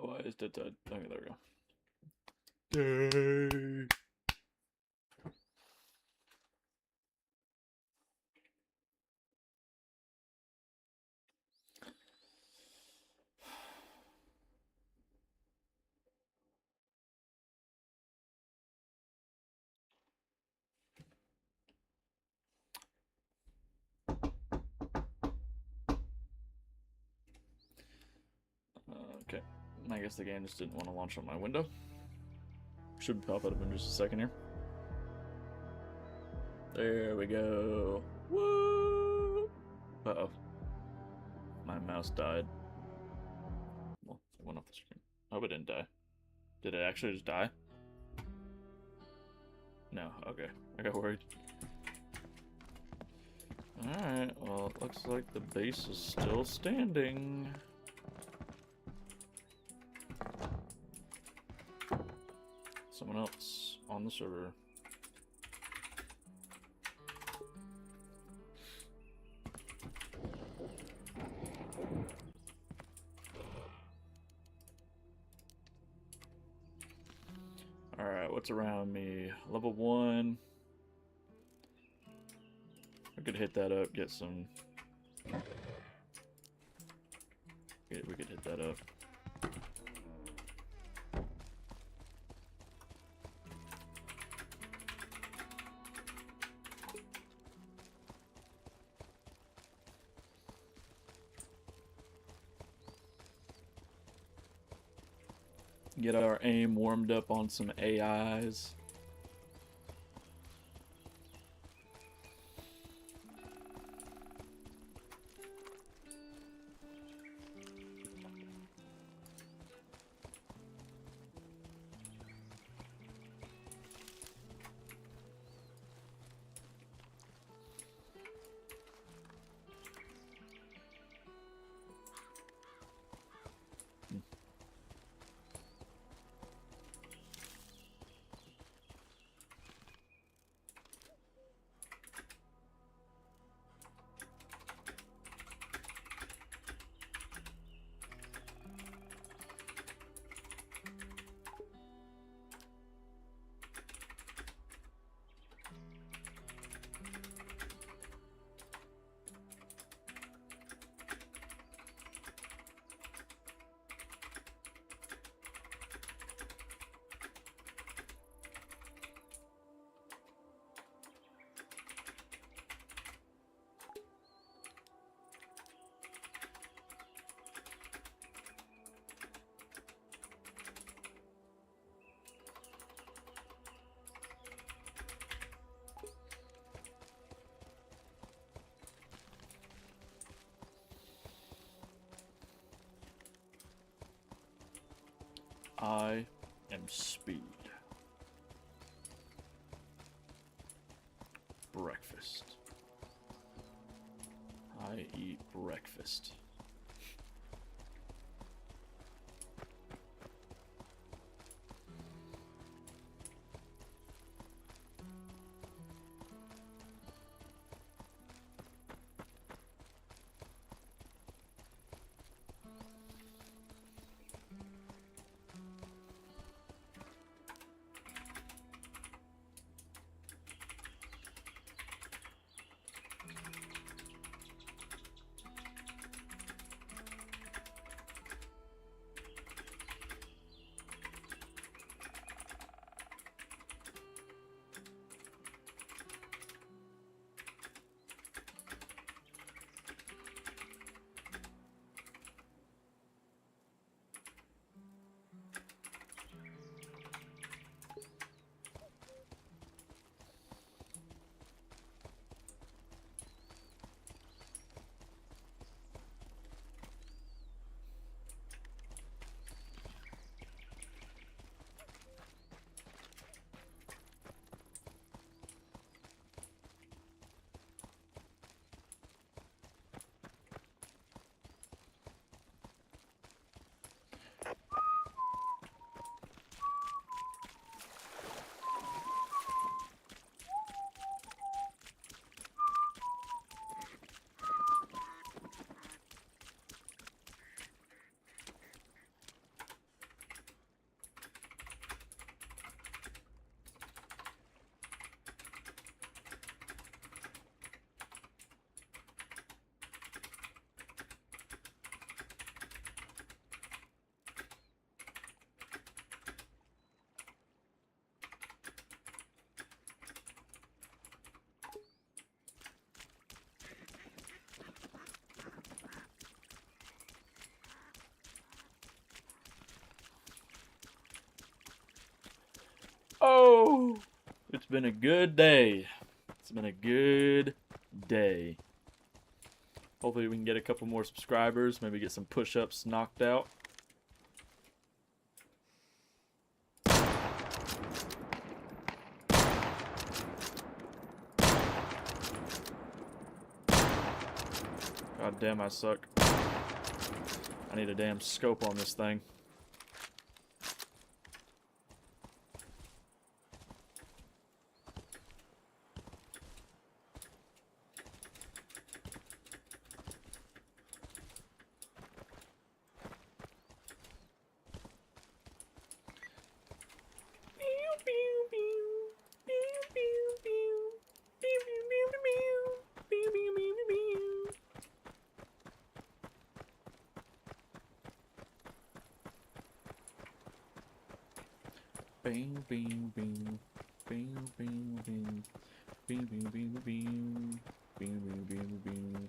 Why is Deadside? Okay, there we go. Day. Okay, I guess the game just didn't want to launch on my window. Should pop up in just a second here. There we go. Woo! Uh-oh. My mouse died. Well, it went off the screen. I hope it didn't die. Did it actually just die? No, okay. I got worried. Alright, well, it looks like the base is still standing. Someone else on the server. Alright, what's around me? Level 1. I could hit that up, get some... Okay, we could hit that up. Get our aim warmed up on some AIs. I am speed. Breakfast. I eat breakfast. It's been a good day. It's been a good day. Hopefully we can get a couple more subscribers. Maybe get some push-ups knocked out. God damn, I suck. I need a damn scope on this thing. Bing, bing, bing, bing, bing, bing, bing, bing, bing, bing, bing, bing, bing, bing.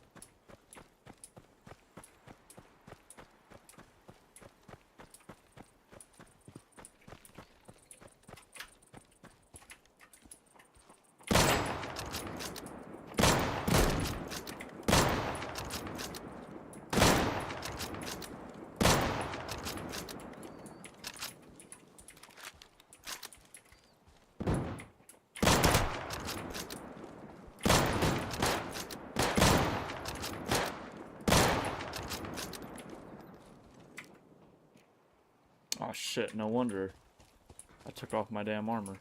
Oh shit, no wonder I took off my damn armor.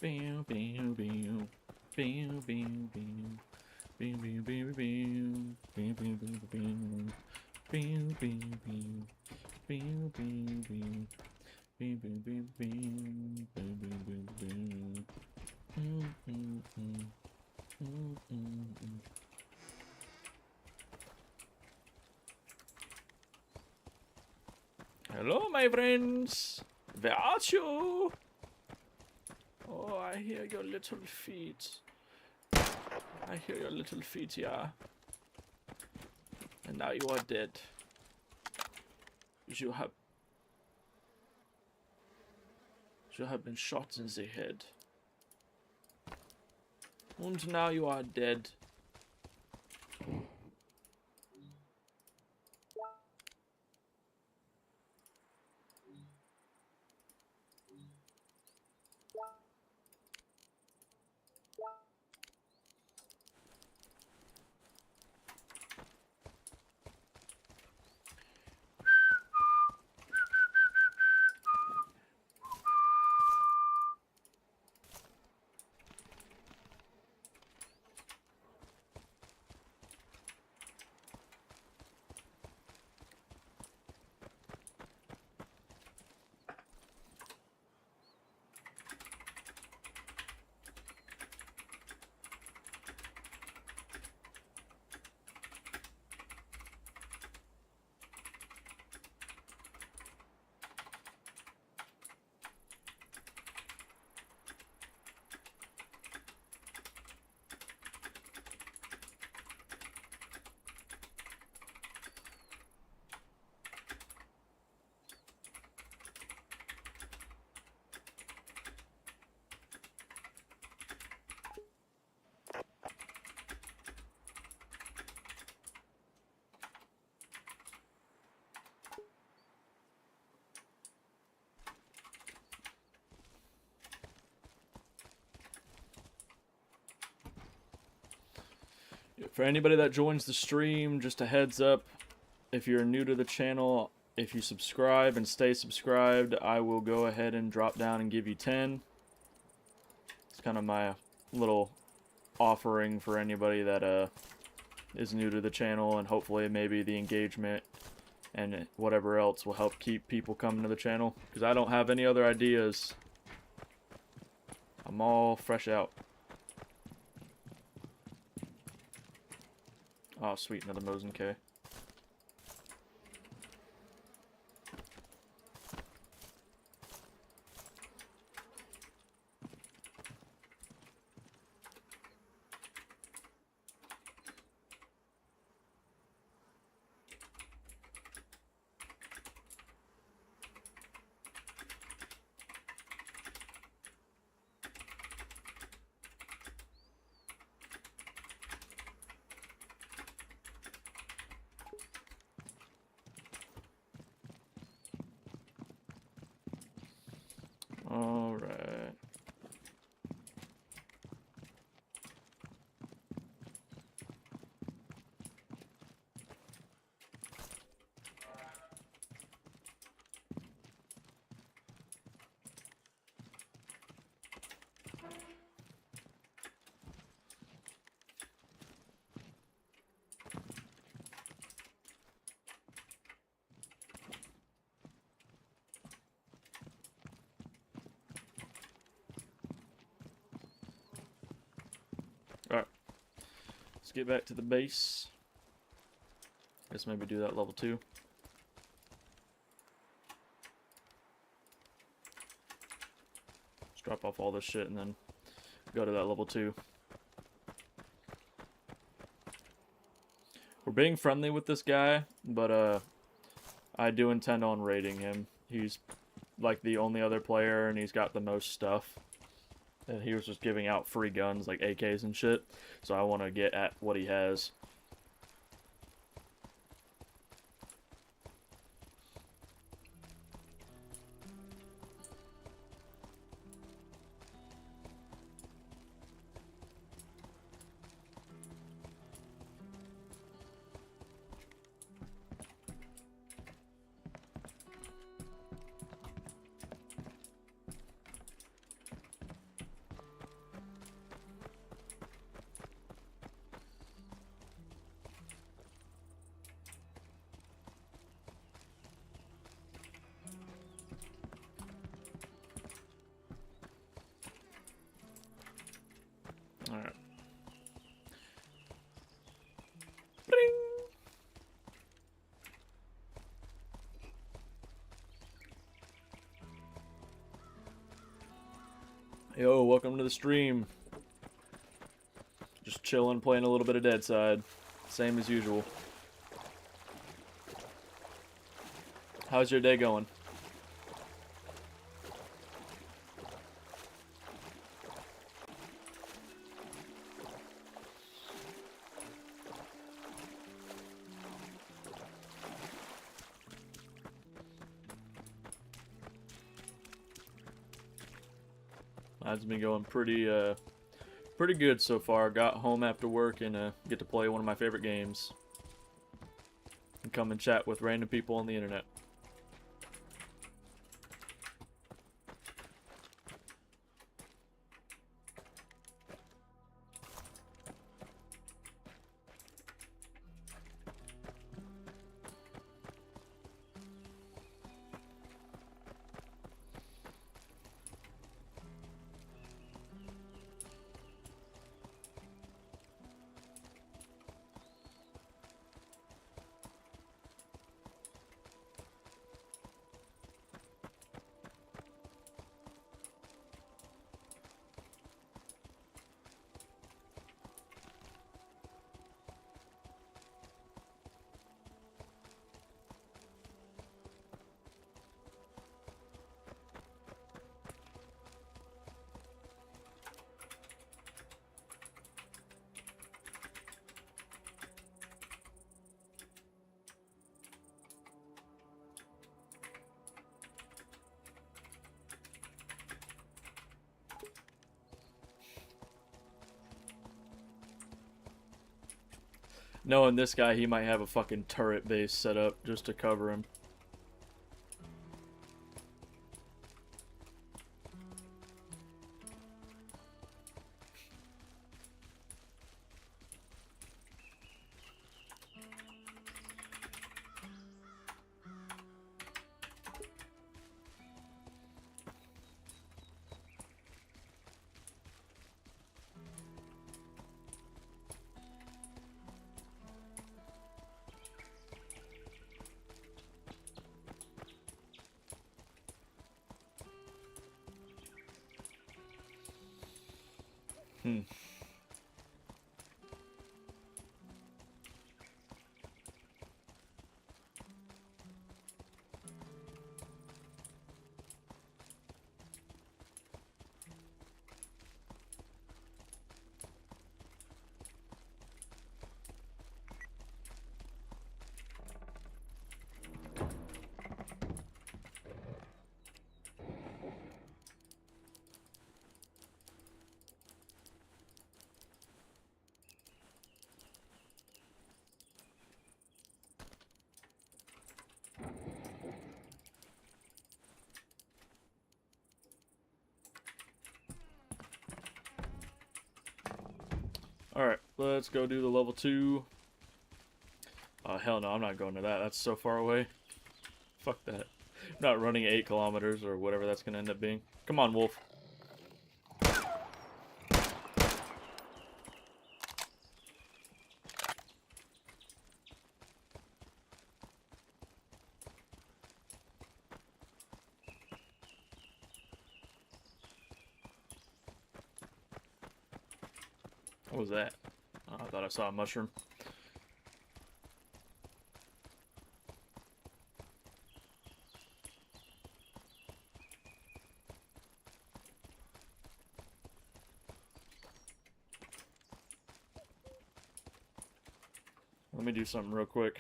Bam, bam, bam, bam, bam, bam, bam, bam, bam, bam, bam, bam, bam, bam, bam, bam, bam, bam, bam, bam. Bing, bing, bing, bing, bing, bing, bing, bing. Hello, my friends. Where are you? Oh, I hear your little feet. I hear your little feet, yeah. And now you are dead. You have been shot in the head. And now you are dead. For anybody that joins the stream, just a heads up, if you're new to the channel, if you subscribe and stay subscribed, I will go ahead and drop down and give you 10. It's kind of my little offering for anybody that is new to the channel, and hopefully maybe the engagement and whatever else will help keep people coming to the channel, because I don't have any other ideas. I'm all fresh out. Oh, sweet, another Mosin K. All right. Alright. Let's get back to the base. Guess maybe do that level 2. Let's drop off all this shit and then go to that level 2. We're being friendly with this guy, but I do intend on raiding him. He's like the only other player and he's got the most stuff. And he was just giving out free guns like AKs and shit. So I want to get at what he has. Alright. Yo, welcome to the stream. Just chilling, playing a little bit of Deadside. Same as usual. How's your day going? Mine's been going pretty good so far. Got home after work and get to play one of my favorite games. And come and chat with random people on the internet. Knowing this guy, he might have a fucking turret base set up just to cover him. Hmm. Alright, let's go do the level 2. Hell no, I'm not going to that. That's so far away. Fuck that. I'm not running 8 kilometers or whatever that's gonna end up being. Come on, wolf. What was that? Oh, I thought I saw a mushroom. Let me do something real quick.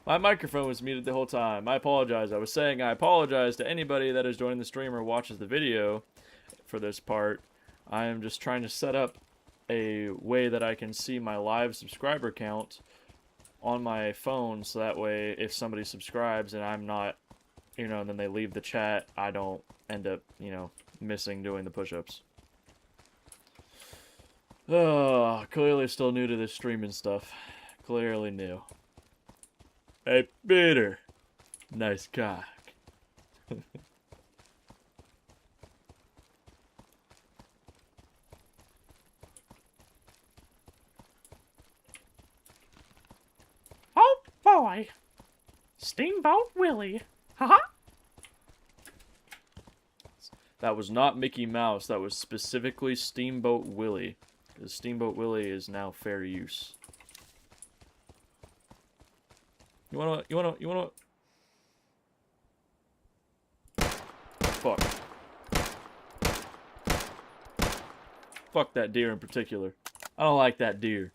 My microphone was muted the whole time. I apologize. I was saying I apologize to anybody that is joining the stream or watches the video for this part. I am just trying to set up a way that I can see my live subscriber count on my phone, so that way if somebody subscribes and I'm not, you know, and then they leave the chat, I don't end up, you know, missing doing the push-ups. Oh, clearly still new to this streaming stuff. Clearly new. Hey, Peter. Nice cock. Oh, boy. Steamboat Willie. Haha. That was not Mickey Mouse. That was specifically Steamboat Willie. Because Steamboat Willie is now fair use. You wanna... Fuck. Fuck that deer in particular. I don't like that deer.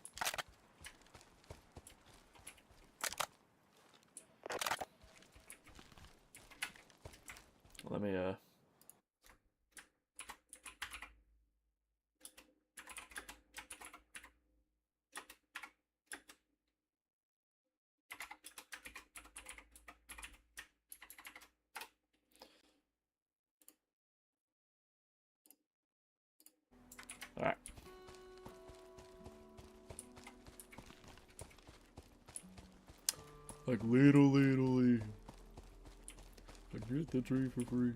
Let me, Alright. Like literally. I get the tree for free.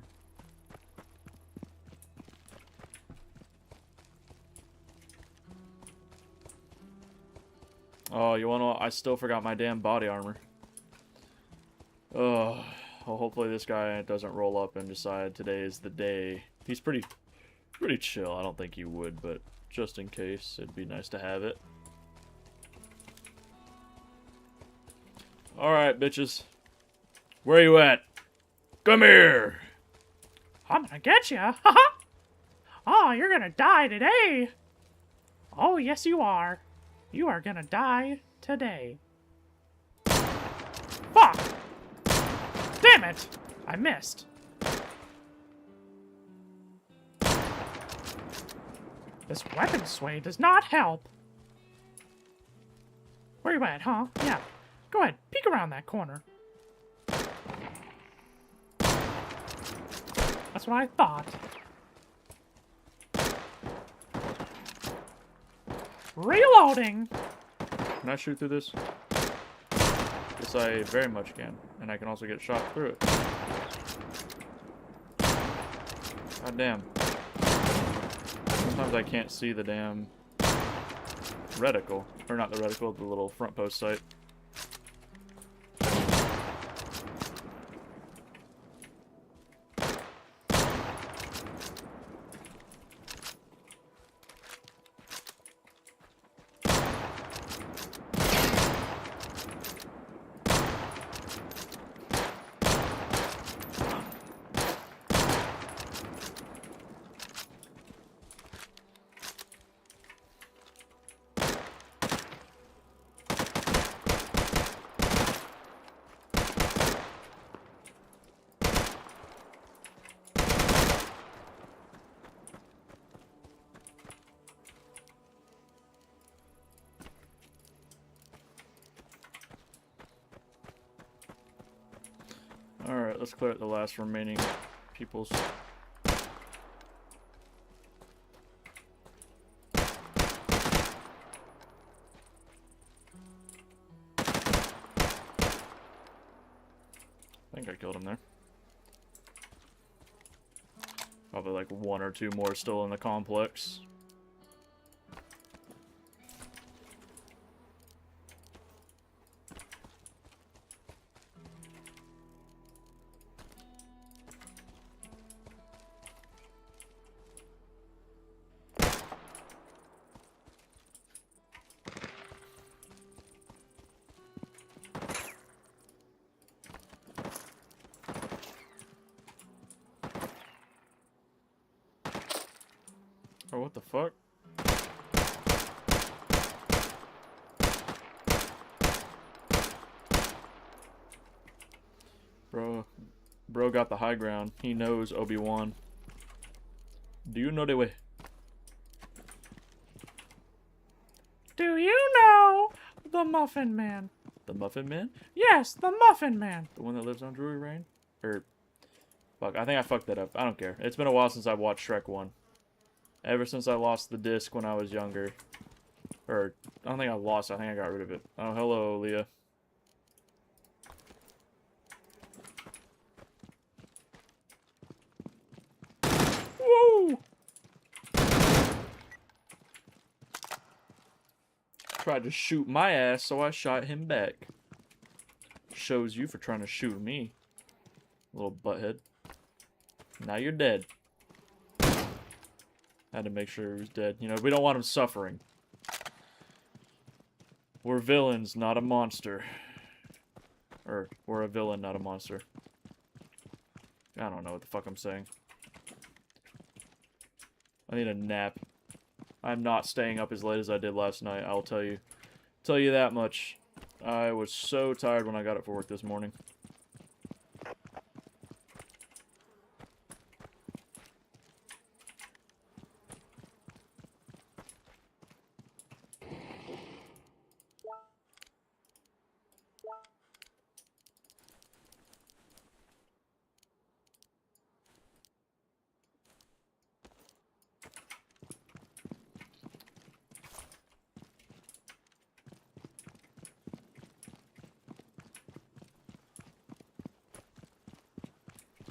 Oh, you wanna... I still forgot my damn body armor. Oh, well, hopefully this guy doesn't roll up and decide today is the day. He's pretty chill. I don't think he would, but just in case, it'd be nice to have it. Alright, bitches. Where you at? Come here! I'm gonna get you. Haha. Oh, you're gonna die today. Oh, yes, you are. You are gonna die today. Fuck! Damn it! I missed. This weapon sway does not help. Where you at, huh? Yeah. Go ahead, peek around that corner. That's what I thought. Reloading! Can I shoot through this? Yes, I very much can. And I can also get shot through it. God damn. Sometimes I can't see the damn reticle. Or not the reticle, the little front post sight. Alright, let's clear out the last remaining peoples. I think I killed him there. Probably like one or two more still in the complex. Oh, what the fuck? Bro got the high ground. He knows Obi-Wan. Do you know the way? Do you know the Muffin Man? The Muffin Man? Yes, the Muffin Man. The one that lives on Drury Lane? Or... Fuck, I think I fucked that up. I don't care. It's been a while since I watched Shrek 1. Ever since I lost the disc when I was younger. Or, I don't think I lost it. I think I got rid of it. Oh, hello, Leah. Woo! Tried to shoot my ass, so I shot him back. Shows you for trying to shoot me. Little butthead. Now you're dead. Had to make sure he was dead. You know, we don't want him suffering. We're villains, not a monster. Or, we're a villain, not a monster. I don't know what the fuck I'm saying. I need a nap. I'm not staying up as late as I did last night, I'll tell you. Tell you that much. I was so tired when I got up for work this morning.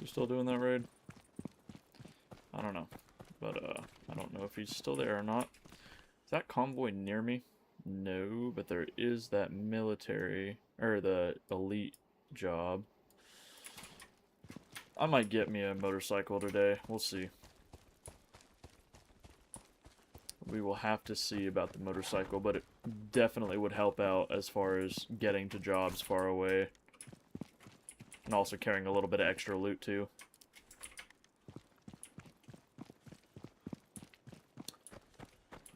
You still doing that raid? I don't know. But, I don't know if he's still there or not. Is that convoy near me? No, but there is that military, or the elite job. I might get me a motorcycle today. We'll see. We will have to see about the motorcycle, but it definitely would help out as far as getting to jobs far away. And also carrying a little bit of extra loot, too.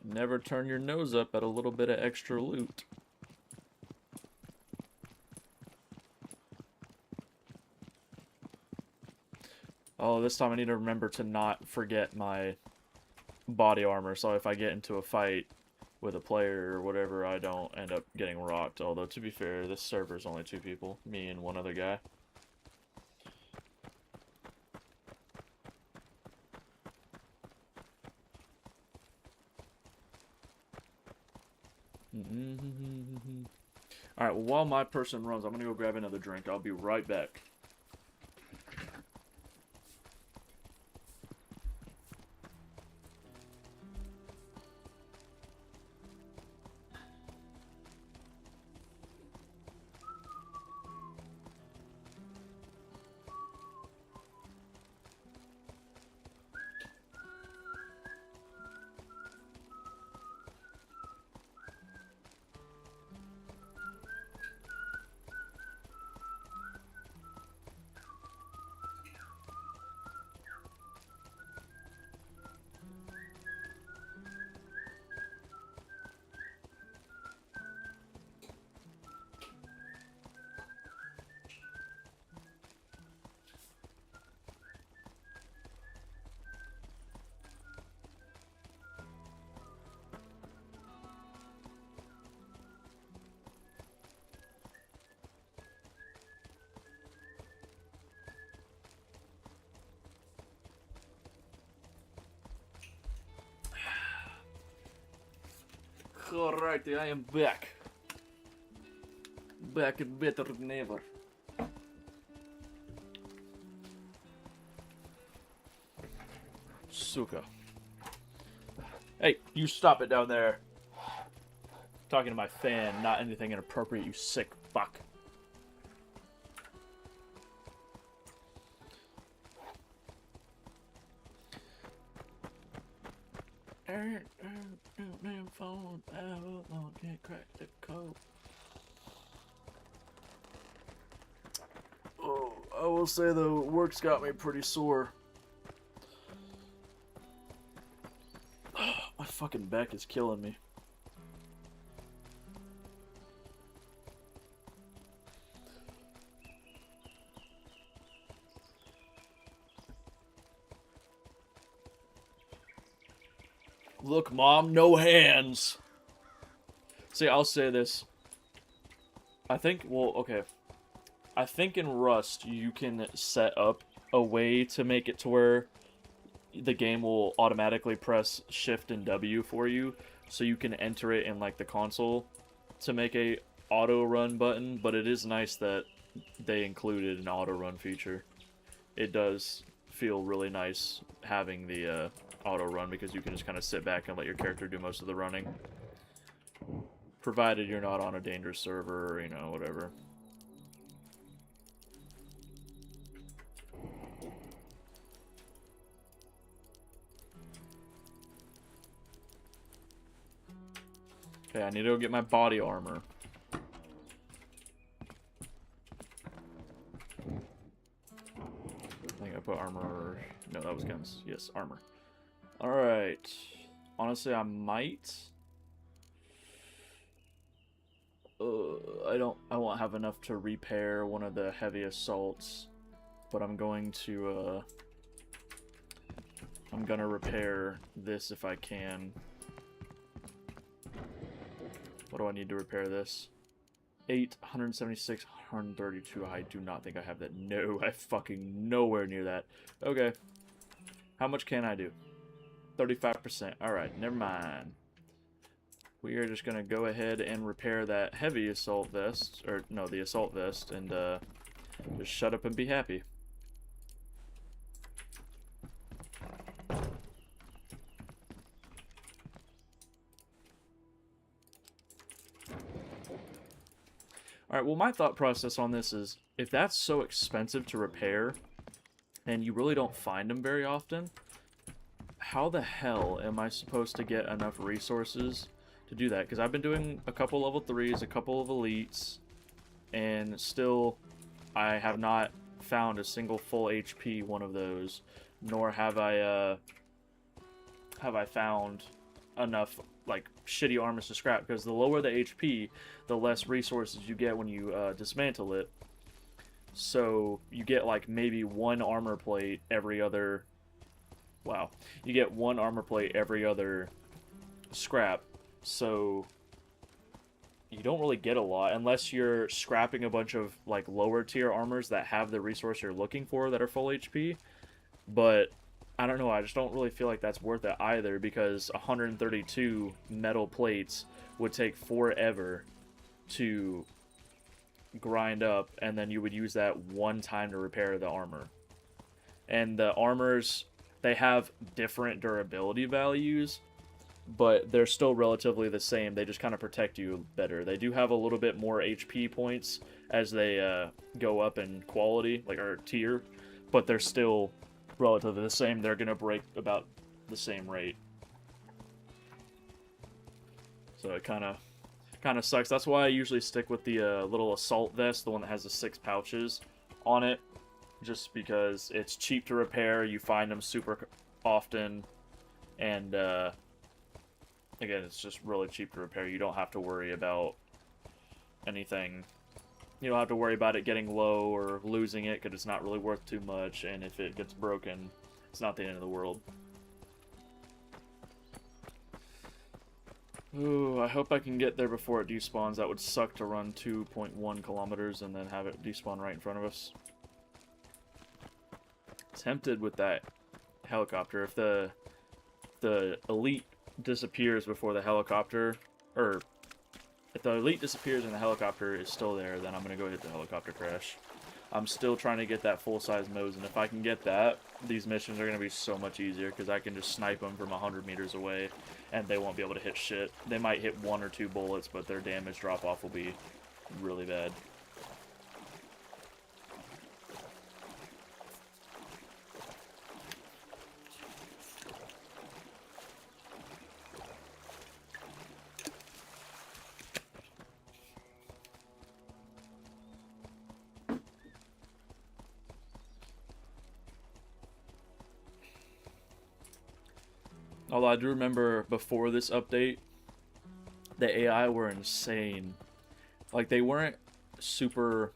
Never turn your nose up at a little bit of extra loot. Oh, this time I need to remember to not forget my body armor, so if I get into a fight with a player or whatever, I don't end up getting rocked. Although, to be fair, this server is only 2 people. Me and one other guy. Alright, well, while my person runs, I'm gonna go grab another drink. I'll be right back. Alrighty, I am back. Back and better than ever. Suka. Hey, you stop it down there. Talking to my fan, not anything inappropriate, you sick fuck. Phone, can't crack the code. Oh, I will say though, work's got me pretty sore. My fucking back is killing me. Look, Mom, no hands. See, I'll say this. I think, well, okay. I think in Rust, you can set up a way to make it to where the game will automatically press Shift and W for you, so you can enter it in, like, the console to make a auto run button, but it is nice that they included an auto run feature. It does feel really nice having the auto run because you can just kind of sit back and let your character do most of the running. Provided you're not on a dangerous server or, you know, whatever. Okay, I need to go get my body armor. I think I put armor... No, that was guns. Yes, armor. Alright. Honestly, I might... I won't have enough to repair one of the heavy assaults. But I'm going to, I'm gonna repair this if I can. What do I need to repair this? 876, 132. I do not think I have that. No, I fucking nowhere near that. Okay. How much can I do? 35%. Alright, never mind. We are just gonna go ahead and repair that heavy assault vest. Or, no, the assault vest. And, just shut up and be happy. Alright, well, my thought process on this is, if that's so expensive to repair, and you really don't find them very often, how the hell am I supposed to get enough resources to do that? Because I've been doing a couple level 3s, a couple of elites, and still, I have not found a single full HP one of those, nor have I found enough, like, shitty armors to scrap, because the lower the HP, the less resources you get when you dismantle it. So you get, like, maybe one armor plate every other... Wow. You get one armor plate every other scrap, so you don't really get a lot unless you're scrapping a bunch of, like, lower tier armors that have the resource you're looking for that are full HP. But I don't know, I just don't really feel like that's worth it either, because 132 metal plates would take forever to grind up, and then you would use that one time to repair the armor. And the armors, they have different durability values, but they're still relatively the same. They just kind of protect you better. They do have a little bit more HP points as they go up in quality, like, or tier, but they're still relatively the same. They're gonna break about the same rate. So it kind of sucks. That's why I usually stick with the little assault vest, the one that has the 6 pouches on it, just because it's cheap to repair. You find them super often, and again, it's just really cheap to repair. You don't have to worry about anything. You don't have to worry about it getting low or losing it, because it's not really worth too much, and if it gets broken, it's not the end of the world. Ooh, I hope I can get there before it despawns. That would suck to run 2.1 kilometers and then have it despawn right in front of us. Tempted with that helicopter. If the elite disappears before the helicopter, or if the elite disappears and the helicopter is still there, then I'm going to go hit the helicopter crash. I'm still trying to get that full-size Moze, and if I can get that, these missions are going to be so much easier, because I can just snipe them from 100 meters away, and they won't be able to hit shit. They might hit 1 or 2 bullets, but their damage drop-off will be really bad. Although I do remember before this update, the AI were insane. Like, they weren't super...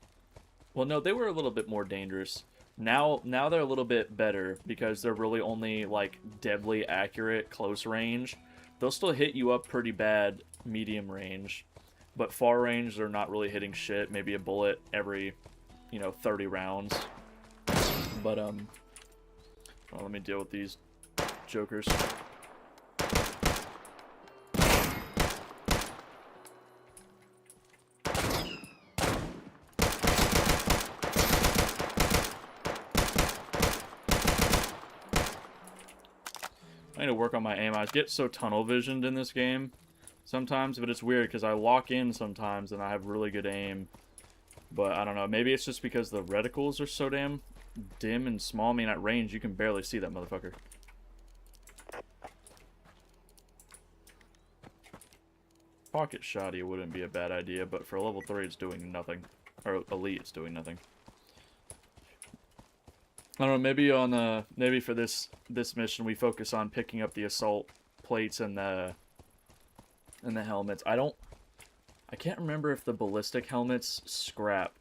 Well, no, they were a little bit more dangerous. Now they're a little bit better, because they're really only, like, deadly accurate close range. they'll still hit you up pretty bad medium range, but far range they're not really hitting shit. Maybe a bullet every, 30 rounds. But well, let me deal with these jokers. I need to work on my aim. I get so tunnel visioned in this game sometimes, but it's weird because I lock in sometimes and I have really good aim. But I don't know, maybe it's just because the reticles are so damn dim and small. I mean, at range, you can barely see that motherfucker. Pocket shotty wouldn't be a bad idea, but for level 3, it's doing nothing. Or elite, it's doing nothing. I don't know, maybe on maybe for this mission we focus on picking up the assault plates and the helmets. I can't remember if the ballistic helmets scrap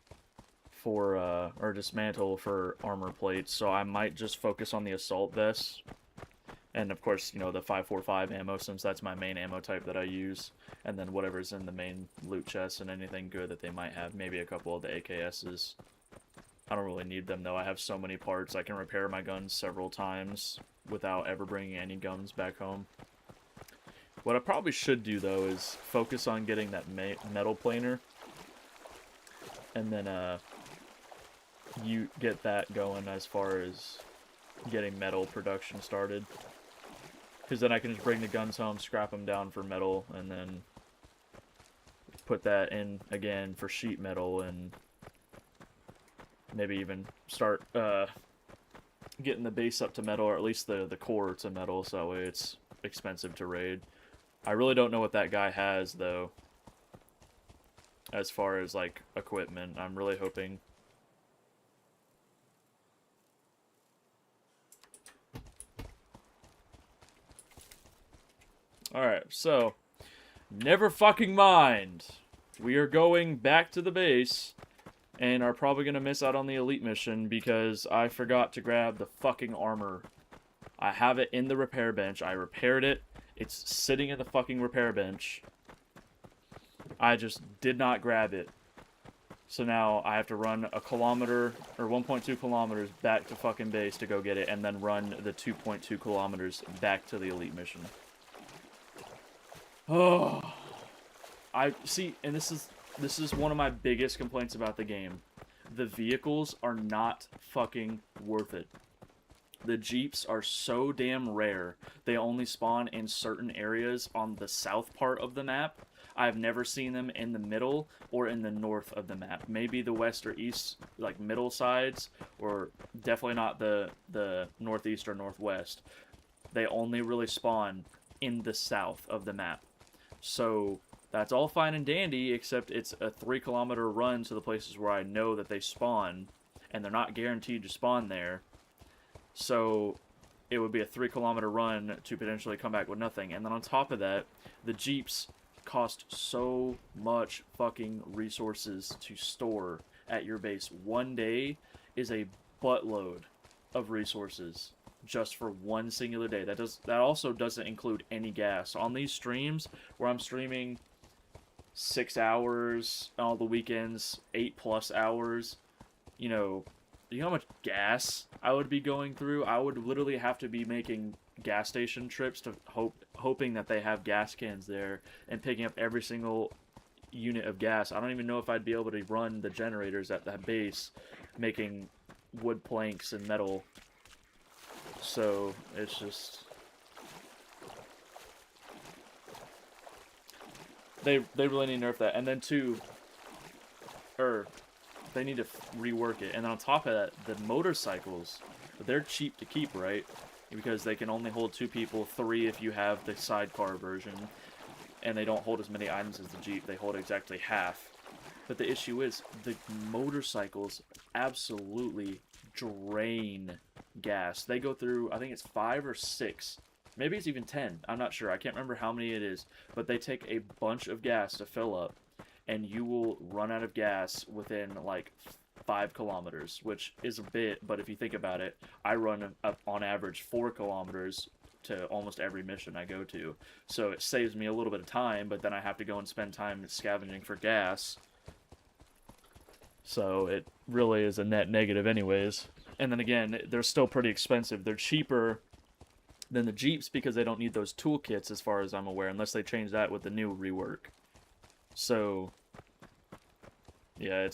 for or dismantle for armor plates, so I might just focus on the assault vests. And of course, the 545 ammo, since that's my main ammo type that I use, and then whatever's in the main loot chest and anything good that they might have, maybe a couple of the AKSs. I don't really need them, though. I have so many parts. I can repair my guns several times without ever bringing any guns back home. What I probably should do, though, is focus on getting that metal planer. And then, you get that going as far as getting metal production started. Because then I can just bring the guns home, scrap them down for metal, and then put that in again for sheet metal, and maybe even start getting the base up to metal, or at least the core to metal, so that way it's expensive to raid. I really don't know what that guy has, though, as far as, like, equipment. I'm really hoping... Alright, so, never fucking mind. We are going back to the base, and are probably going to miss out on the elite mission because I forgot to grab the fucking armor. I have it in the repair bench. I repaired it. It's sitting in the fucking repair bench. I just did not grab it. So now I have to run a kilometer, or 1.2 kilometers back to fucking base to go get it, and then run the 2.2 kilometers back to the elite mission. Oh, I see, and this is one of my biggest complaints about the game. The vehicles are not fucking worth it. The Jeeps are so damn rare. They only spawn in certain areas on the south part of the map. I've never seen them in the middle or in the north of the map. Maybe the west or east, like middle sides, or definitely not the northeast or northwest. They only really spawn in the south of the map. So that's all fine and dandy, except it's a 3-kilometer run to the places where I know that they spawn, and they're not guaranteed to spawn there. So it would be a 3-kilometer run to potentially come back with nothing. And then on top of that, the Jeeps cost so much fucking resources to store at your base. One day is a buttload of resources just for one singular day. That also doesn't include any gas. On these streams, where I'm streaming 6 hours on the weekends, 8+ hours, you know how much gas I would be going through? I would literally have to be making gas station trips to hoping that they have gas cans there and picking up every single unit of gas. I don't even know if I'd be able to run the generators at that base making wood planks and metal. So it's just they really need to nerf that. And then they need to rework it. And on top of that, the motorcycles, they're cheap to keep, right? Because they can only hold 2 people, 3 if you have the sidecar version, and they don't hold as many items as the Jeep. They hold exactly half. But the issue is, the motorcycles absolutely drain gas. They go through, I think it's 5 or 6, maybe it's even 10, I'm not sure, I can't remember how many it is, but they take a bunch of gas to fill up, and you will run out of gas within like 5 kilometers, which is a bit, but if you think about it, I run up on average 4 kilometers to almost every mission I go to. So it saves me a little bit of time, but then I have to go and spend time scavenging for gas. So it really is a net negative anyways. And then again, they're still pretty expensive. They're cheaper than the Jeeps because they don't need those toolkits as far as I'm aware, unless they change that with the new rework. So, yeah,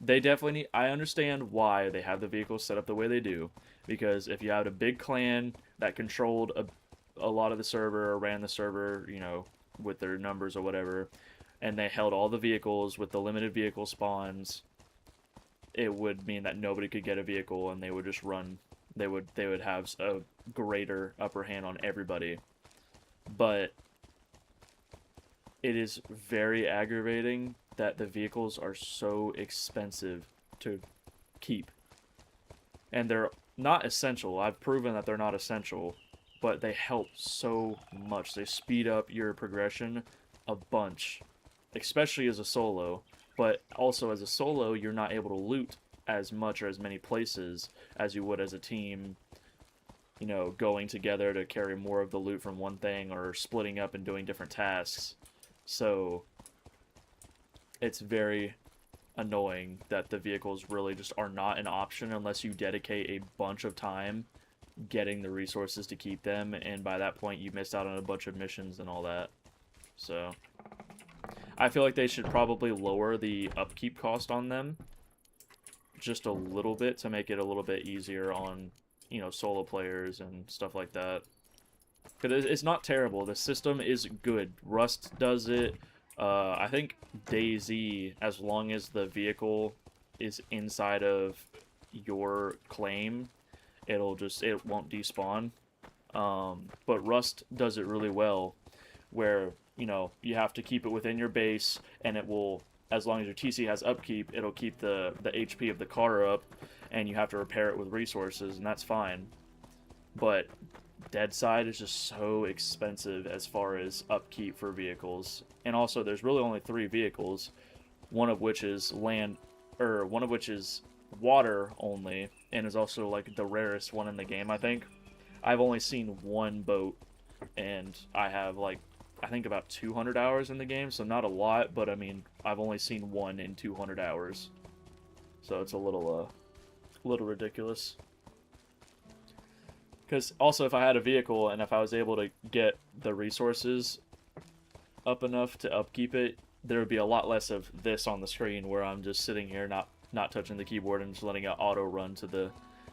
they definitely need... I understand why they have the vehicles set up the way they do. Because if you had a big clan that controlled a lot of the server, or ran the server, you know, with their numbers or whatever, and they held all the vehicles with the limited vehicle spawns, it would mean that nobody could get a vehicle, and they would just run... They would have a greater upper hand on everybody. But it is very aggravating that the vehicles are so expensive to keep. And they're not essential. I've proven that they're not essential, but they help so much. They speed up your progression a bunch, especially as a solo. But also as a solo, you're not able to loot as much or as many places as you would as a team, you know, going together to carry more of the loot from one thing, or splitting up and doing different tasks. So it's very annoying that the vehicles really just are not an option unless you dedicate a bunch of time getting the resources to keep them, and by that point you missed out on a bunch of missions and all that. So I feel like they should probably lower the upkeep cost on them just a little bit to make it a little bit easier on, you know, solo players and stuff like that. Because it's not terrible. The system is good. Rust does it. I think DayZ, as long as the vehicle is inside of your claim, it won't despawn. But Rust does it really well, where, you know, you have to keep it within your base, and it will, as long as your TC has upkeep, it'll keep the HP of the car up, and you have to repair it with resources, and that's fine. But Deadside is just so expensive as far as upkeep for vehicles. And also, there's really only 3 vehicles, one of which is water only, and is also like the rarest one in the game, I think. I've only seen 1 boat, and I have like, I think about 200 hours in the game, so not a lot, but I mean, I've only seen 1 in 200 hours. So it's a little ridiculous. Because also, if I had a vehicle and if I was able to get the resources up enough to upkeep it, there would be a lot less of this on the screen where I'm just sitting here not touching the keyboard and just letting it auto run to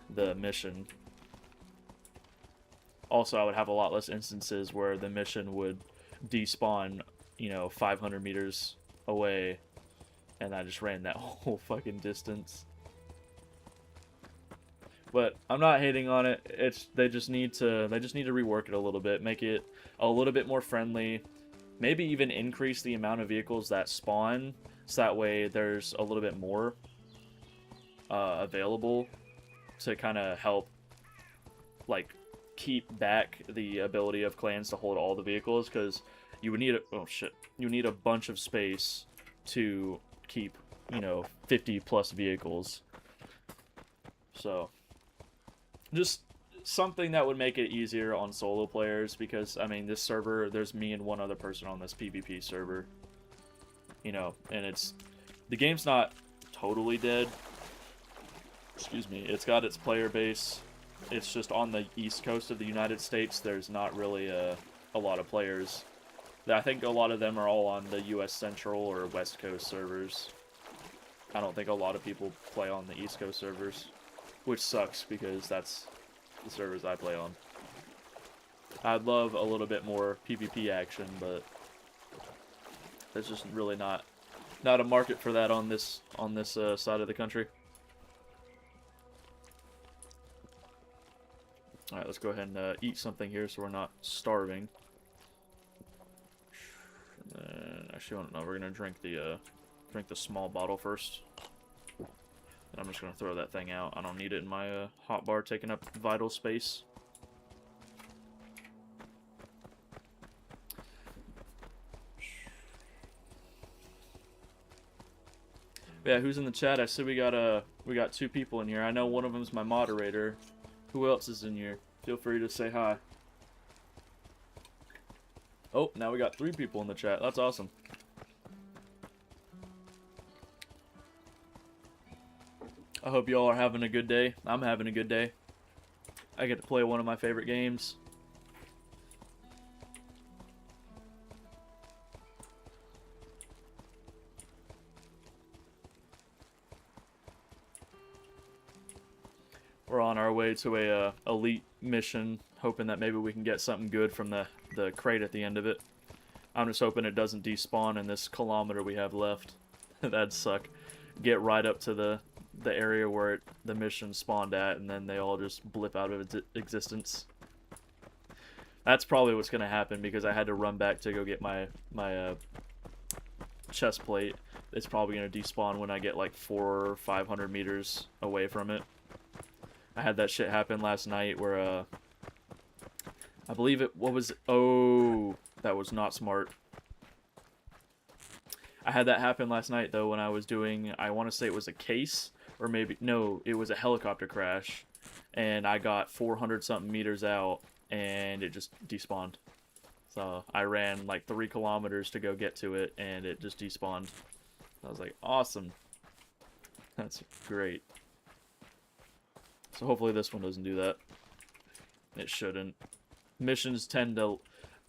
the mission. Also, I would have a lot less instances where the mission would despawn, you know, 500 meters away, and I just ran that whole fucking distance. But I'm not hating on it. They just need to rework it a little bit, make it a little bit more friendly, maybe even increase the amount of vehicles that spawn, so that way there's a little bit more available to kind of help, like, keep back the ability of clans to hold all the vehicles, because you would need you need a bunch of space to keep, you know, 50 plus vehicles. So just something that would make it easier on solo players, because I mean, this server, there's me and 1 other person on this PvP server, you know, and the game's not totally dead. Excuse me. It's got its player base. It's just on the east coast of the United States, there's not really a lot of players. I think a lot of them are all on the US Central or West Coast servers. I don't think a lot of people play on the East Coast servers, which sucks because that's the servers I play on. I'd love a little bit more PvP action, but there's just really not a market for that on this side of the country. Alright, let's go ahead and eat something here so we're not starving. Actually, no, we're gonna drink the small bottle first. And I'm just gonna throw that thing out. I don't need it in my hot bar taking up vital space. Yeah, who's in the chat? I said we got 2 people in here. I know one of them's my moderator. Who else is in here? Feel free to say hi. Oh, now we got 3 people in the chat. That's awesome. I hope y'all are having a good day. I'm having a good day. I get to play one of my favorite games. We're on our way to a elite mission, hoping that maybe we can get something good from the crate at the end of it. I'm just hoping it doesn't despawn in this kilometer we have left. That'd suck. Get right up to the area where the mission spawned at, and then they all just blip out of existence. That's probably what's gonna happen, because I had to run back to go get my chest plate. It's probably gonna despawn when I get like 400 or 500 meters away from it. I had that shit happen last night where I believe it. What was? Oh, that was not smart. I had that happen last night though when I was doing. I want to say it was a case, or maybe no, it was a helicopter crash, and I got 400 something meters out, and it just despawned. So I ran like 3 kilometers to go get to it, and it just despawned. I was like, awesome. That's great. So hopefully this one doesn't do that. It shouldn't. Missions tend to...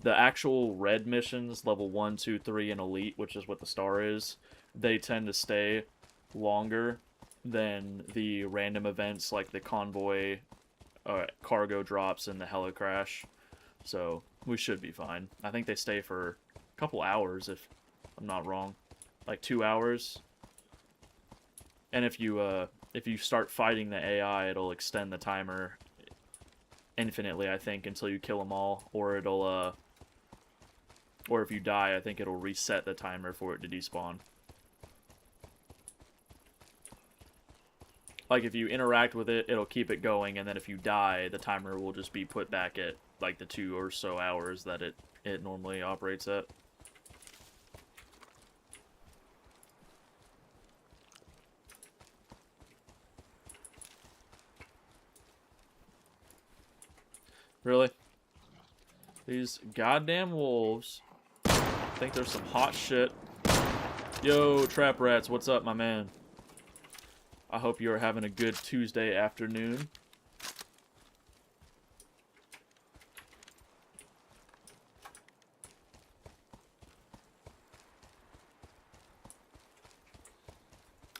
The actual red missions, level 1, 2, 3, and elite, which is what the star is, they tend to stay longer than the random events like the convoy, cargo drops, and the heli crash. So we should be fine. I think they stay for a couple hours, if I'm not wrong. Like 2 hours. And if you start fighting the AI, it'll extend the timer infinitely, I think, until you kill them all. Or it'll, or if you die, I think it'll reset the timer for it to despawn. Like, if you interact with it, it'll keep it going, and then if you die, the timer will just be put back at, like, the 2 or so hours that it normally operates at. Really? These goddamn wolves think there's some hot shit. Yo, Trap Rats, what's up, my man? I hope you're having a good Tuesday afternoon.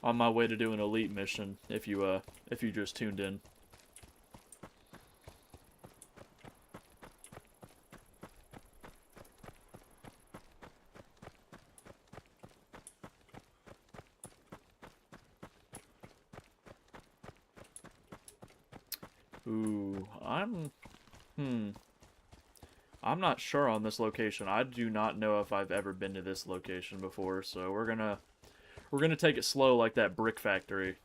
On my way to do an elite mission, if you just tuned in. Ooh, I'm not sure on this location. I do not know if I've ever been to this location before, so we're gonna take it slow like that brick factory.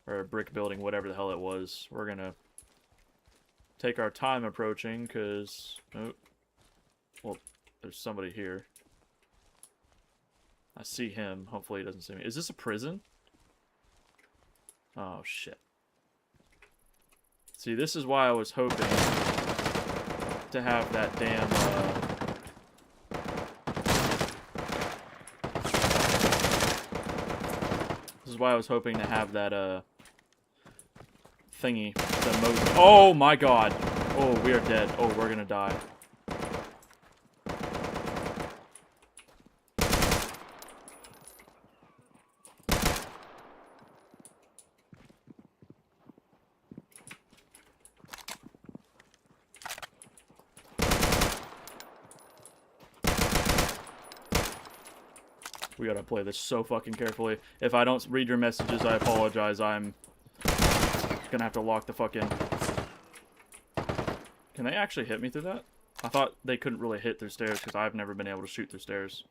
Or brick building, whatever the hell it was. We're gonna take our time approaching, cause oh, well, there's somebody here. I see him. Hopefully he doesn't see me. Is this a prison? Oh shit. See, this is why I was hoping to have that damn, This is why I was hoping to have that, thingy. Oh my god! Oh, we are dead. Oh, we're gonna die. We gotta play this so fucking carefully. If I don't read your messages, I apologize. I'm gonna have to lock the fuck in. Can they actually hit me through that? I thought they couldn't really hit through stairs because I've never been able to shoot through stairs.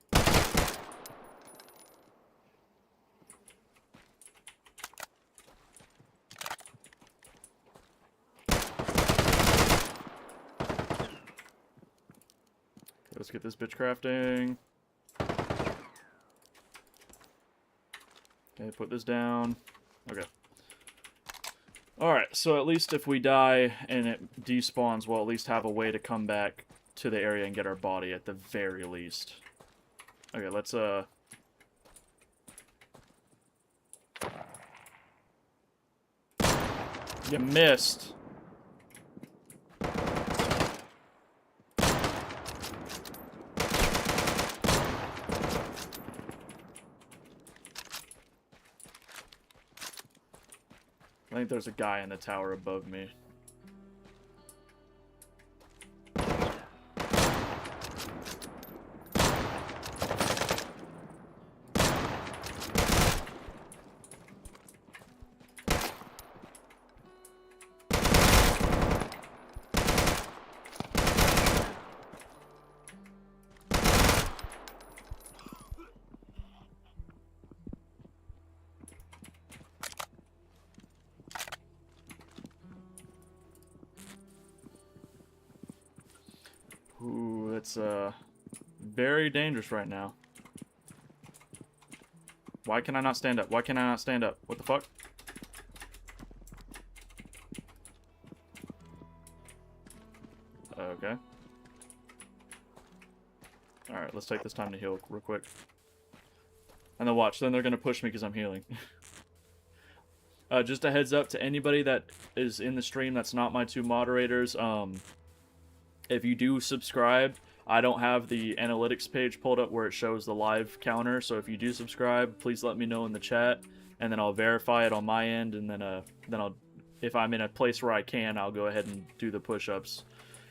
Let's get this bitch crafting. Okay, put this down. Okay. Alright, so at least if we die and it despawns, we'll at least have a way to come back to the area and get our body at the very least. Okay, let's, You missed. I think there's a guy in the tower above me. Ooh, it's very dangerous right now. Why can I not stand up? Why can I not stand up? What the fuck? Okay. Alright, let's take this time to heal real quick. And then watch, then they're gonna push me because I'm healing. Just a heads up to anybody that is in the stream that's not my two moderators, if you do subscribe, I don't have the analytics page pulled up where it shows the live counter, so if you do subscribe, please let me know in the chat, and then I'll verify it on my end, and then I'll, if I'm in a place where I can, I'll go ahead and do the push-ups.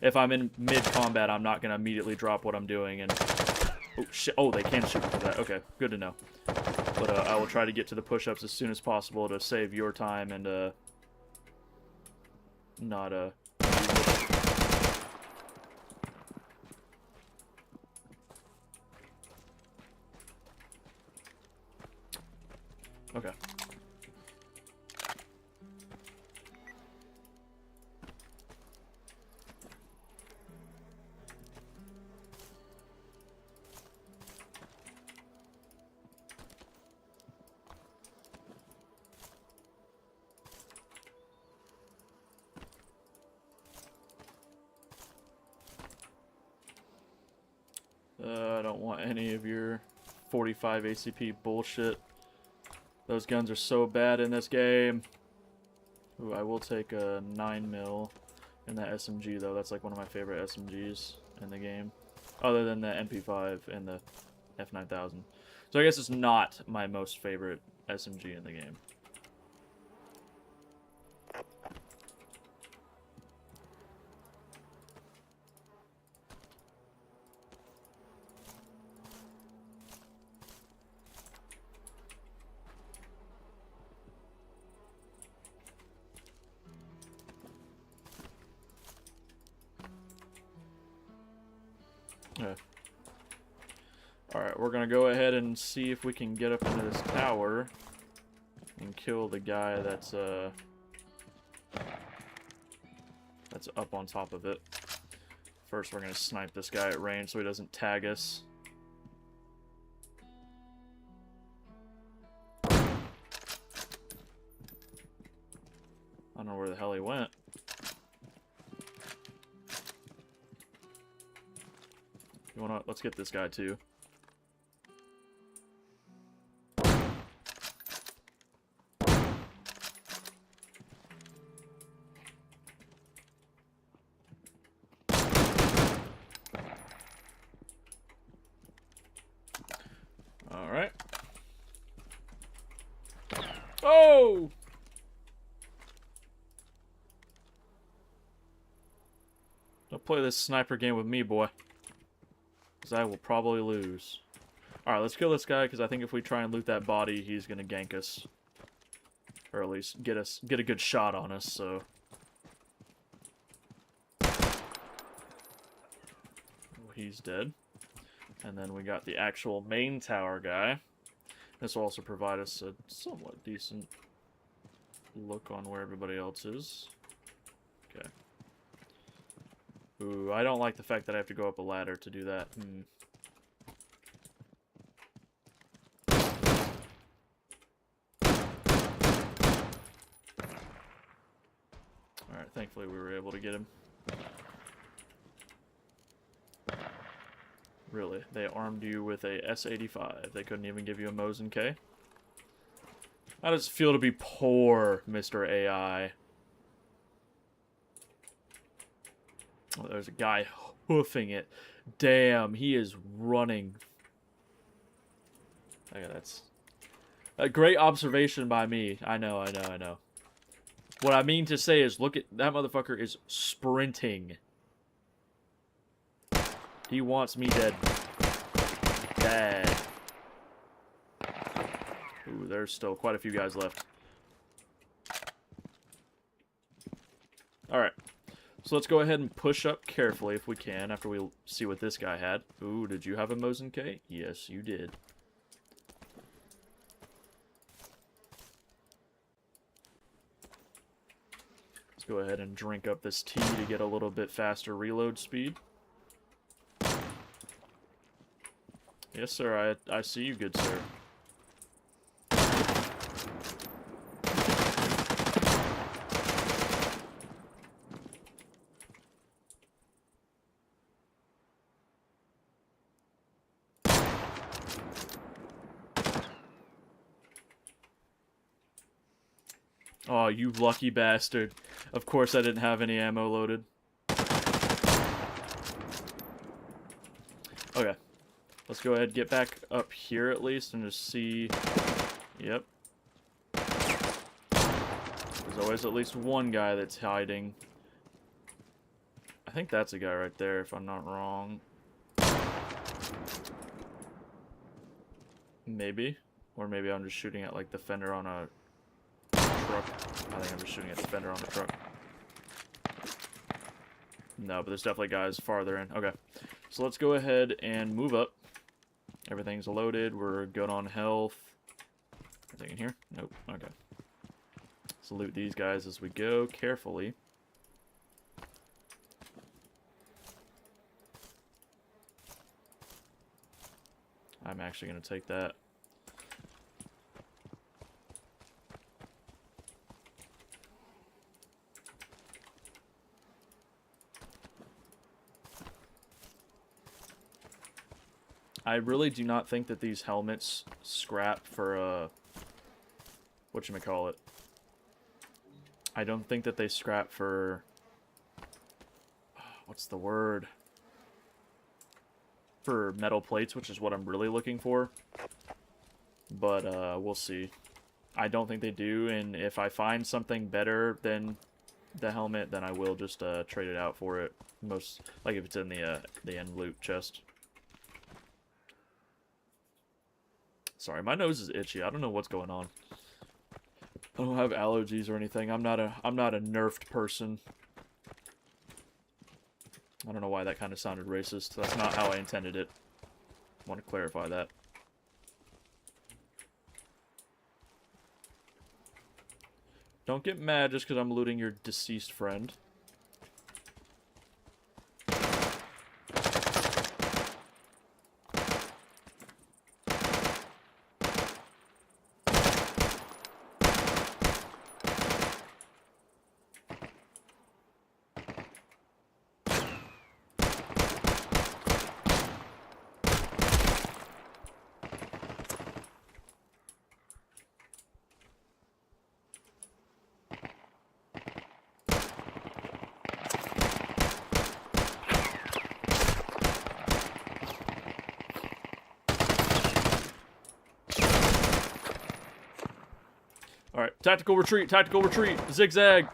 If I'm in mid-combat, I'm not going to immediately drop what I'm doing, and... Oh, shit. Oh, they can shoot me for that. Okay, good to know. But I will try to get to the push-ups as soon as possible to save your time and, not, Okay. I don't want any of your 45 ACP bullshit. Those guns are so bad in this game. Ooh, I will take a 9mm in that SMG, though. That's like one of my favorite SMGs in the game. Other than the MP5 and the F9000. So I guess it's not my most favorite SMG in the game. Yeah. Alright, we're gonna go ahead and see if we can get up into this tower and kill the guy that's up on top of it. First, we're gonna snipe this guy at range so he doesn't tag us. I don't know where the hell he went. You wanna, let's get this guy too. Alright. Oh! Don't play this sniper game with me, boy. Because I will probably lose. Alright, let's kill this guy, because I think if we try and loot that body, he's going to gank us. Or at least get a good shot on us, so... Oh, he's dead. And then we got the actual main tower guy. This will also provide us a somewhat decent look on where everybody else is. Okay. Ooh, I don't like the fact that I have to go up a ladder to do that. Thankfully, we were able to get him. Really, they armed you with a S85. They couldn't even give you a Mosin K? How does it feel to be poor, Mr. AI? Oh, there's a guy hoofing it. Damn, he is running. Okay, that's a great observation by me. I know. What I mean to say is, look at that motherfucker is sprinting. He wants me dead. Bad. Ooh, there's still quite a few guys left. Alright. So let's go ahead and push up carefully if we can after we see what this guy had. Ooh, did you have a Mosin K? Yes, you did. Let's go ahead and drink up this tea to get a little bit faster reload speed. Yes, sir. I see you, good sir. Oh, you lucky bastard. Of course I didn't have any ammo loaded. Okay. Let's go ahead and get back up here at least and just see... Yep. There's always at least one guy that's hiding. I think that's a guy right there, if I'm not wrong. Maybe. Or maybe I'm just shooting at, like, the fender on a truck. I think I'm just shooting at the fender on the truck. No, but there's definitely guys farther in. Okay. So let's go ahead and move up. Everything's loaded. We're good on health. Anything in here? Nope. Okay. Let's loot these guys as we go carefully. I'm actually going to take that. I really do not think that these helmets scrap for, whatchamacallit. I don't think that they scrap for, what's the word? For metal plates, which is what I'm really looking for. But, we'll see. I don't think they do, and if I find something better than the helmet, then I will just, trade it out for it. Most, like if it's in the end loot chest. Sorry, my nose is itchy. I don't know what's going on. I don't have allergies or anything. I'm not a nerfed person. I don't know why that kind of sounded racist. That's not how I intended it. I want to clarify that. Don't get mad just because I'm looting your deceased friend. Alright, tactical retreat, zigzag!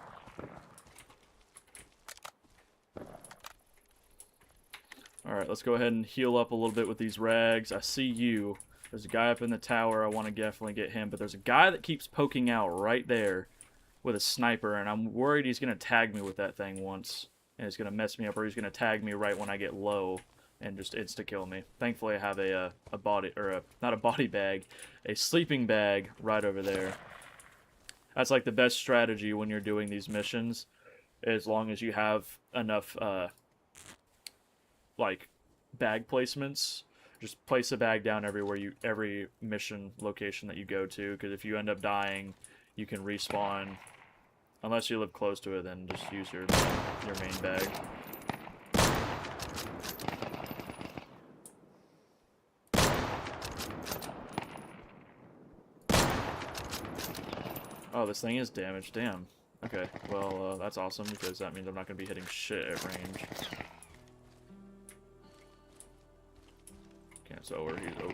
Alright, let's go ahead and heal up a little bit with these rags. I see you. There's a guy up in the tower, I want to definitely get him, but there's a guy that keeps poking out right there with a sniper, and I'm worried he's going to tag me with that thing once, and it's going to mess me up, or he's going to tag me right when I get low and just insta-kill me. Thankfully, I have a body, or not a body bag, a sleeping bag right over there. That's like the best strategy when you're doing these missions, as long as you have enough, like, bag placements. Just place a bag down every mission location that you go to, because if you end up dying, you can respawn Unless you live close to it, then just use your main bag. Oh, this thing is damaged. Damn. Okay, well, that's awesome, because that means I'm not going to be hitting shit at range. Can't tell where he's... Oh.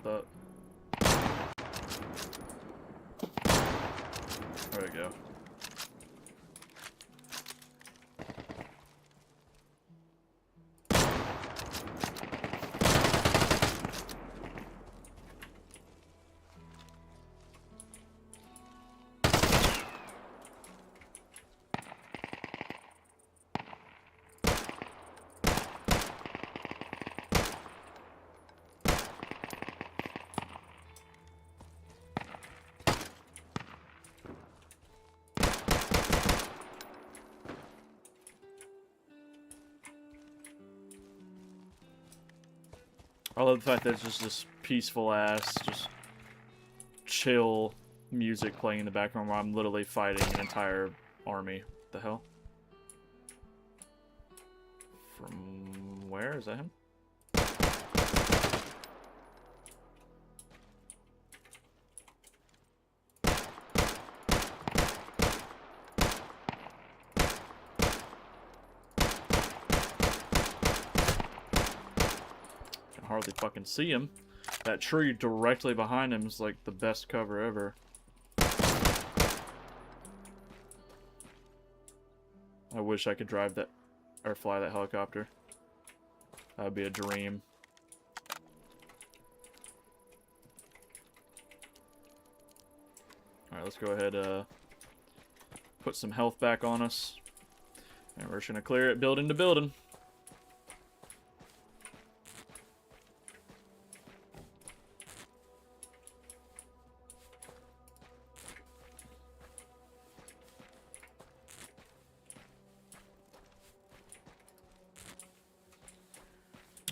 That. There we go. I love the fact that it's just this peaceful ass, just chill music playing in the background while I'm literally fighting an entire army. What the hell? From where? Is that him? Hardly fucking see him. That tree directly behind him is like the best cover ever. I wish I could drive that or fly that helicopter. That would be a dream. Alright, let's go ahead put some health back on us. And we're just gonna clear it building to building.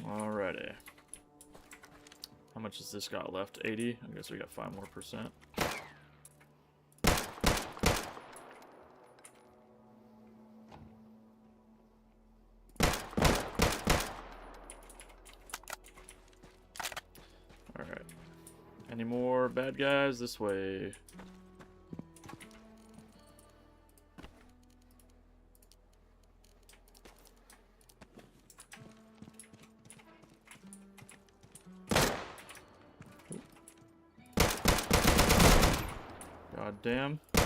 Alrighty. How much has this got left? 80? I guess we got 5% more. Alright. Any more bad guys? This way. God damn. I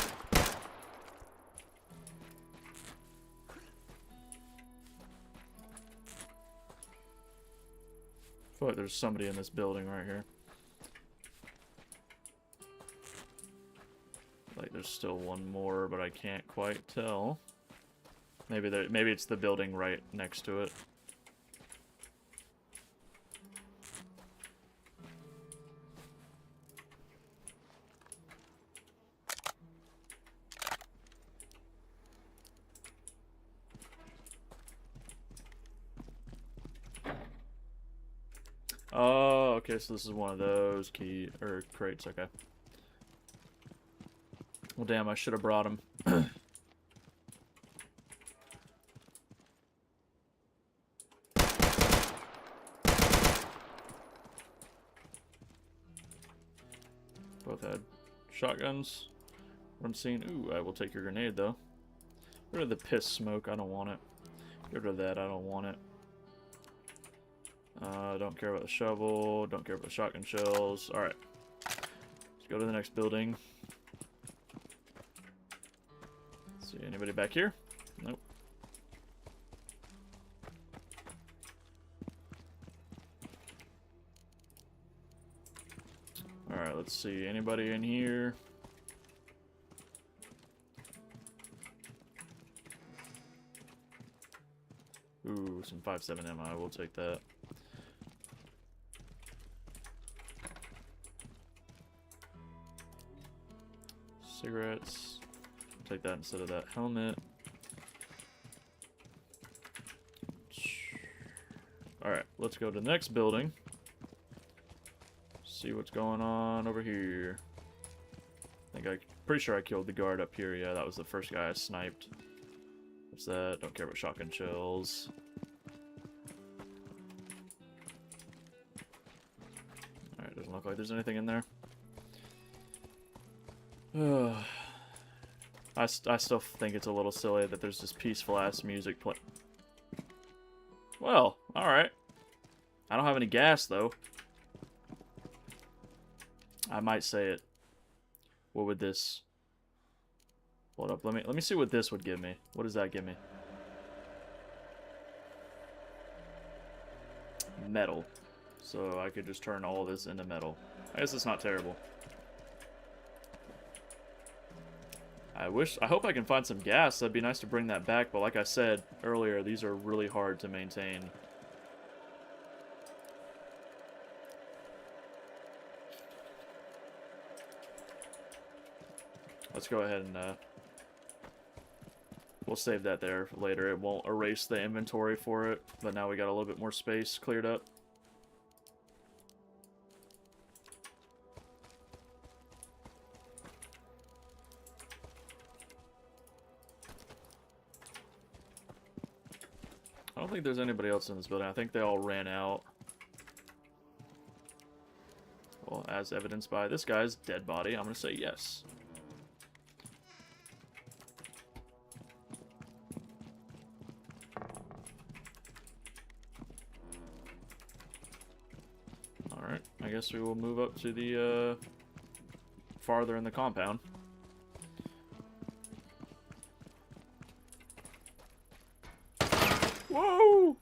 feel like there's somebody in this building right here. Like there's still one more, but I can't quite tell. Maybe it's the building right next to it. Oh, okay, so this is one of those crates, okay. Well, damn, I should have brought him. Both had shotguns. One scene. Ooh, I will take your grenade, though. Get rid of the piss smoke. I don't want it. Get rid of that. I don't want it. Don't care about the shovel. Don't care about the shotgun shells. Alright. Let's go to the next building. See anybody back here? Nope. Alright, let's see. Anybody in here? Ooh, Ooh, some 5.7 ammo. I will take that. Cigarettes. Take that instead of that helmet. Alright, let's go to the next building. See what's going on over here. Pretty sure I killed the guard up here. Yeah, that was the first guy I sniped. What's that? Don't care about shotgun shells. Alright, doesn't look like there's anything in there. I still think it's a little silly that there's this peaceful-ass music play. Well, alright. I don't have any gas, though. I might say it. What would this... Hold up, let me see what this would give me. What does that give me? Metal. So I could just turn all this into metal. I guess it's not terrible. I hope I can find some gas. That'd be nice to bring that back, but like I said earlier, these are really hard to maintain. Let's go ahead and we'll save that there for later. It won't erase the inventory for it, but now we got a little bit more space cleared up. I don't think there's anybody else in this building. I think they all ran out. Well, as evidenced by this guy's dead body, I'm going to say yes. Alright, I guess we will move up to the, farther in the compound. Whoa!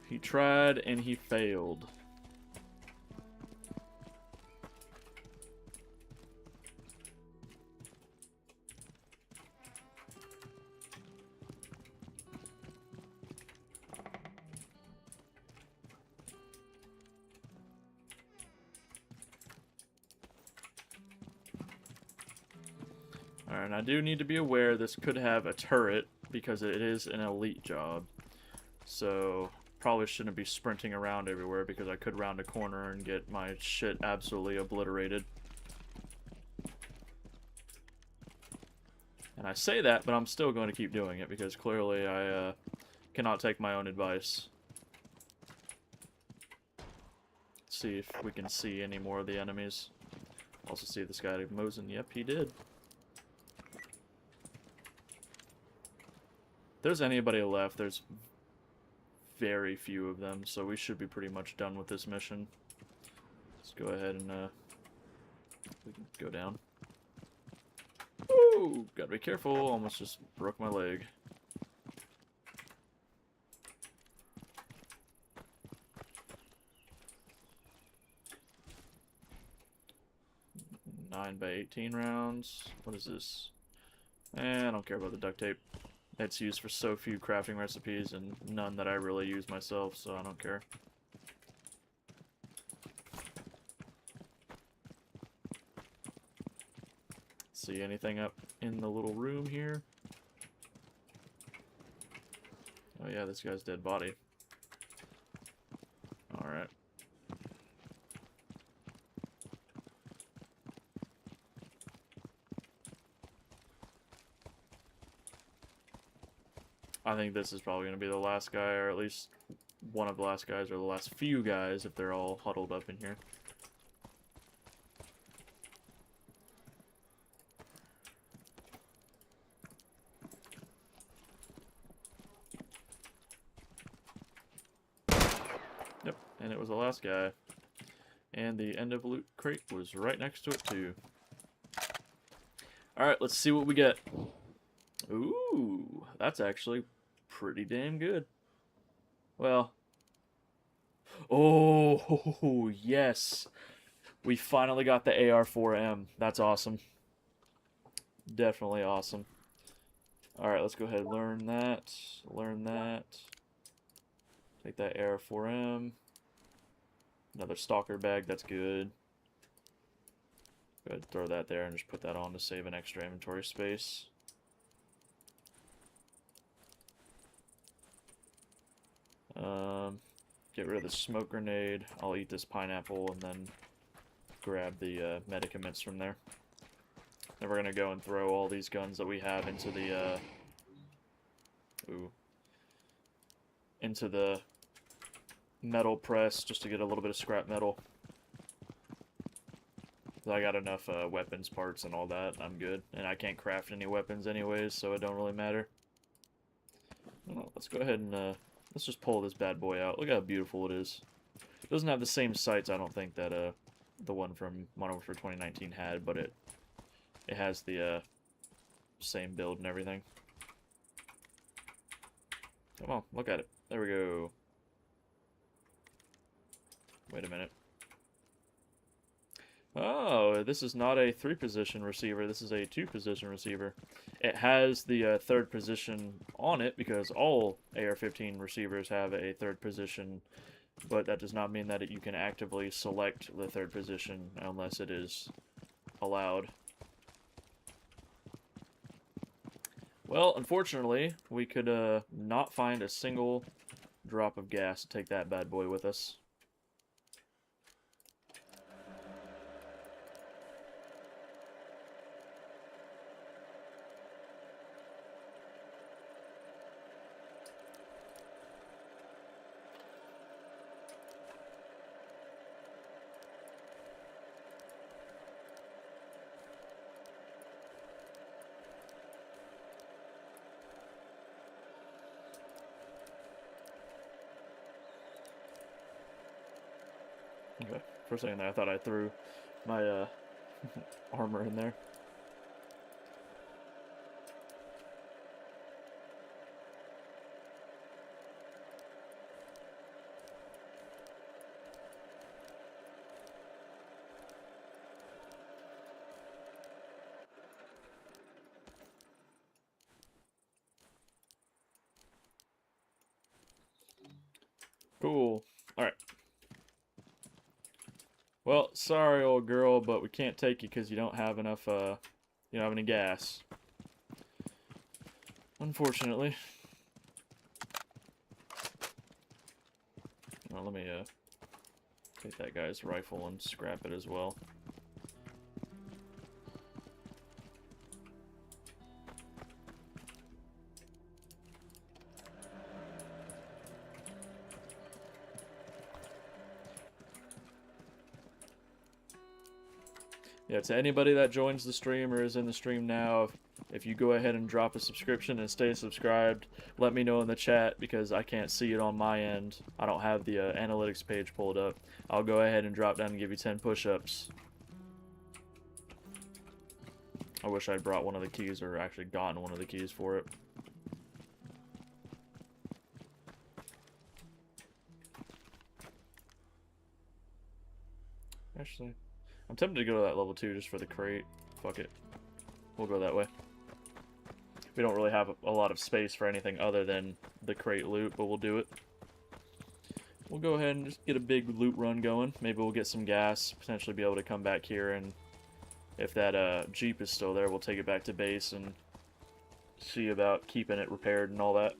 He tried and he failed. Alright, and I do need to be aware this could have a turret because it is an elite job. So, probably shouldn't be sprinting around everywhere because I could round a corner and get my shit absolutely obliterated. And I say that, but I'm still going to keep doing it because clearly I cannot take my own advice. Let's see if we can see any more of the enemies. Also see this guy Mosin. Yep, he did. If there's anybody left, there's very few of them, so we should be pretty much done with this mission. Let's go ahead and we can go down. Ooh, gotta be careful. Almost just broke my leg. Nine by 18 rounds. What is this? I don't care about the duct tape. It's used for so few crafting recipes and none that I really use myself, so I don't care. See anything up in the little room here? Oh yeah, this guy's dead body. Alright. I think this is probably going to be the last guy, or at least one of the last guys, or the last few guys, if they're all huddled up in here. Yep, and it was the last guy. And the end of loot crate was right next to it, too. Alright, let's see what we get. Ooh, that's actually pretty damn good. Well, Oh, yes. We finally got the AR-4M. That's awesome. Definitely awesome. Alright, let's go ahead and learn that. Learn that. Take that AR-4M. Another stalker bag, that's good. Go ahead and throw that there and just put that on to save an extra inventory space. Get rid of the smoke grenade. I'll eat this pineapple and then grab the medicaments from there. Then we're gonna go and throw all these guns that we have into the into the metal press just to get a little bit of scrap metal. I got enough weapons parts and all that. I'm good, and I can't craft any weapons anyways, so it don't really matter. Let's go ahead and let's just pull this bad boy out. Look how beautiful it is. It doesn't have the same sights, I don't think, that the one from Modern Warfare 2019 had, but it has the same build and everything. Come on, look at it. There we go. Wait a minute. Oh, this is not a 3-position receiver. This is a 2-position receiver. It has the 3rd position on it because all AR-15 receivers have a 3rd position, but that does not mean that you can actively select the 3rd position unless it is allowed. Well, unfortunately, we could not find a single drop of gas to take that bad boy with us. Okay, for a second there, I thought I threw my armor in there. Cool. Alright. Well, sorry, old girl, but we can't take you because you don't have enough, you don't have any gas. Unfortunately. Well, let me, take that guy's rifle and scrap it as well. Yeah, to anybody that joins the stream or is in the stream now, if you go ahead and drop a subscription and stay subscribed, let me know in the chat because I can't see it on my end. I don't have the analytics page pulled up. I'll go ahead and drop down and give you 10 push-ups. I wish I'd brought one of the keys or actually gotten one of the keys for it. Actually, I'm tempted to go to that level 2 just for the crate. Fuck it. We'll go that way. We don't really have a lot of space for anything other than the crate loot, but we'll do it. We'll go ahead and just get a big loot run going. Maybe we'll get some gas, potentially be able to come back here, and if that Jeep is still there, we'll take it back to base and see about keeping it repaired and all that.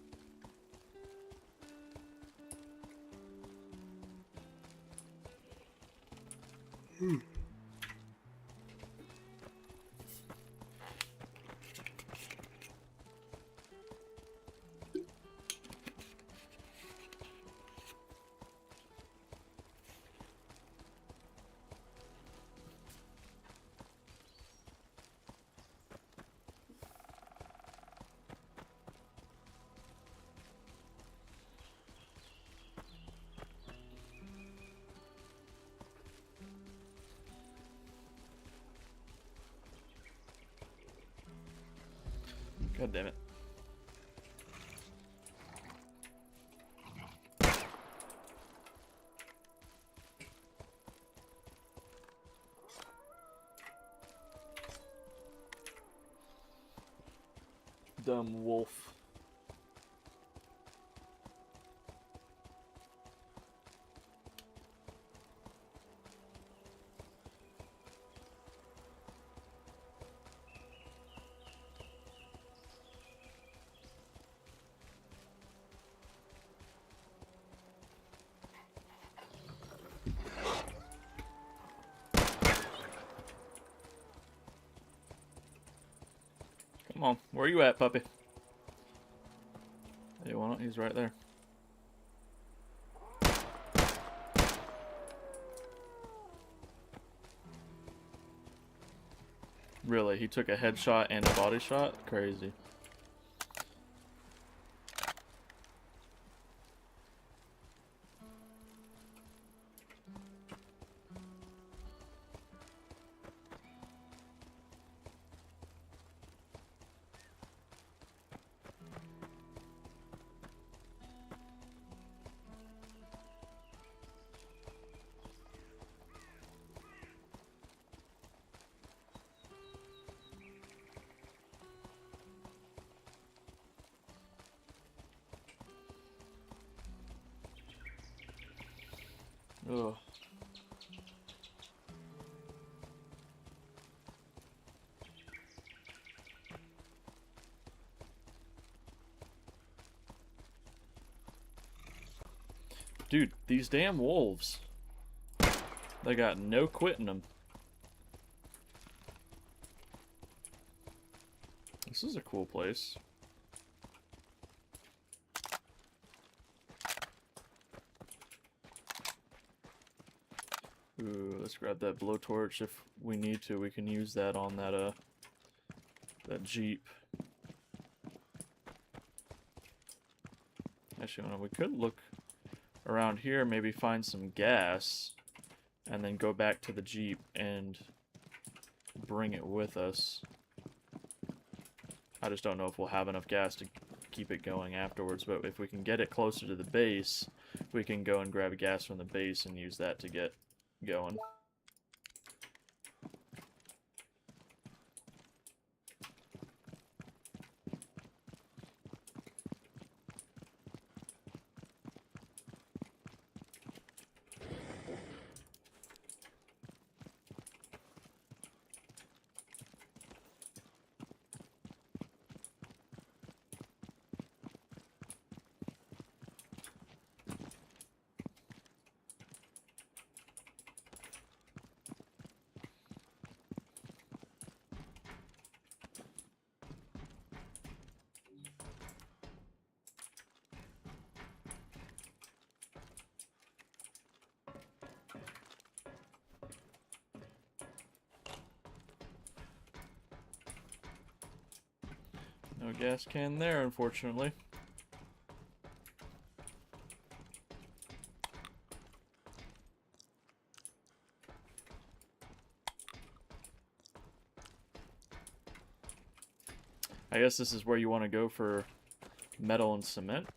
God damn it. dumb wolf. Come on, where you at, puppy? You want it? He's right there. Really? He took a headshot and a body shot? Crazy. Ugh. Dude, these damn wolves. They got no quitting them. This is a cool place. Ooh, let's grab that blowtorch if we need to. We can use that on that that Jeep. Actually, we could look around here, maybe find some gas, and then go back to the Jeep and bring it with us. I just don't know if we'll have enough gas to keep it going afterwards, but if we can get it closer to the base, we can go and grab gas from the base and use that to get going. No gas can there, unfortunately. I guess this is where you want to go for metal and cement.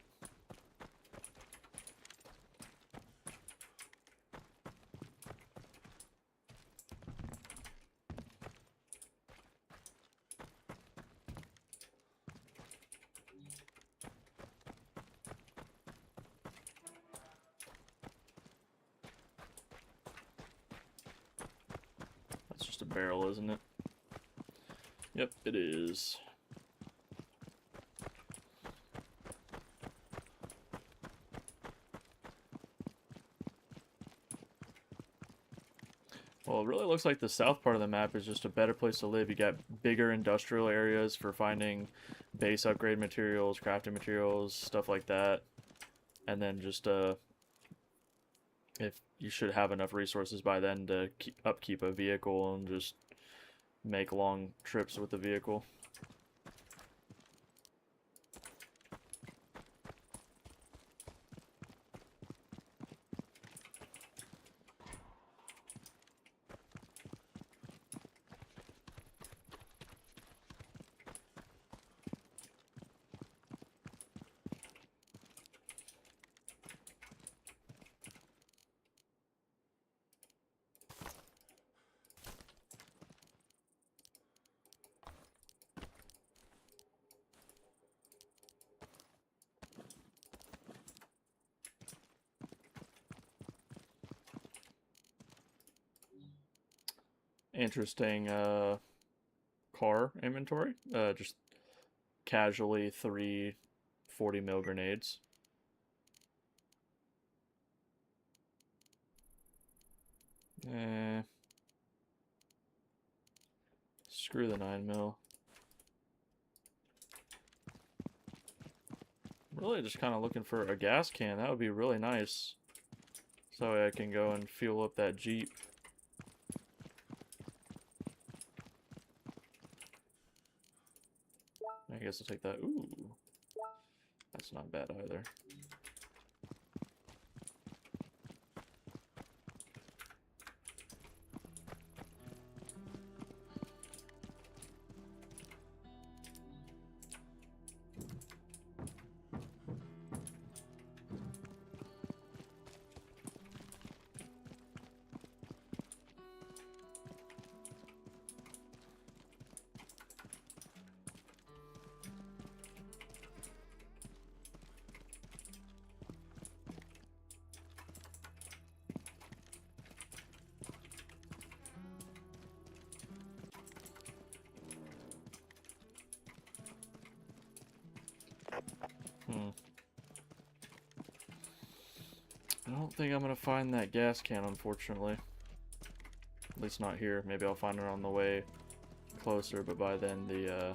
That's just a barrel, isn't it? Yep, it is. Well, it really looks like the south part of the map is just a better place to live. You got bigger industrial areas for finding base upgrade materials, crafting materials, stuff like that. And then just, if you should have enough resources by then to upkeep a vehicle and just make long trips with the vehicle. interesting car inventory. Just casually 3 40 mil grenades. Screw the 9 mil. Really just kind of looking for a gas can. That would be really nice. So I can go and fuel up that Jeep. I guess I'll take that. Ooh. That's not bad either. I don't think I'm gonna find that gas can, unfortunately. At least not here. Maybe I'll find it on the way closer, but by then the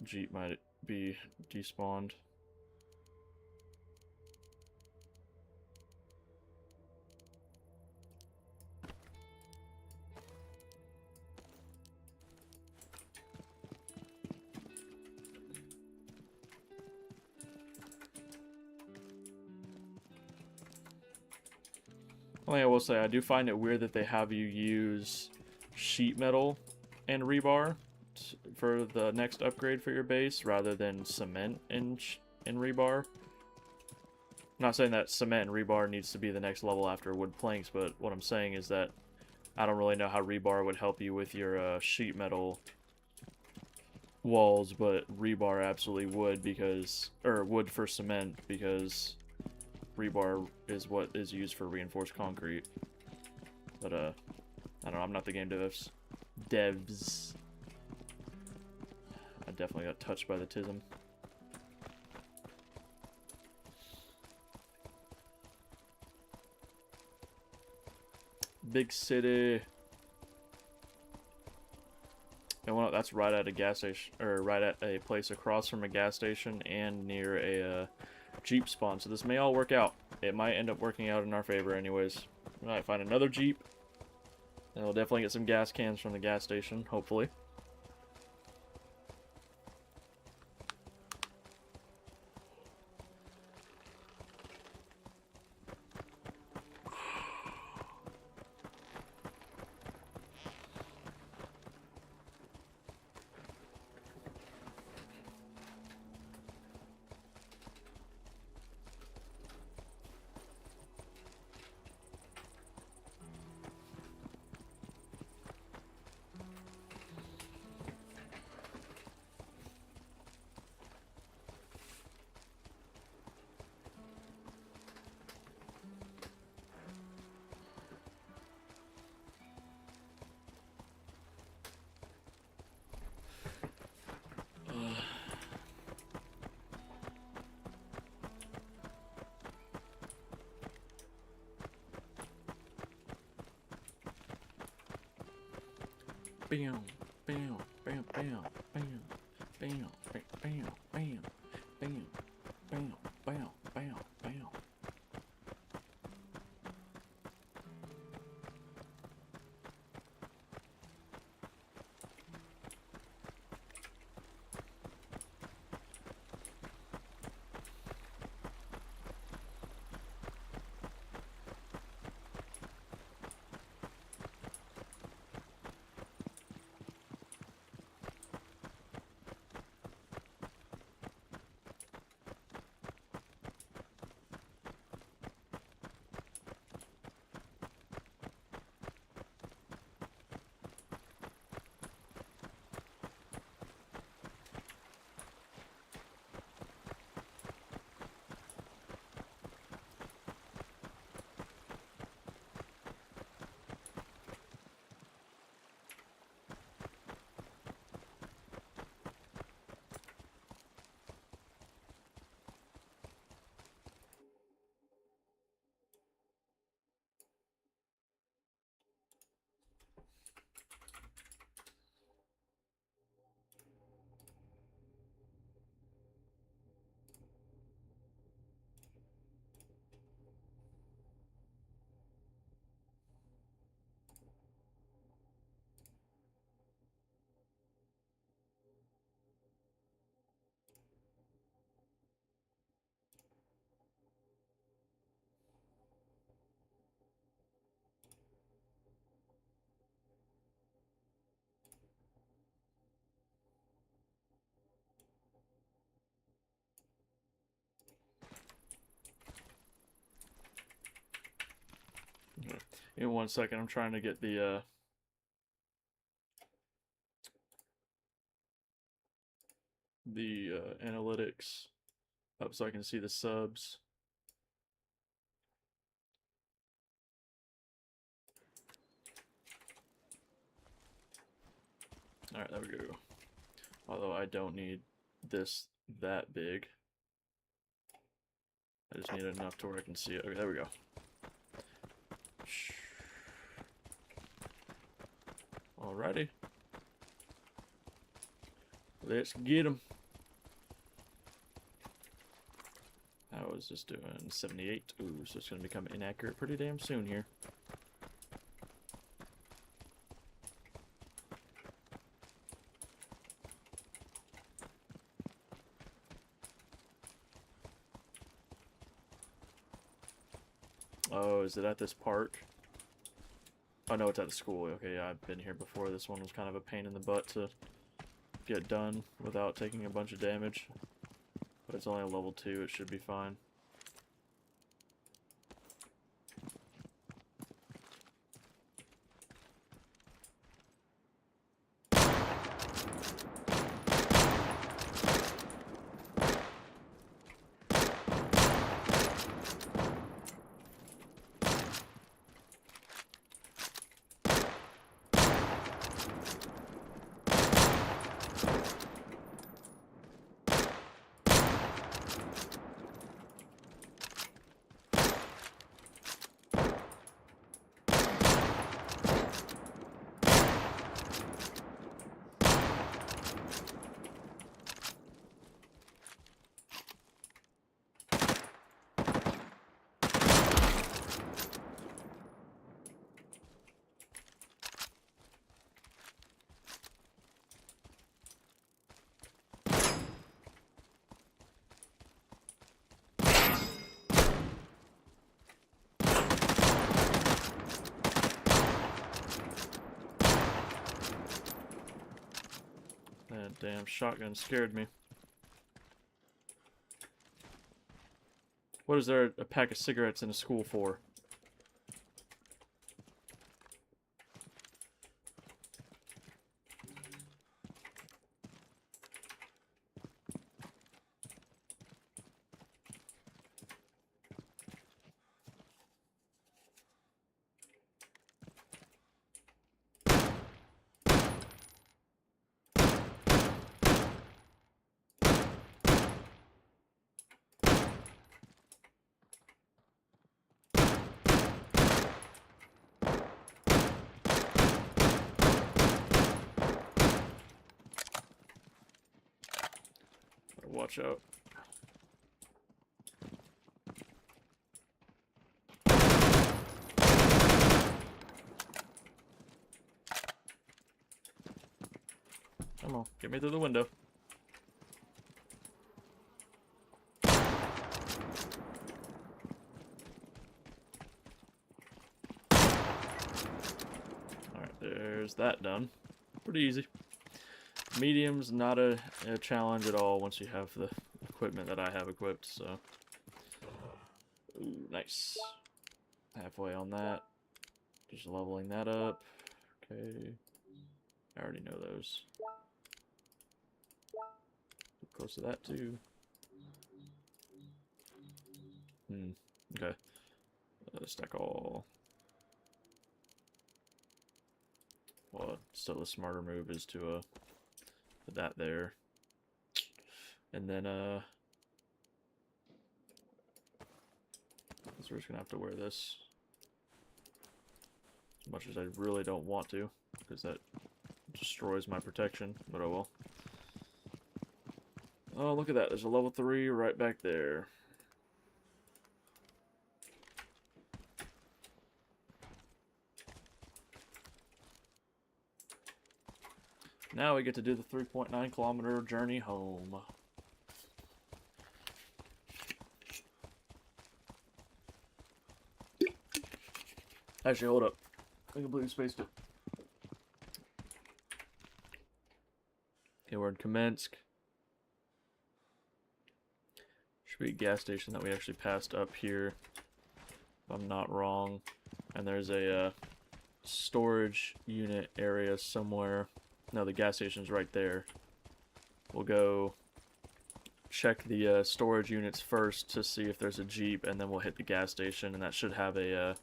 Jeep might be despawned. Only I will say, I do find it weird that they have you use sheet metal and rebar for the next upgrade for your base rather than cement and rebar. I'm not saying that cement and rebar needs to be the next level after wood planks, but what I'm saying is that I don't really know how rebar would help you with your sheet metal walls, but rebar absolutely would, because, or wood for cement, because rebar is what is used for reinforced concrete. But I don't know, I'm not the game devs. I definitely got touched by the tism. Big city. And well, that's right at a gas station, or right at a place across from a gas station and near a Jeep spawn. So this may all work out. It might end up working out in our favor anyways. We might find another Jeep. And we'll definitely get some gas cans from the gas station, hopefully. Bam, bam, bam, bam, bam, bam, bam, bam, bam, bam, bam, bam, bam, bam. Give me 1 second. I'm trying to get the analytics up so I can see the subs. Alright, there we go. Although I don't need this that big. I just need enough to where I can see it. Okay, there we go. Alrighty. Let's get them. I was just doing 78. Ooh, so it's going to become inaccurate pretty damn soon here. Oh, is it at this park? Oh, no, it's at the school. Okay, yeah, I've been here before. This one was kind of a pain in the butt to get done without taking a bunch of damage. But it's only a level 2. It should be fine. That damn shotgun scared me. What is there a pack of cigarettes in a school for? Watch out. Come on, get me through the window. Alright, there's that done. Pretty easy. Medium's not a challenge at all once you have the equipment that I have equipped, so. Ooh, nice. Halfway on that. Just leveling that up. Okay. I already know those. Close to that too. Okay. Stack all. Well, still the smarter move is to put that there. And then so we're just gonna have to wear this. As much as I really don't want to, because that destroys my protection, but oh well. Oh, look at that. There's a level 3 right back there. Now we get to do the 3.9 kilometer journey home. Actually, hold up. I completely spaced it. Okay, we're in Kamensk. Should be a gas station that we actually passed up here, if I'm not wrong. And there's a storage unit area somewhere. No, the gas station's right there. We'll go check the storage units first to see if there's a Jeep, and then we'll hit the gas station, and that should have a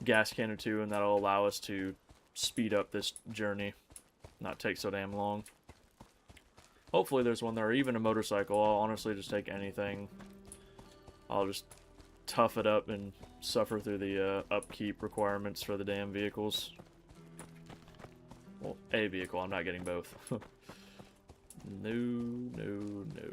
gas can or two, and that'll allow us to speed up this journey, not take so damn long. Hopefully there's one there, or even a motorcycle. I'll honestly just take anything. I'll just tough it up and suffer through the upkeep requirements for the damn vehicles. Well, a vehicle, I'm not getting both. No, no, no.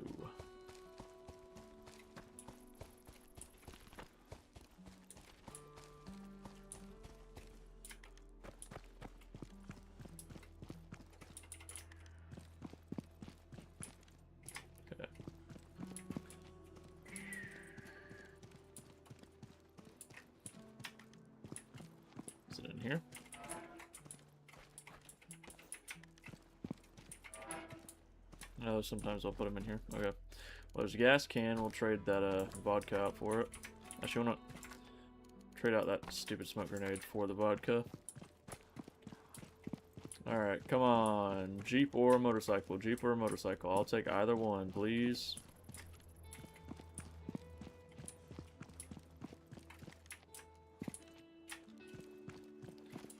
Okay. Is it in here? No, sometimes I'll put them in here. Okay. Well, there's a gas can. We'll trade that vodka out for it. Actually, I want to trade out that stupid smoke grenade for the vodka. Alright, come on. Jeep or motorcycle? Jeep or motorcycle? I'll take either one, please.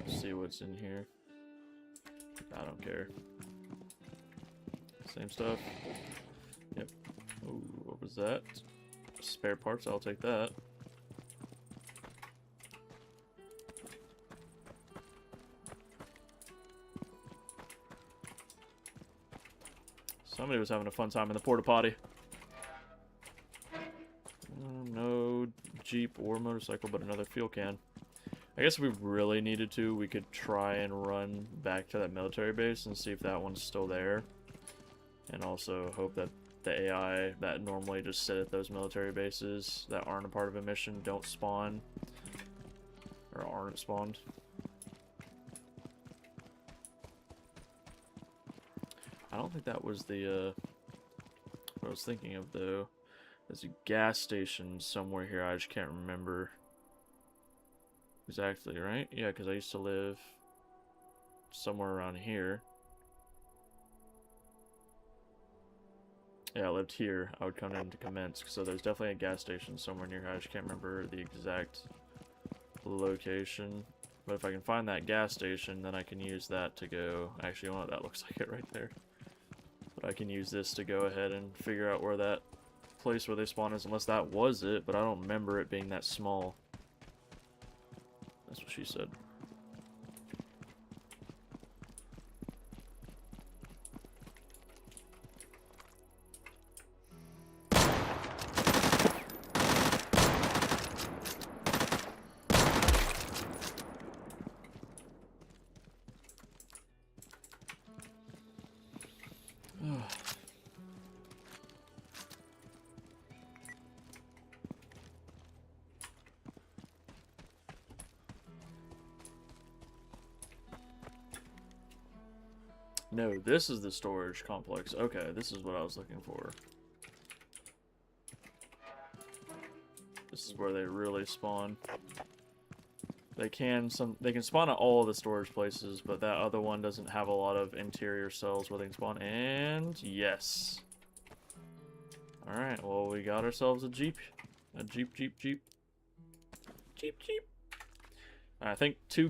Let's see what's in here. I don't care. Same stuff. Yep. Ooh, what was that? Spare parts, I'll take that. Somebody was having a fun time in the porta potty. No Jeep or motorcycle, but another fuel can. I guess if we really needed to, we could try and run back to that military base and see if that one's still there. And also hope that the AI that normally just sit at those military bases that aren't a part of a mission don't spawn. Or aren't spawned. I don't think that was the, what I was thinking of, though. There's a gas station somewhere here, I just can't remember exactly, right? Yeah, because I used to live somewhere around here. Yeah, I lived here. I would come in to commence, so there's definitely a gas station somewhere near here. I just can't remember the exact location. But if I can find that gas station, then I can use that to go... Actually, you know what? That looks like it right there. But I can use this to go ahead and figure out where that place where they spawn is, unless that was it, but I don't remember it being that small. That's what she said. No, this is the storage complex. Okay, this is what I was looking for. This is where they really spawn. They can spawn at all of the storage places, but that other one doesn't have a lot of interior cells where they can spawn. And yes. Alright, well, we got ourselves a Jeep. A Jeep. I think two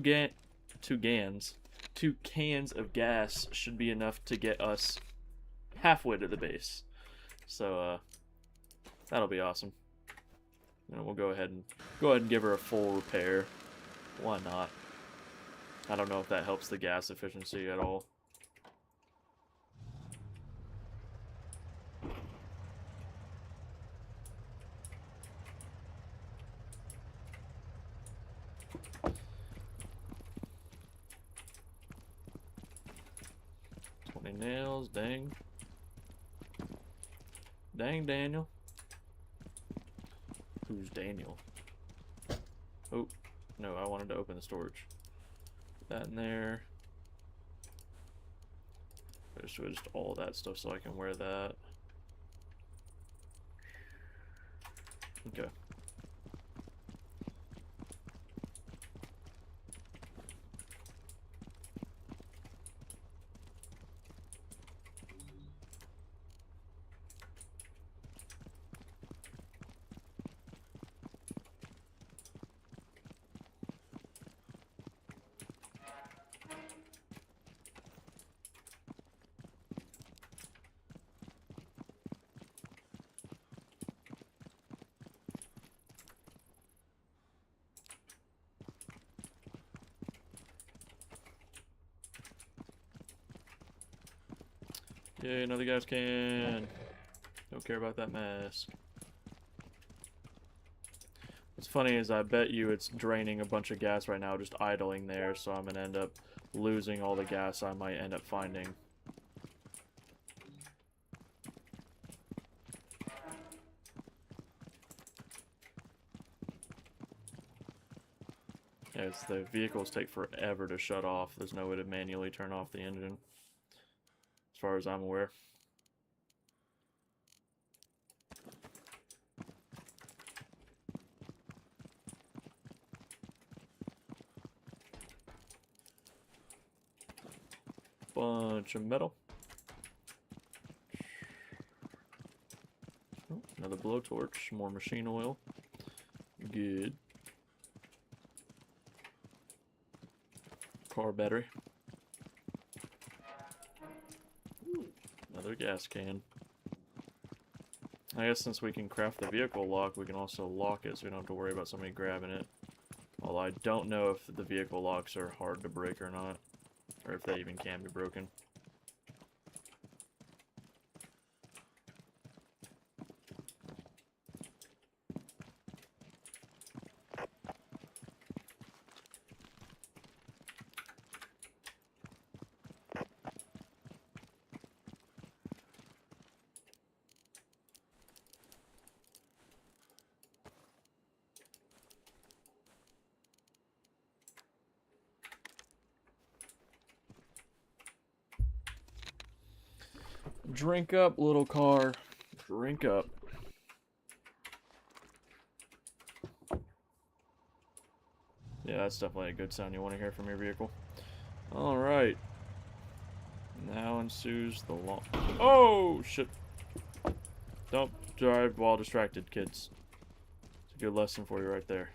cans of gas should be enough to get us halfway to the base. So, that'll be awesome. And we'll go ahead and give her a full repair. Why not? I don't know if that helps the gas efficiency at all. Nails, dang. Dang, Daniel. Who's Daniel? Oh, no, I wanted to open the storage. Put that in there. I just switched all that stuff so I can wear that. Okay. Yay, another gas can. Don't care about that mask. What's funny is I bet you it's draining a bunch of gas right now, just idling there, so I'm gonna end up losing all the gas I might end up finding. Yes, the vehicles take forever to shut off. There's no way to manually turn off the engine, as far as I'm aware. Bunch of metal. Oh, another blowtorch, more machine oil. Good. Car battery. Ooh, another gas can. I guess since we can craft the vehicle lock, we can also lock it so we don't have to worry about somebody grabbing it. Although I don't know if the vehicle locks are hard to break or not, or if they even can be broken. Drink up, little car. Drink up. Yeah, that's definitely a good sound you want to hear from your vehicle. Alright. Now ensues the long... Oh, shit. Don't drive while distracted, kids. It's a good lesson for you right there.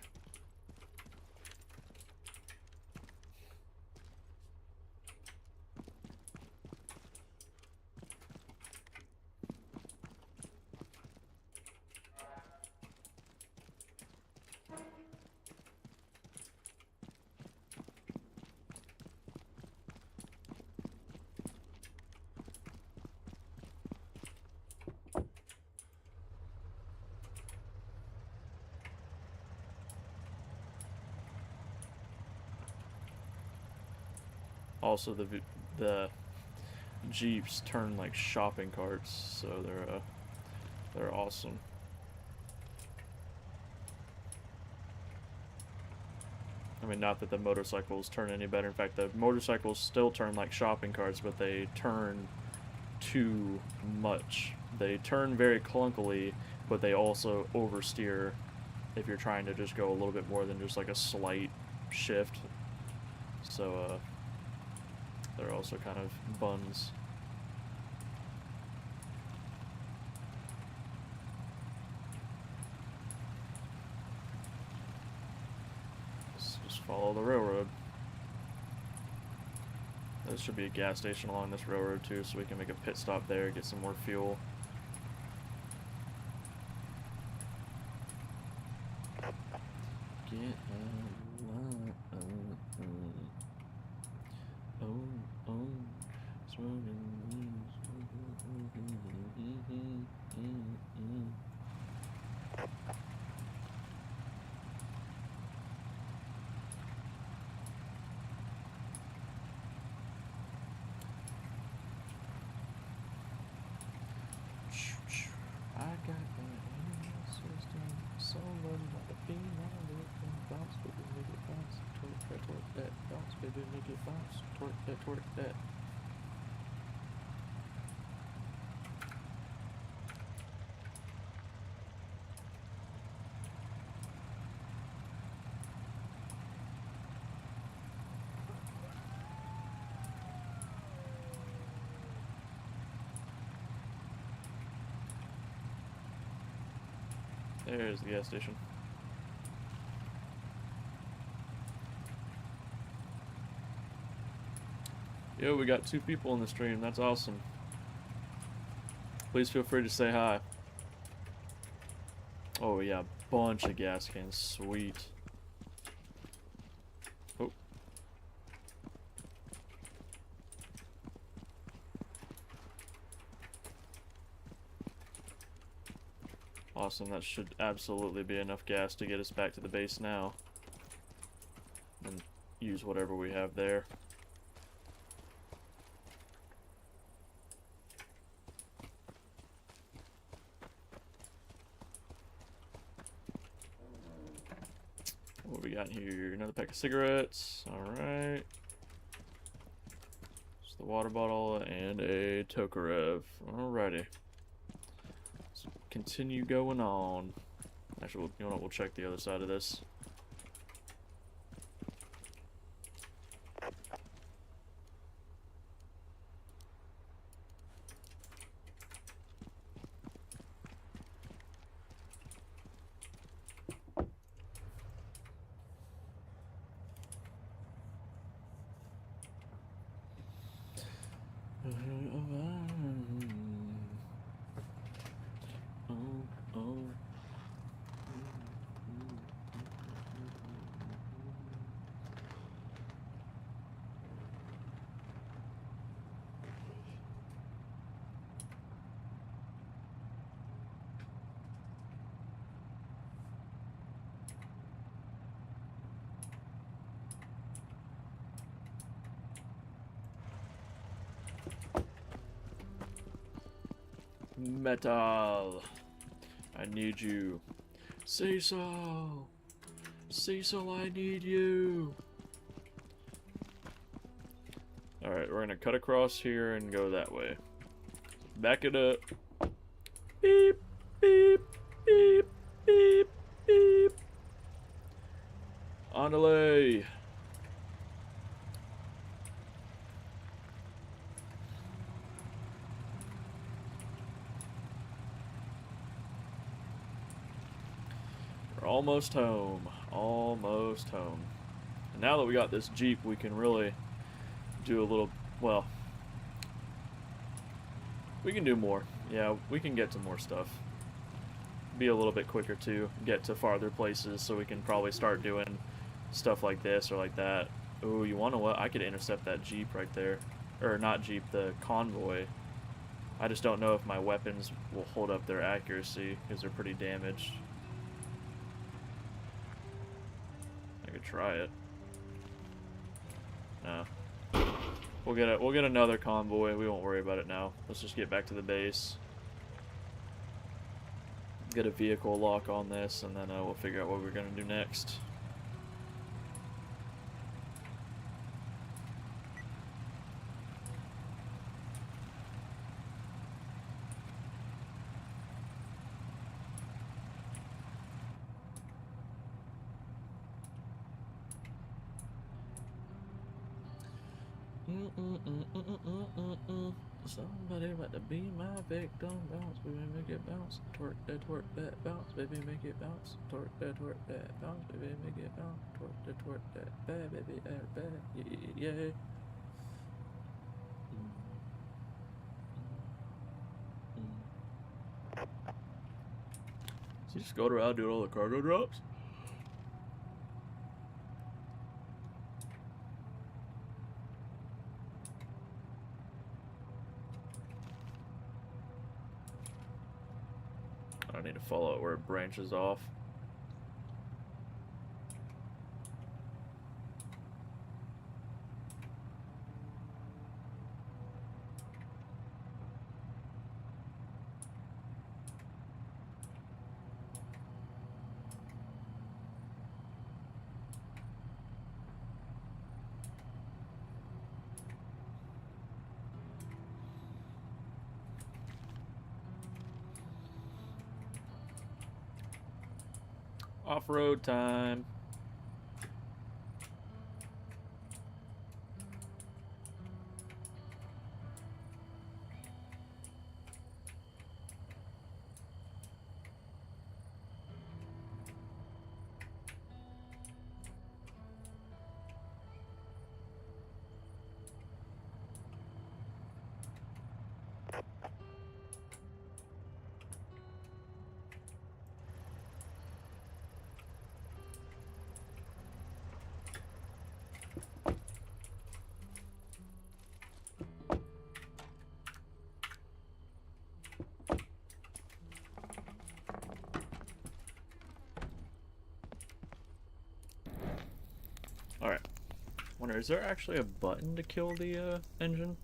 Also, the Jeeps turn like shopping carts, so they're awesome. I mean, not that the motorcycles turn any better. In fact, the motorcycles still turn like shopping carts, but they turn too much. They turn very clunkily, but they also oversteer if you're trying to just go a little bit more than just like a slight shift. So, they're also kind of buns. Let's just follow the railroad. There should be a gas station along this railroad too, so we can make a pit stop there, get some more fuel. Get I got that system, so love like a bean, I live in bounce, baby, make it bounce, twerk that, bounce, baby, make it bounce, twerk that. There's the gas station. Yo, we got 2 people in the stream. That's awesome. Please feel free to say hi. Oh yeah, bunch of gas cans. Sweet. Oh. Awesome, that should absolutely be enough gas to get us back to the base now. And use whatever we have there. What we got here? Another pack of cigarettes. Alright. Just the water bottle and a Tokarev. Alrighty. Let's continue going on. Actually, you know what? We'll check the other side of this. Metal. I need you. Cecil! Cecil, I need you! Alright, we're gonna cut across here and go that way. Back it up. Beep, beep, beep, beep, beep. On delay. Almost home. Almost home. And now that we got this Jeep, we can really do a little, well, we can do more. Yeah, we can get to more stuff. Be a little bit quicker too. Get to farther places, so we can probably start doing stuff like this or like that. Ooh, you wanna what? I could intercept that Jeep right there. Or not Jeep, the convoy. I just don't know if my weapons will hold up their accuracy, because they're pretty damaged. I could try it. No. We'll get another convoy. We won't worry about it now. Let's just get back to the base. Get a vehicle lock on this, and then we'll figure out what we're gonna do next. Somebody about to be my victim. Bounce, baby, make it bounce. Twerk that, bounce, baby, make it bounce. Twerk that, bounce, baby, make it bounce. Twerk that, bad, baby, bad, yeah. Does he just go around doing all the cargo drops? I need to follow it where it branches off. Off-road time. wonder, is there actually a button to kill the engine?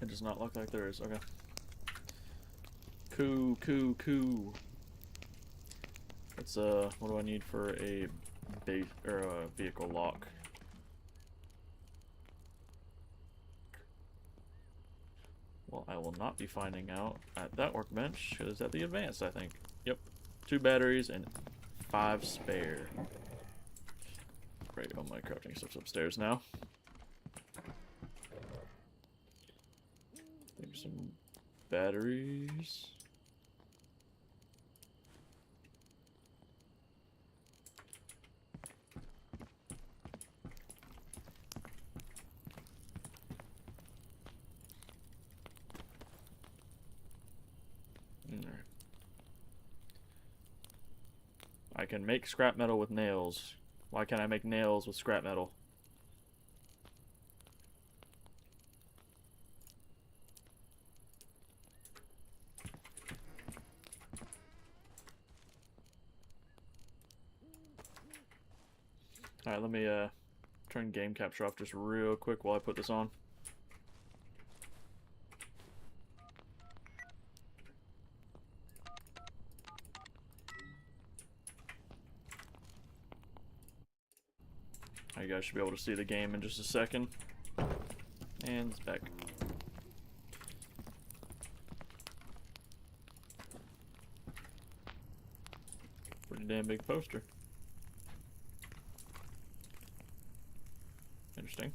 It does not look like there is. Okay. Cool. Let's what do I need for a base or a vehicle lock? Well, I will not be finding out at that workbench because at the advanced, I think. Yep. 2 batteries and 5 spare. Great. Oh, my crafting stuff's upstairs now. Maybe some batteries. I can make scrap metal with nails. Why can't I make nails with scrap metal? Alright, let me turn game capture off just real quick while I put this on. You guys should be able to see the game in just a second. And it's back. Pretty damn big poster. Interesting.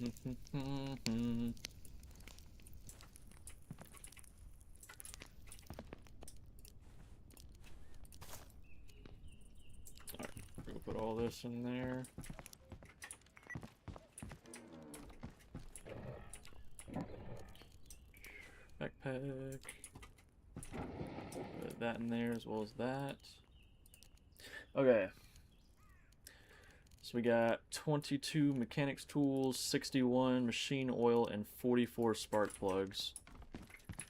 Alright, we'll put all this in there. Backpack. Put that in there as well as that. Okay. So we got 22 mechanics tools, 61 machine oil, and 44 spark plugs.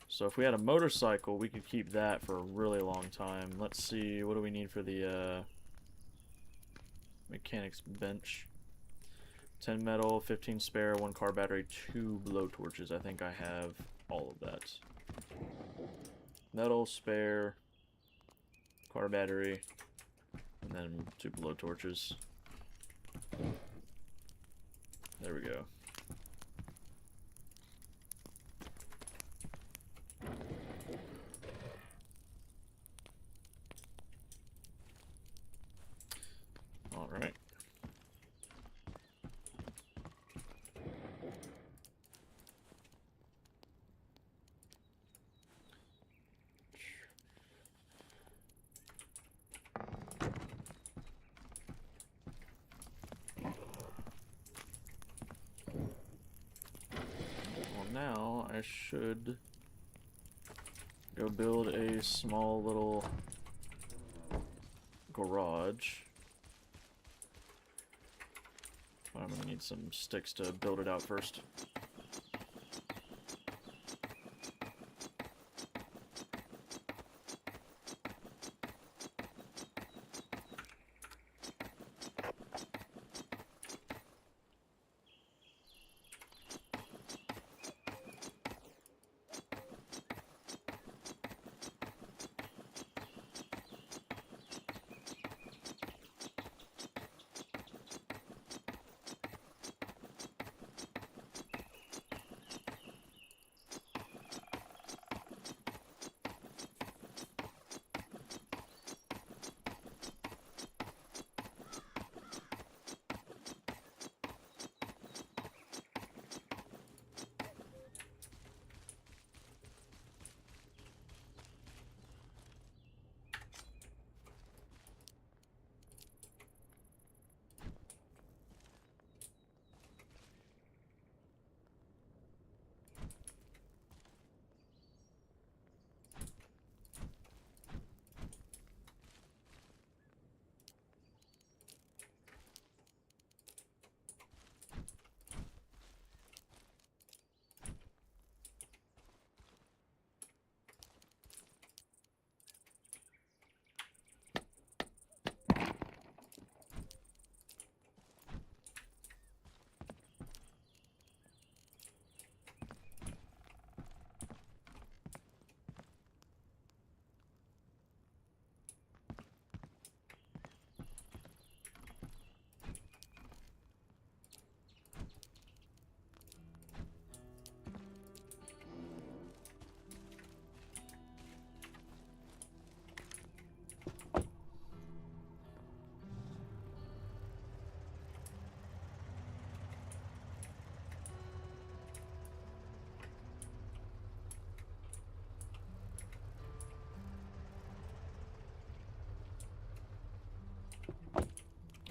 So if we had a motorcycle, we could keep that for a really long time. Let's see, what do we need for the mechanics bench? 10 metal, 15 spare, 1 car battery, 2 blowtorches. I think I have all of that. Metal, spare, car battery, and then 2 blowtorches. There we go. All right. now I should go build a small little garage. I'm gonna need some sticks to build it out first.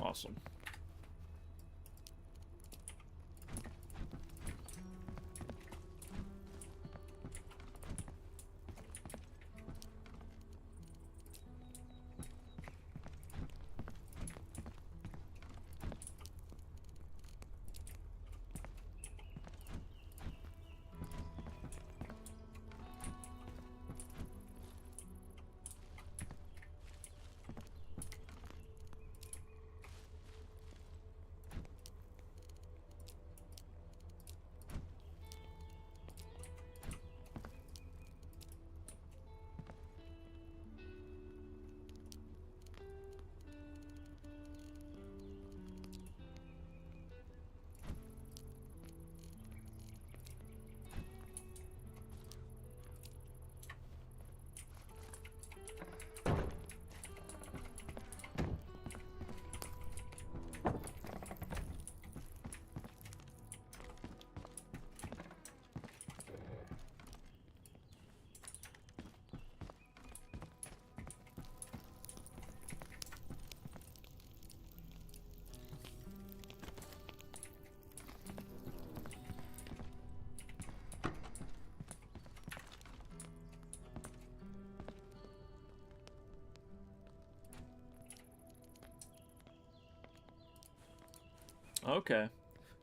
Awesome. Okay.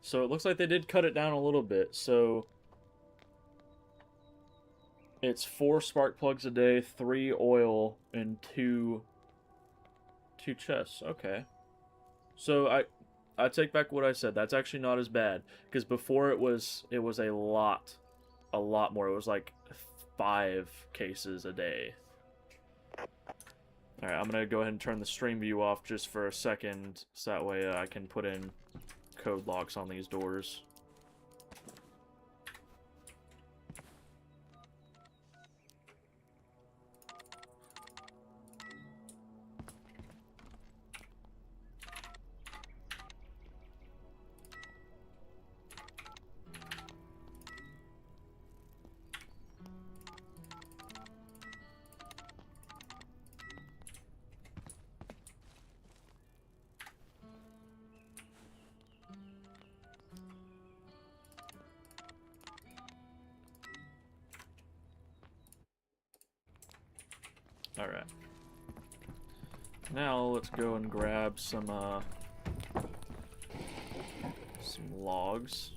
So it looks like they did cut it down a little bit. So it's 4 spark plugs a day, 3 oil, and 2 chests. Okay. So I take back what I said. That's actually not as bad, because before it was a lot more. It was like 5 cases a day. All right, I'm gonna go ahead and turn the stream view off just for a second, so that way I can put in code locks on these doors. Alright. Now let's go and grab some logs.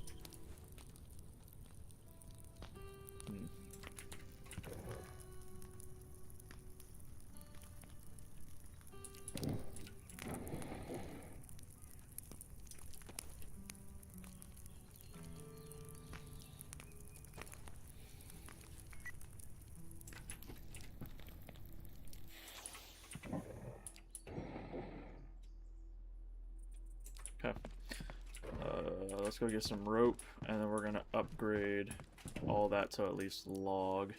Okay. Let's go get some rope, and then we're gonna upgrade all that to at least log.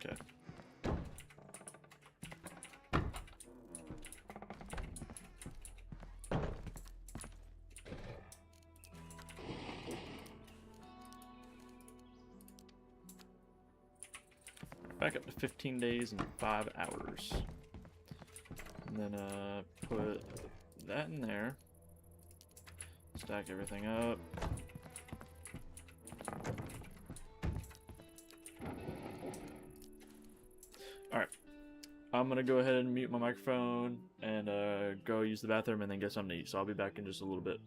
Okay. Back up to 15 days and 5 hours. And then put that in there. Stack everything up. Alright. I'm gonna go ahead and mute my microphone and go use the bathroom and then get something to eat. So I'll be back in just a little bit.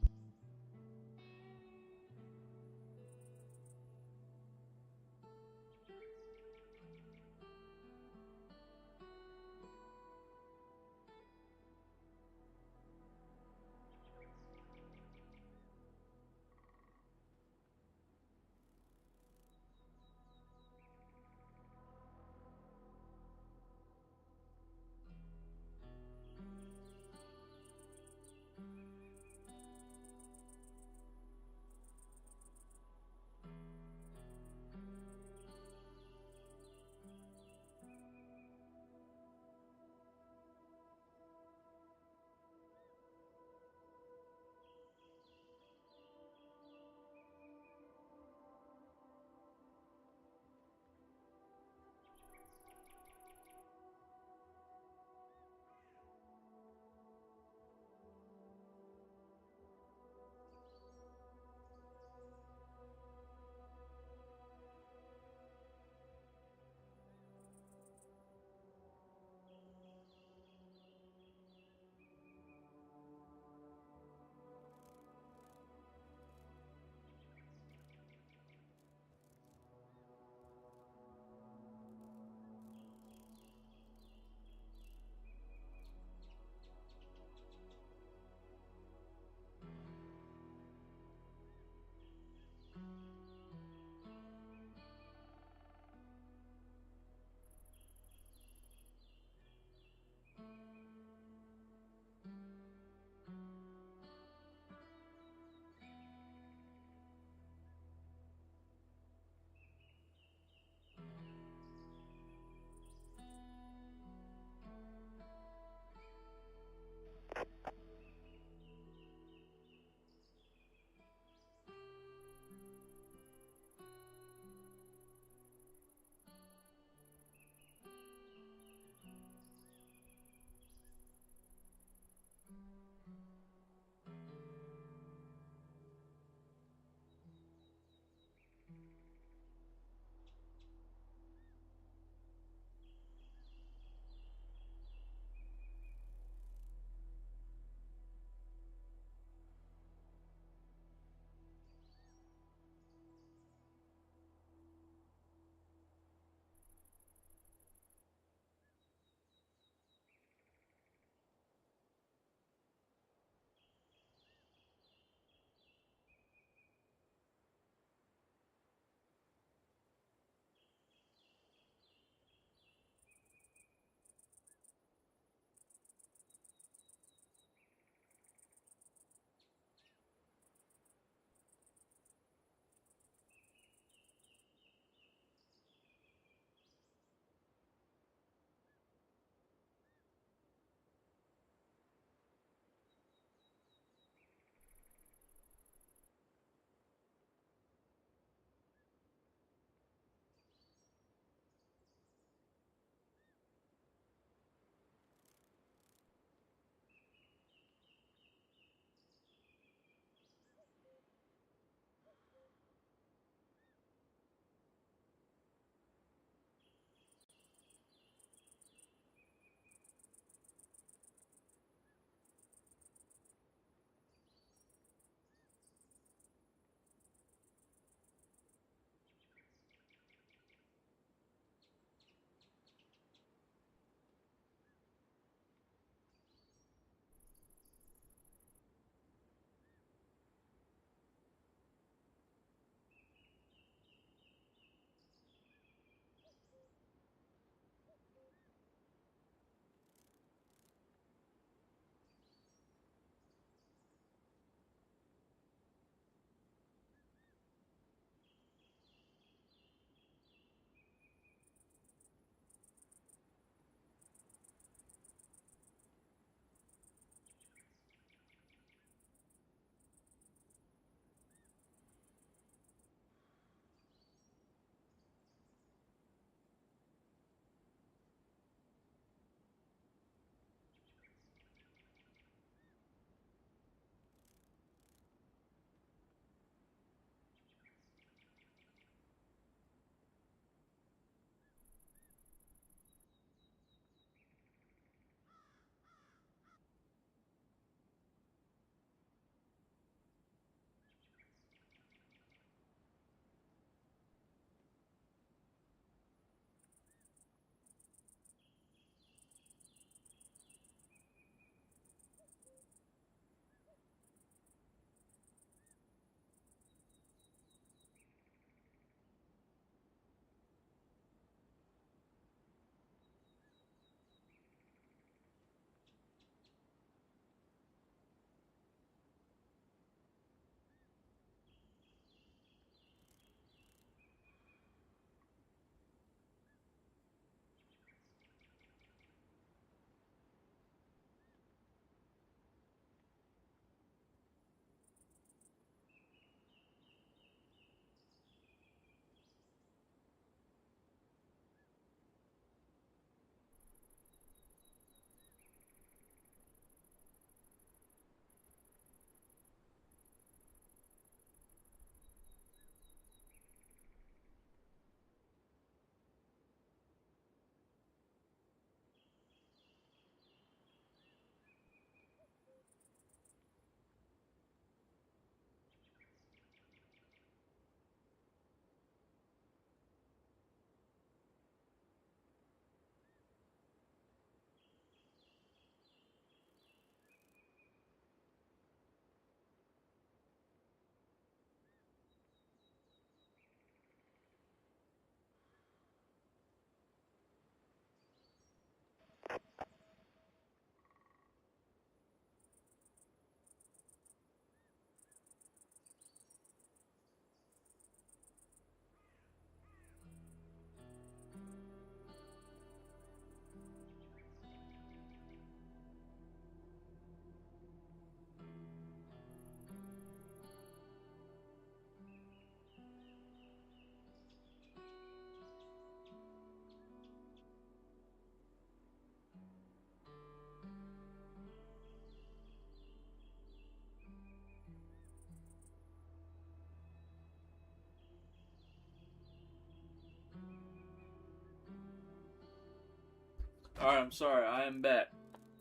Alright, I'm sorry. I am back.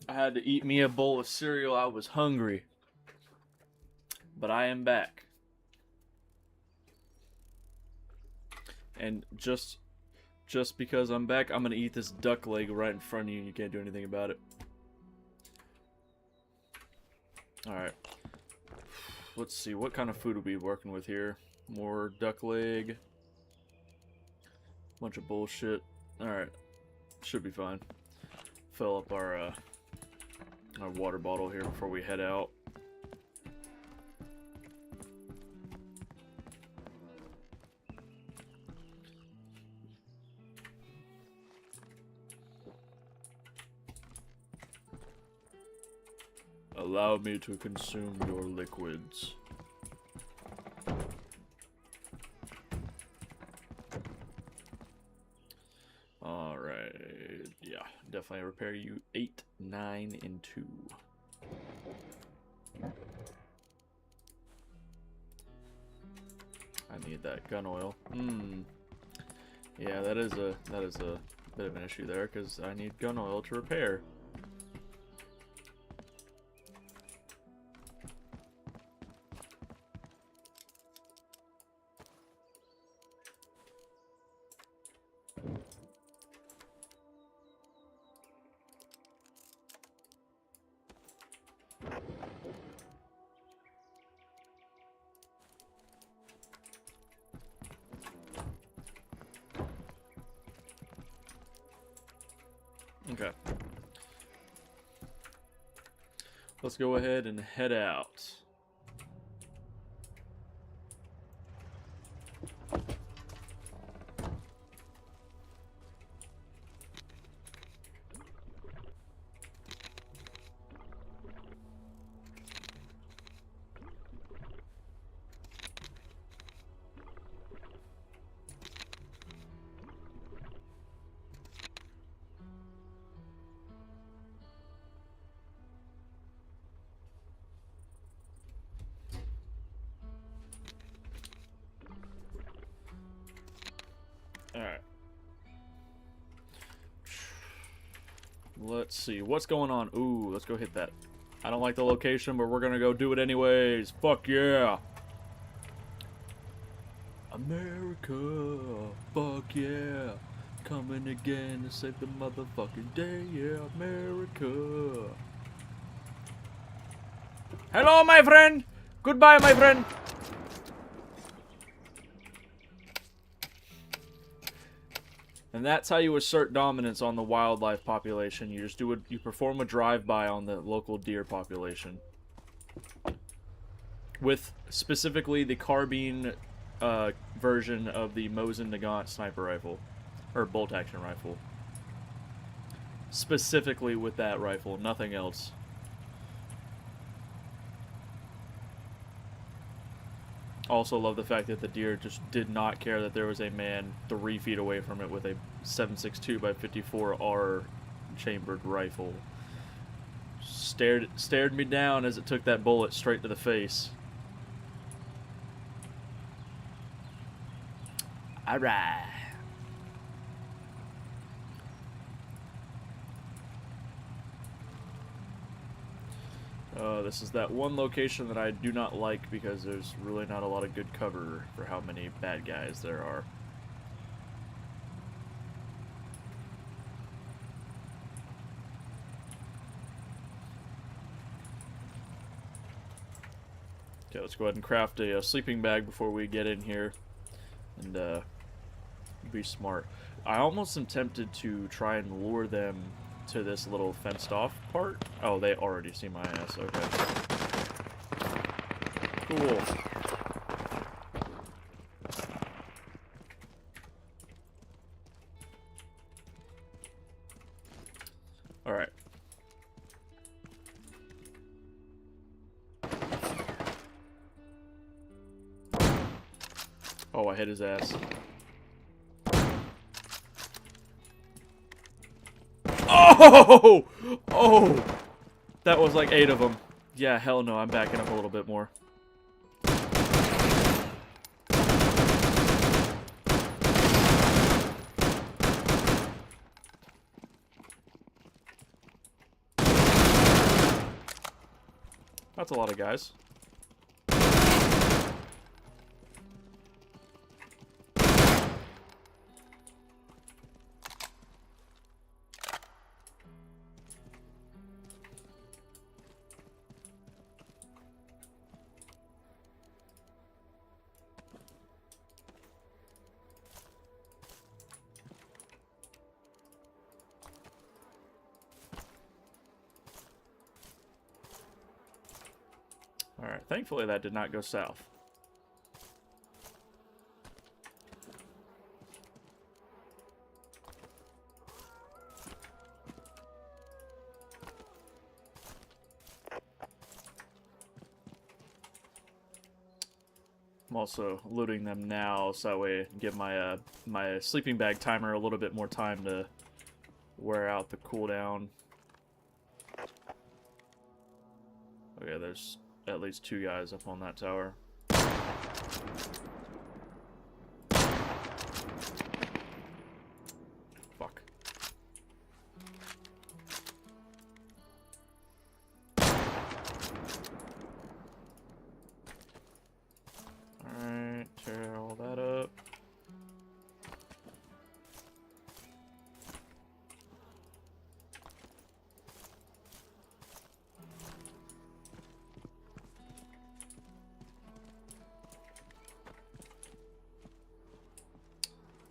I had to eat me a bowl of cereal. I was hungry. But I am back. And just because I'm back, I'm gonna eat this duck leg right in front of you and you can't do anything about it. Alright. Let's see, what kind of food are we working with here? More duck leg. Bunch of bullshit. Alright. Should be fine. Fill up our water bottle here before we head out. Allow me to consume your liquids. Alright, yeah, definitely repair you 8, 9, and 2. I need that gun oil. Yeah, that is a bit of an issue there, because I need gun oil to repair. Okay. Let's go ahead and head out. Alright. Let's see. What's going on? Ooh, let's go hit that. I don't like the location, but we're gonna go do it anyways. Fuck yeah! America! Fuck yeah! Coming again to save the motherfucking day, yeah, America! Hello, my friend! Goodbye, my friend! And that's how you assert dominance on the wildlife population. You just you perform a drive-by on the local deer population. With specifically the carbine version of the Mosin Nagant sniper rifle. Or bolt-action rifle. Specifically with that rifle, nothing else. Also love the fact that the deer just did not care that there was a man 3 feet away from it with a 7.62x54R chambered rifle. Stared me down as it took that bullet straight to the face. Alright. This is that one location that I do not like because there's really not a lot of good cover for how many bad guys there are. Okay, let's go ahead and craft a sleeping bag before we get in here and be smart. I almost am tempted to try and lure them to this little fenced off part. Oh, they already see my ass. Okay. Cool. Alright. Oh, I hit his ass. Oh! Oh! That was like 8 of them. Yeah, hell no, I'm backing up a little bit more. That's a lot of guys. Alright, thankfully that did not go south. I'm also looting them now, so that way I can give my my sleeping bag timer a little bit more time to wear out the cooldown. Okay, there's at least 2 guys up on that tower. Fuck. Alright, tear all that up.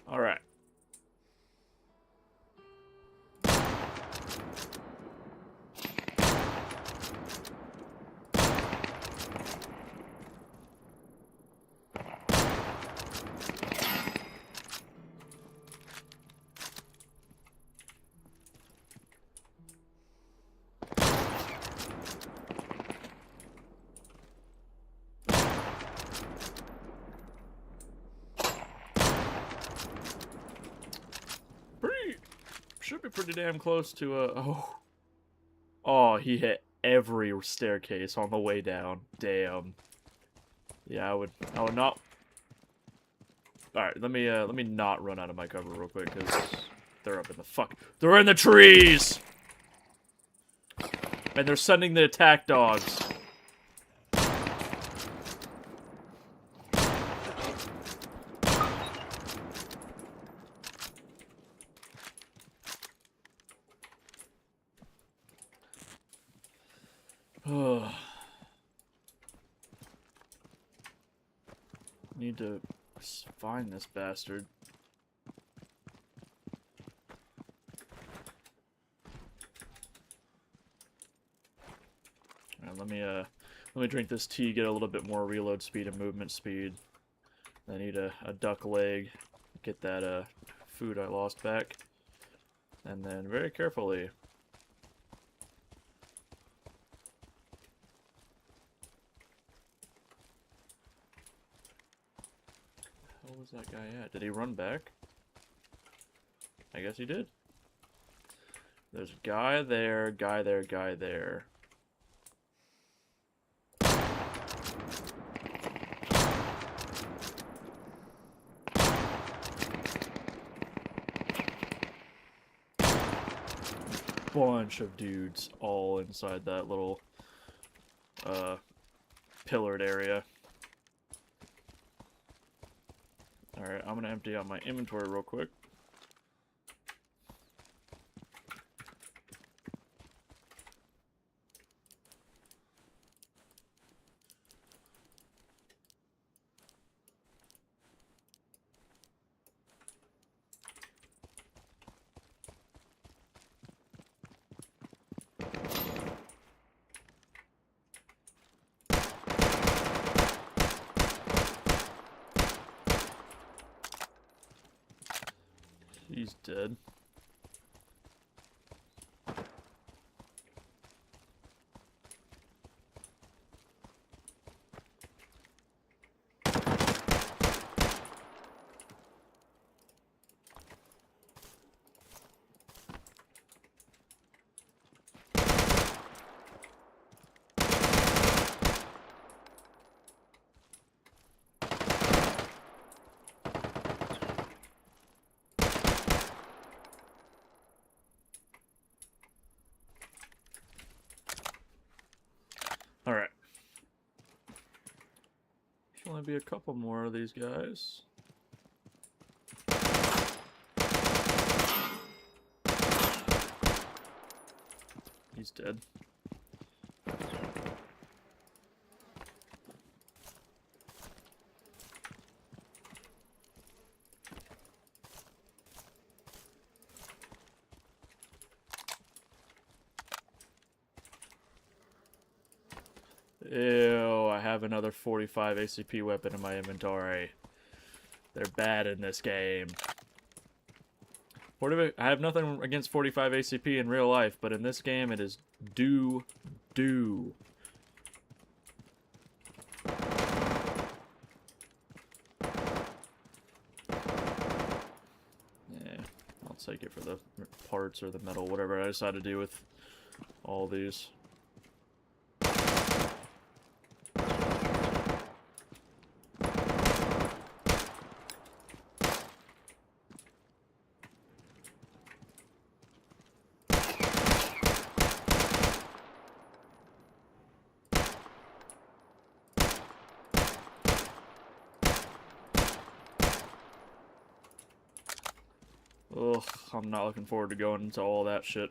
Alright. Should be pretty damn close to oh, he hit every staircase on the way down. Damn. Yeah, I would not. Alright, let me not run out of my cover real quick, because they're up in the they're in the trees! And they're sending the attack dogs. Need to find this bastard. Alright, let me drink this tea, get a little bit more reload speed and movement speed. I need a duck leg, get that food I lost back. And then very carefully. Where was that guy at? Did he run back? I guess he did. There's a guy there, guy there, guy there. Bunch of dudes all inside that little pillared area. Alright, I'm gonna empty out my inventory real quick. He's dead. Alright. Should only be a couple more of these guys. He's dead. Ew, I have another 45 ACP weapon in my inventory. They're bad in this game. I have nothing against 45 ACP in real life, but in this game it is do. Yeah, I'll take it for the parts or the metal, whatever I decide to do with all these. Ugh, I'm not looking forward to going into all that shit.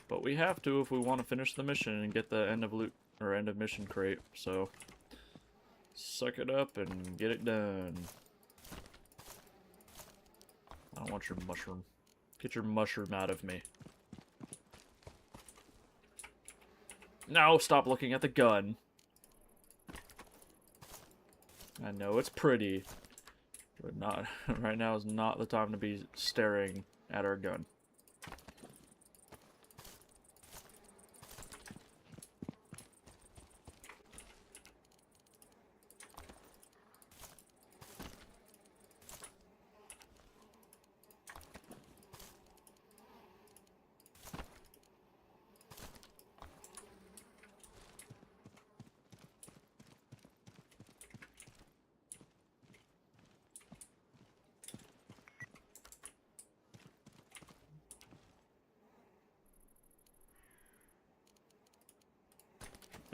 But we have to if we want to finish the mission and get the end of loot or end of mission crate, so suck it up and get it done. I don't want your mushroom. Get your mushroom out of me. No, stop looking at the gun. I know it's pretty, but not right now is not the time to be staring at our gun.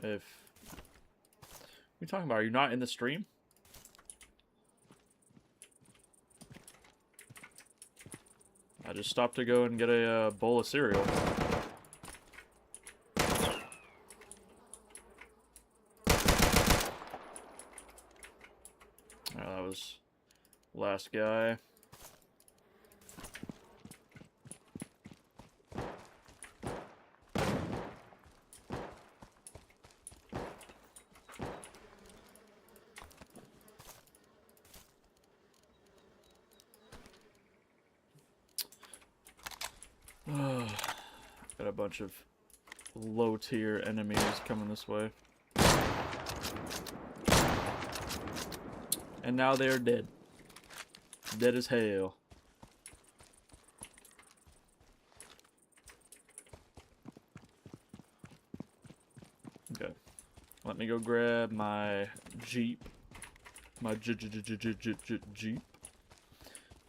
If what are you talking about? Are you not in the stream? I just stopped to go and get a bowl of cereal. That was last guy. Got a bunch of low-tier enemies coming this way. And now they are dead. Dead as hell. Okay. Let me go grab my Jeep. My Jeep.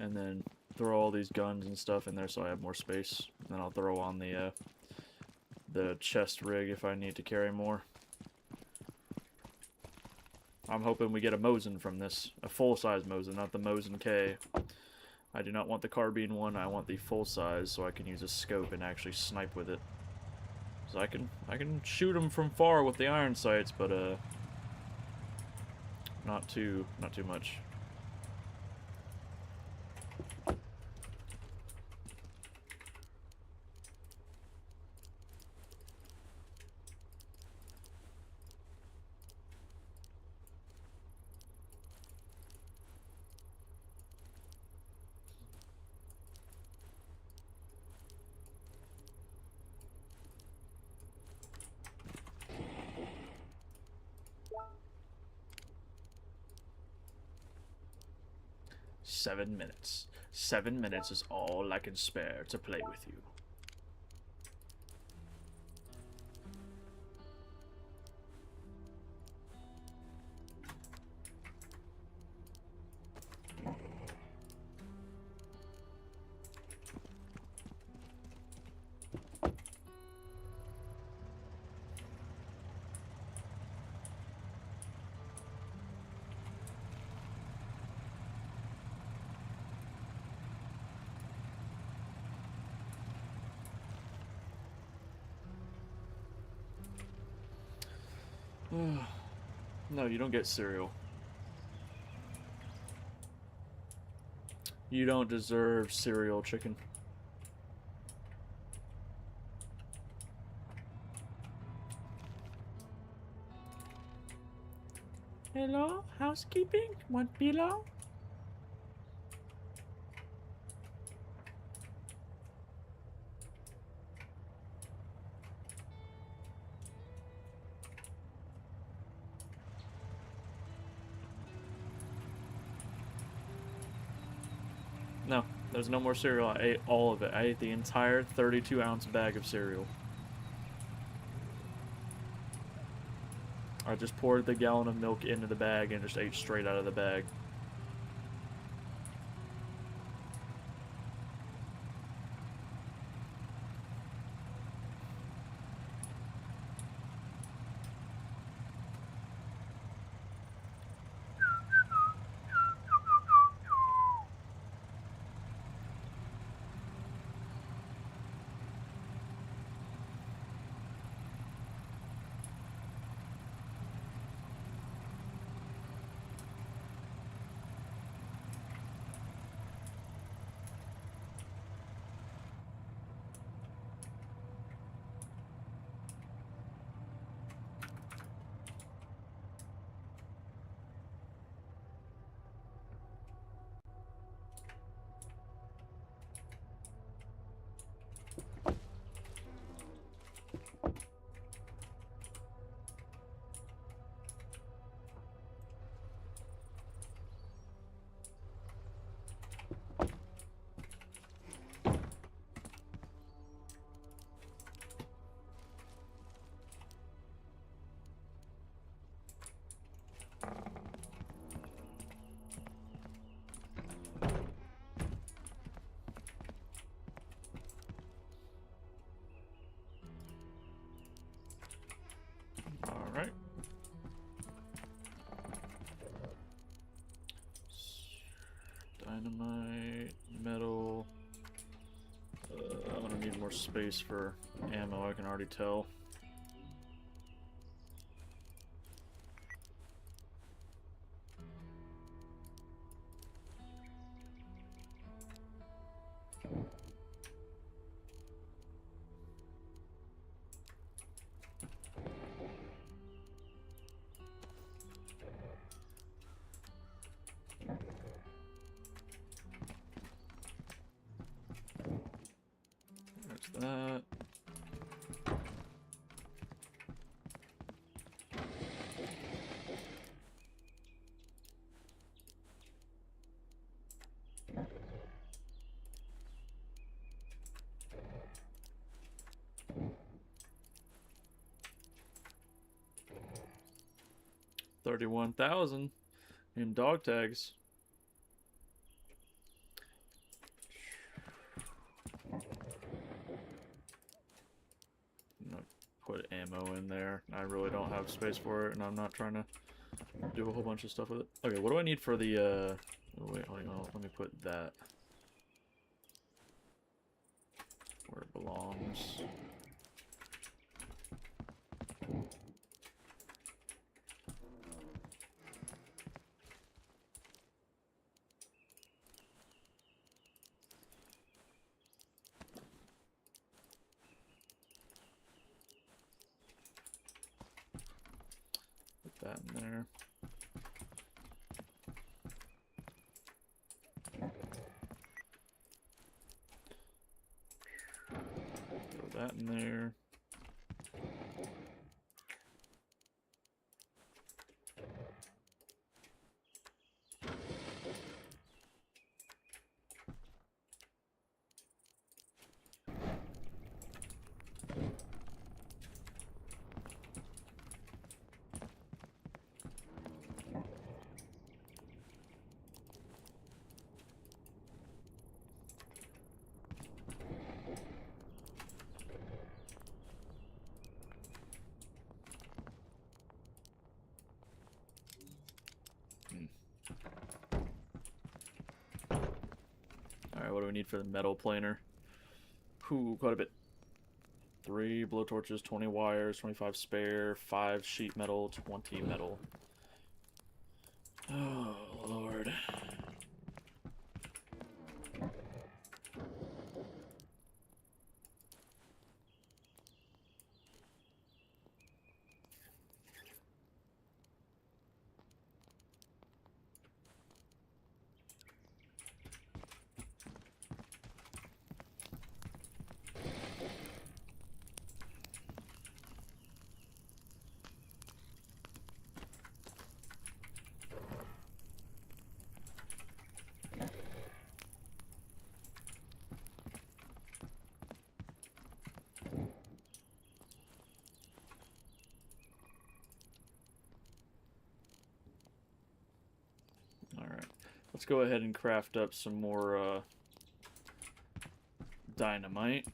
And then throw all these guns and stuff in there so I have more space. And then I'll throw on the chest rig if I need to carry more. I'm hoping we get a Mosin from this. A full-size Mosin, not the Mosin K. I do not want the carbine one, I want the full-size so I can use a scope and actually snipe with it. So I can shoot them from far with the iron sights, but not too much. .7 minutes. 7 minutes is all I can spare to play with you. No, you don't get cereal. You don't deserve cereal, chicken. Hello, housekeeping? Want pillow? No, there's no more cereal. I ate all of it. I ate the entire 32-ounce bag of cereal. I just poured the gallon of milk into the bag and just ate straight out of the bag. Alright. Dynamite, metal. I'm gonna need more space for ammo, I can already tell. There's that. $31,000 in dog tags. I'm gonna put ammo in there. I really don't have space for it, and I'm not trying to do a whole bunch of stuff with it. Okay, what do I need for the, oh, wait, hold on, let me put that where it belongs. Put that in there. Throw that in there. Alright, what do we need for the metal planer? Ooh, quite a bit. 3 blowtorches, 20 wires, 25 spare, 5 sheet metal, 20 metal. Oh, Lord. Alright. Let's go ahead and craft up some more dynamite.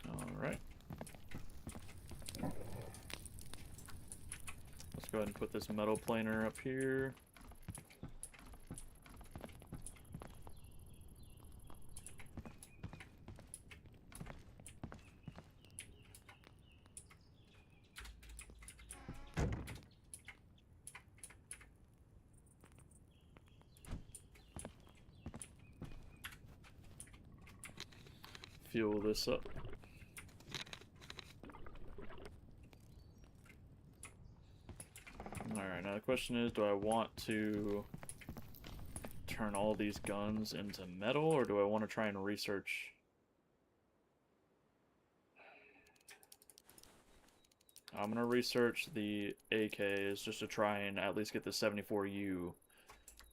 Alright. Let's go ahead and put this metal planer up here. Fuel this up. Alright, now the question is, do I want to turn all these guns into metal, or do I want to try and research? I'm going to research the AKs just to try and at least get the 74U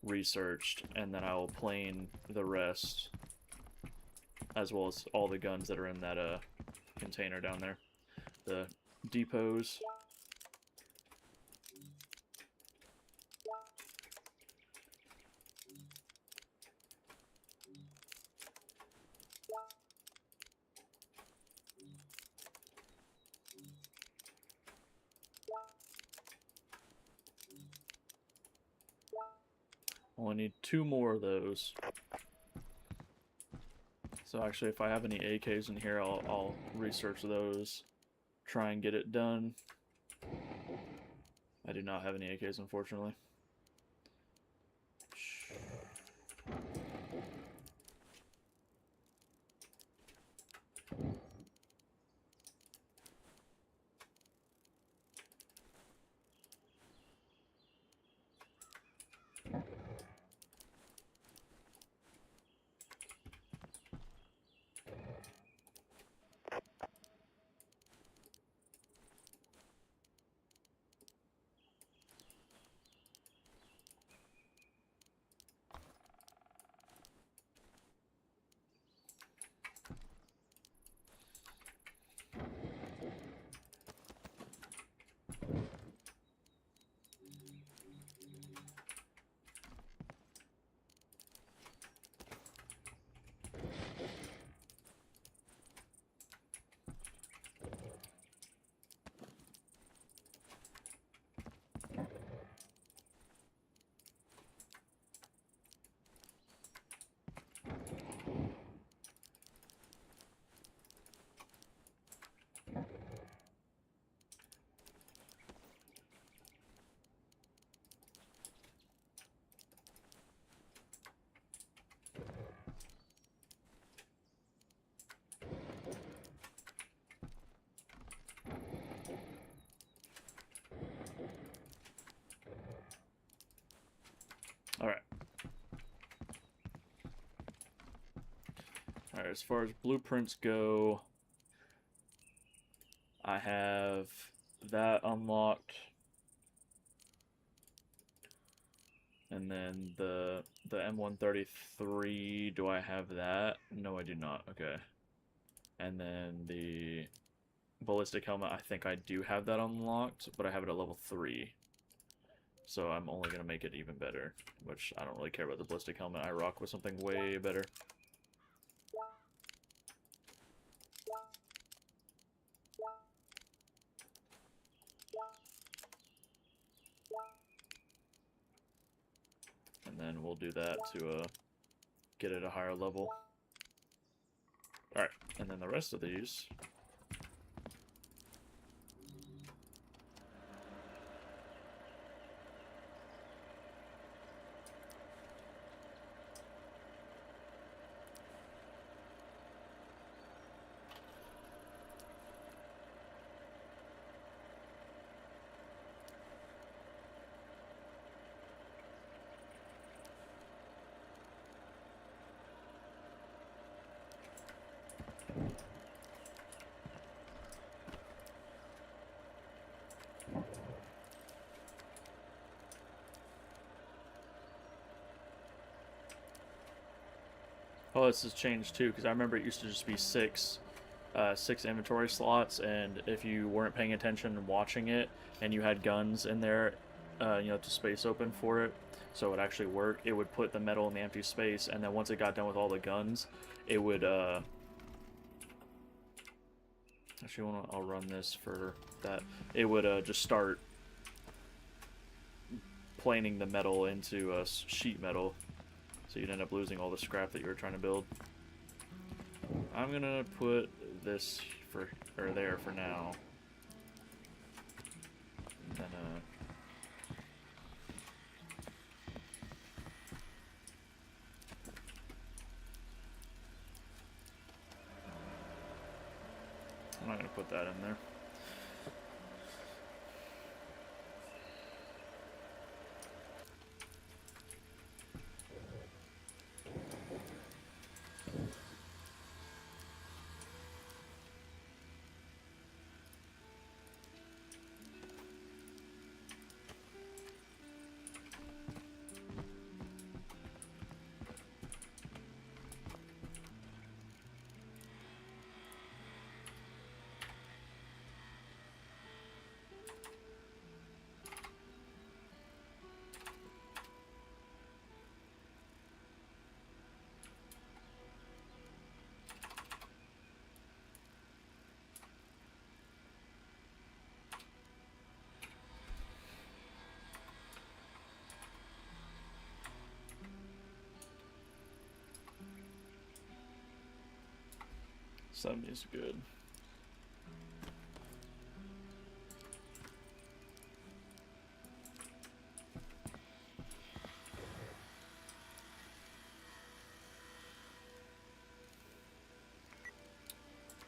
researched, and then I'll plane the rest, as well as all the guns that are in that container down there. The depots. Only need 2 more of those. So actually, if I have any AKs in here, I'll research those, try and get it done. I do not have any AKs, unfortunately. Alright. Alright, as far as blueprints go, I have that unlocked. And then the M133, do I have that? No, I do not. Okay. And then the ballistic helmet, I think I do have that unlocked, but I have it at level 3. So I'm only going to make it even better, which I don't really care about the ballistic helmet. I rock with something way better. And then we'll do that to get it a higher level. Alright, and then the rest of these... Oh, this has changed too, because I remember it used to just be six inventory slots, and if you weren't paying attention and watching it, and you had guns in there, you know, to space open for it, so it would actually work, it would put the metal in the empty space, and then once it got done with all the guns, it would, actually, I'll run this for that. It would just start planing the metal into sheet metal, so you'd end up losing all the scrap that you were trying to build. I'm gonna put this there for now. And then I'm not gonna put that in there. Is good.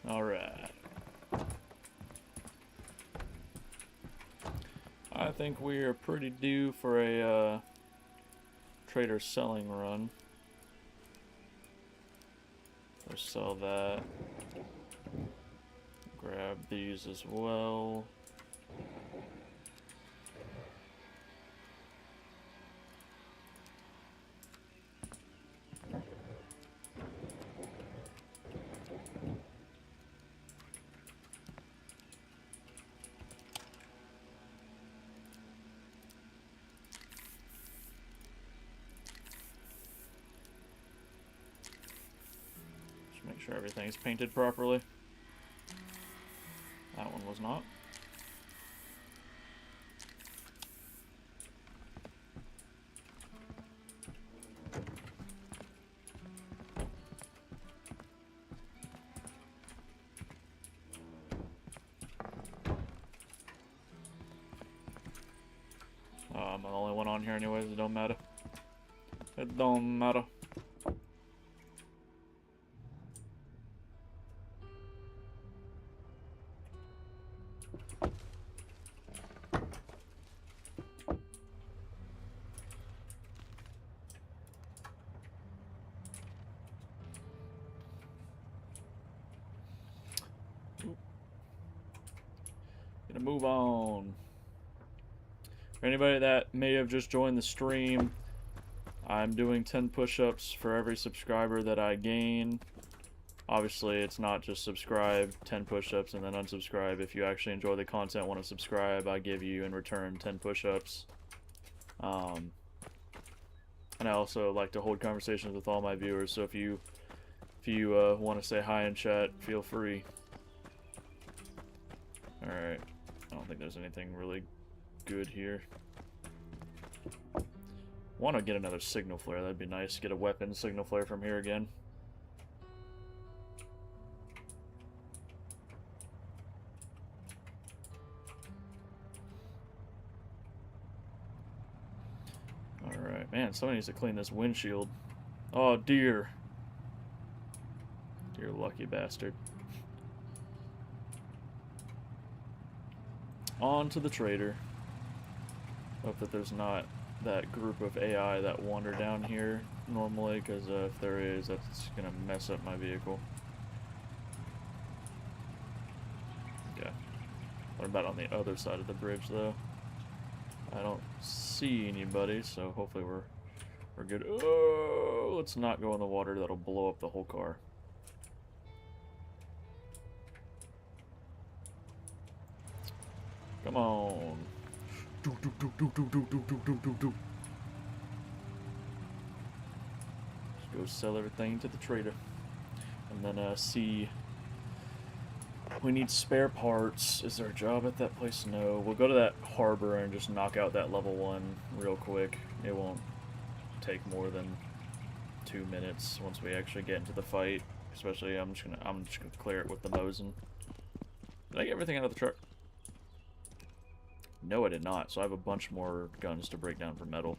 All right. I think we are pretty due for a trader selling run. Let's sell that. Grab these as well. Just make sure everything's painted properly. That one was not. I'm the only one on here anyways, it don't matter. It don't matter. Gonna move on. For anybody that may have just joined the stream, I'm doing 10 push-ups for every subscriber that I gain. Obviously, it's not just subscribe, 10 push-ups, and then unsubscribe. If you actually enjoy the content, want to subscribe, I give you in return 10 push-ups. And I also like to hold conversations with all my viewers, so if you want to say hi in chat, feel free. Alright, I don't think there's anything really good here. Want to get another signal flare. That'd be nice. Get a weapon signal flare from here again. Alright, man, somebody needs to clean this windshield. Oh, dear. Dear lucky bastard. On to the trader. Hope that there's not that group of AI that wander down here normally, because if there is, that's going to mess up my vehicle. Okay. What about on the other side of the bridge, though? I don't see anybody, so hopefully we're good. Oh, let's not go in the water. That'll blow up the whole car. Come on. Let's go sell everything to the trader. And then see. We need spare parts. Is there a job at that place? No. We'll go to that harbor and just knock out that level 1 real quick. It won't take more than 2 minutes once we actually get into the fight. Especially, I'm just gonna clear it with the Mosin. Did I get everything out of the truck? No, I did not. So I have a bunch more guns to break down for metal.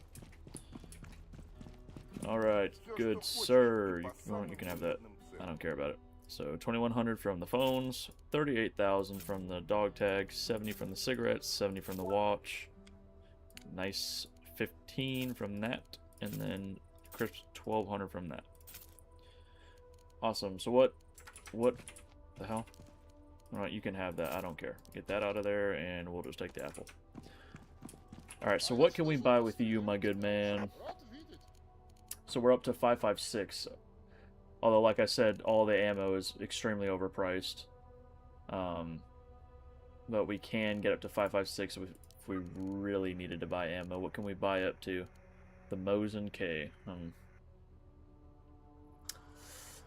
Alright, good sir. You can have that. I don't care about it. So 2,100 from the phones, 38,000 from the dog tag, 70 from the cigarettes, 70 from the watch. Nice 15 from that, and then crisp 1,200 from that. Awesome. So what the hell? Alright, you can have that. I don't care. Get that out of there, and we'll just take the apple. Alright, so what can we buy with you, my good man? So we're up to 556. Although, like I said, all the ammo is extremely overpriced. But we can get up to 556 if we really needed to buy ammo. What can we buy up to? The Mosin K.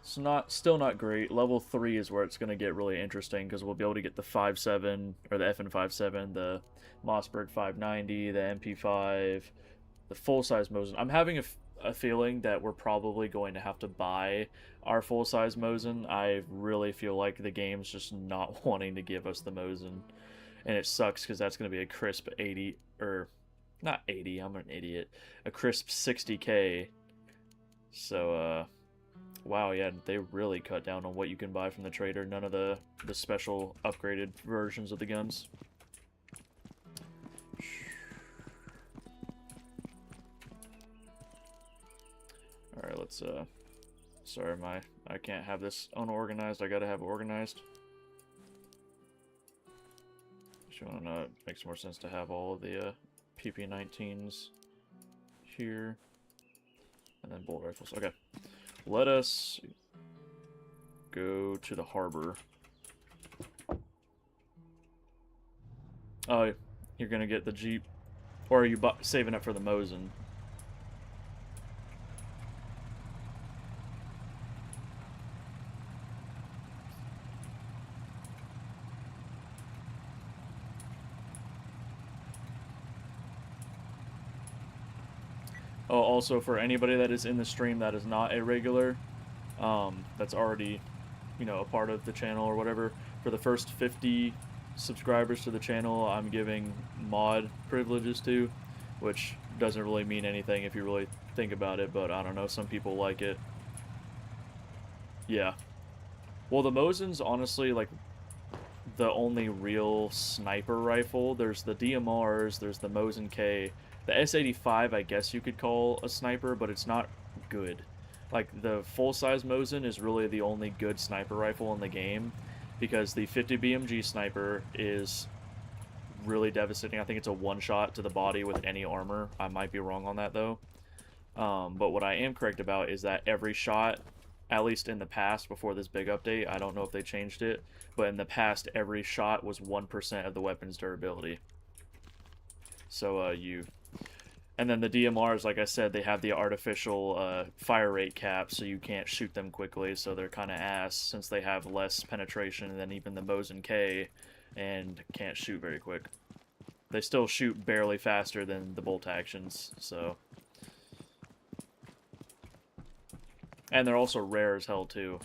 It's still not great. Level 3 is where it's going to get really interesting, because we'll be able to get the 5.7, or the FN57, the Mossberg 590, the MP5, the full-size Mosin. I'm having a feeling that we're probably going to have to buy our full-size Mosin. I really feel like the game's just not wanting to give us the Mosin. And it sucks, because that's going to be a crisp 80, or not 80, I'm an idiot. A crisp 60k. So, wow, yeah, they really cut down on what you can buy from the trader. None of the special upgraded versions of the guns. Alright, let's, sorry, I can't have this unorganized. I gotta have it organized. If you wanna know, it makes more sense to have all of the, PP-19s here. And then bolt rifles. Okay. Let us go to the harbor. Oh, you're gonna get the Jeep. Or are you saving it for the Mosin? Oh, also for anybody that is in the stream that is not a regular, that's already, you know, a part of the channel or whatever, for the first 50 subscribers to the channel, I'm giving mod privileges to, which doesn't really mean anything if you really think about it, but I don't know, some people like it. Yeah. Well, the Mosin's honestly, like, the only real sniper rifle. There's the DMRs, there's the Mosin K. The S85, I guess you could call a sniper, but it's not good. Like, the full-size Mosin is really the only good sniper rifle in the game, because the 50 BMG sniper is really devastating. I think it's a one-shot to the body with any armor. I might be wrong on that, though. But what I am correct about is that every shot, at least in the past, before this big update, I don't know if they changed it, but in the past, every shot was 1% of the weapon's durability. So, And then the DMRs, like I said, they have the artificial fire rate cap, so you can't shoot them quickly, so they're kind of ass, since they have less penetration than even the Mosin K, and can't shoot very quick. They still shoot barely faster than the bolt actions, so And they're also rare as hell, too.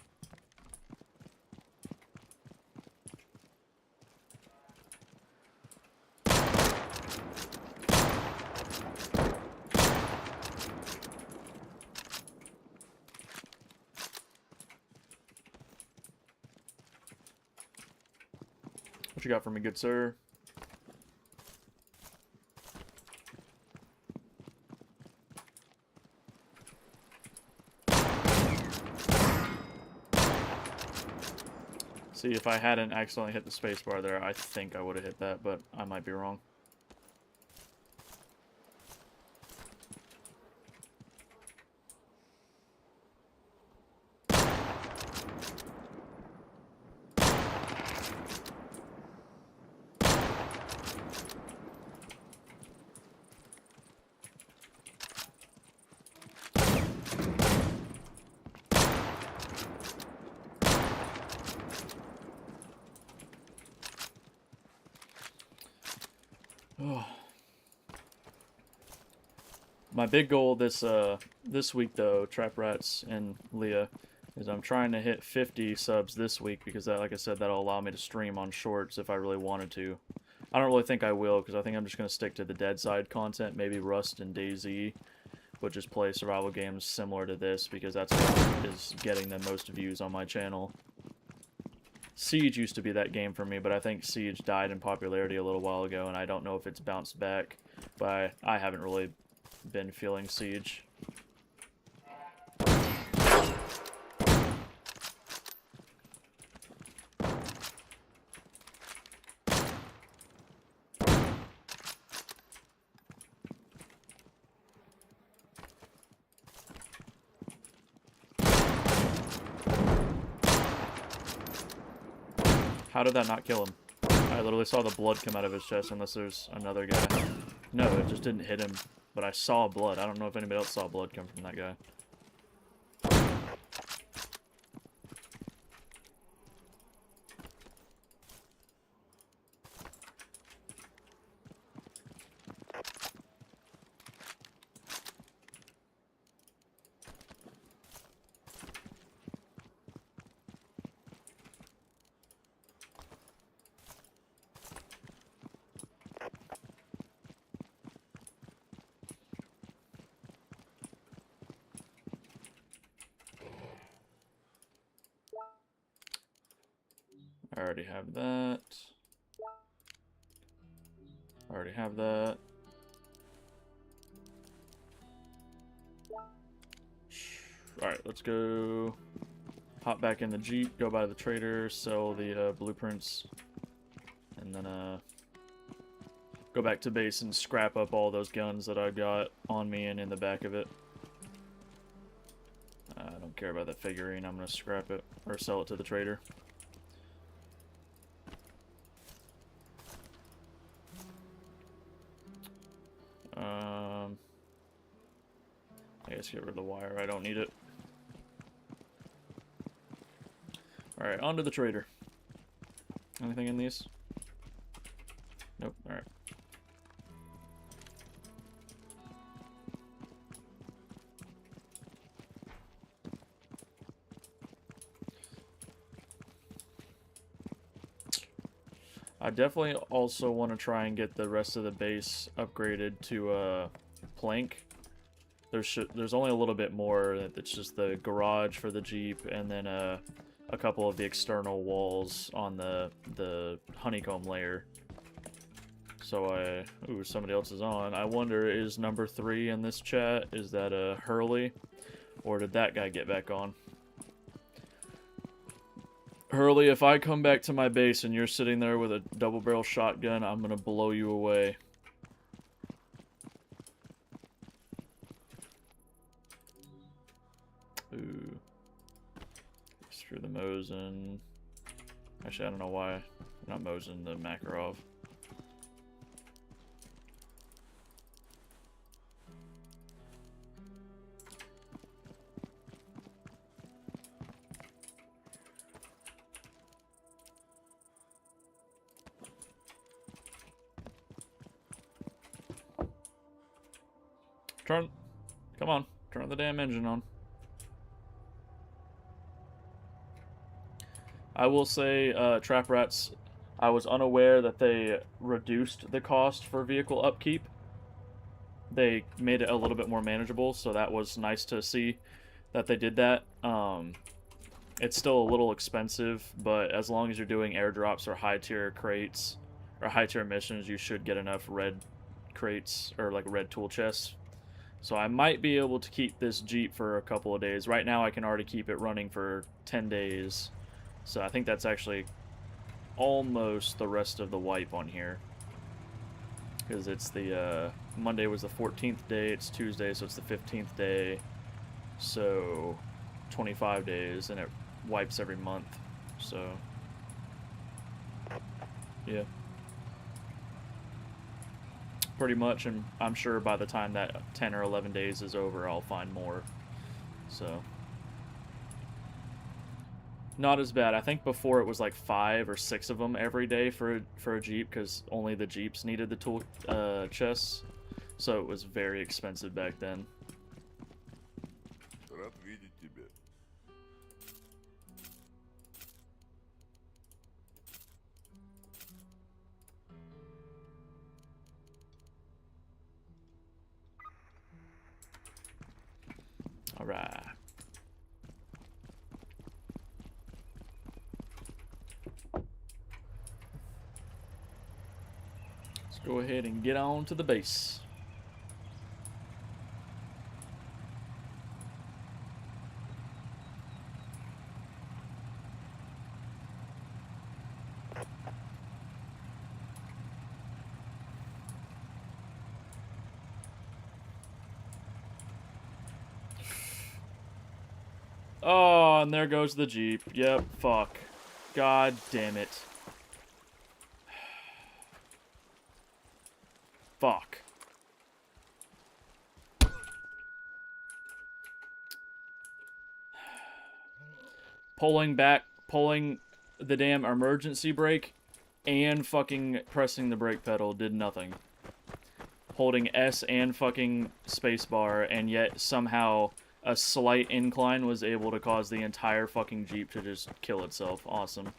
What you got for me, good sir? See, if I hadn't accidentally hit the spacebar there, I think I would have hit that, but I might be wrong. My big goal this week though, Trap Rats and Leah, is I'm trying to hit 50 subs this week because that, like I said, that'll allow me to stream on shorts if I really wanted to. I don't really think I will because I think I'm just gonna stick to the Deadside content, maybe Rust and DayZ, but just play survival games similar to this because that's what is getting the most views on my channel. Siege used to be that game for me, but I think Siege died in popularity a little while ago, and I don't know if it's bounced back. But I haven't really been feeling Siege. How did that not kill him? I literally saw the blood come out of his chest, unless there's another guy. No, it just didn't hit him, but I saw blood. I don't know if anybody else saw blood come from that guy. I already have that. I already have that. Alright, let's go hop back in the Jeep, go by the trader, sell the blueprints, and then go back to base and scrap up all those guns that I got on me and in the back of it. I don't care about that figurine, I'm gonna scrap it, or sell it to the trader. I guess get rid of the wire, I don't need it. Alright, on to the trader. Anything in these? Nope, alright. I definitely also want to try and get the rest of the base upgraded to plank. There's only a little bit more. It's just the garage for the Jeep, and then a couple of the external walls on the honeycomb layer. So ooh, somebody else is on. I wonder, is number 3 in this chat, is that Hurley, or did that guy get back on? Hurley, if I come back to my base and you're sitting there with a double barrel shotgun, I'm gonna blow you away. Ooh. Screw the Mosin. Actually, I don't know why. Not Mosin, the Makarov. Come on, turn the damn engine on. I will say, Trap Rats, I was unaware that they reduced the cost for vehicle upkeep. They made it a little bit more manageable, so that was nice to see that they did that. It's still a little expensive, but as long as you're doing airdrops or high tier crates or high tier missions, you should get enough red crates or like red tool chests. So I might be able to keep this Jeep for a couple of days. Right now I can already keep it running for 10 days. So I think that's actually almost the rest of the wipe on here. Because it's the, Monday was the 14th day, it's Tuesday, so it's the 15th day. So 25 days, and it wipes every month. So, yeah. Pretty much, and I'm sure by the time that 10 or 11 days is over, I'll find more. So, not as bad. I think before it was like 5 or 6 of them every day for a Jeep, because only the Jeeps needed the tool chests. So it was very expensive back then. Рад видеть тебя. All right. Let's go ahead and get on to the base. Oh, and there goes the Jeep. Yep, fuck. God damn it. Fuck. Pulling the damn emergency brake and fucking pressing the brake pedal did nothing. Holding S and fucking spacebar, and yet somehow a slight incline was able to cause the entire fucking Jeep to just kill itself. Awesome.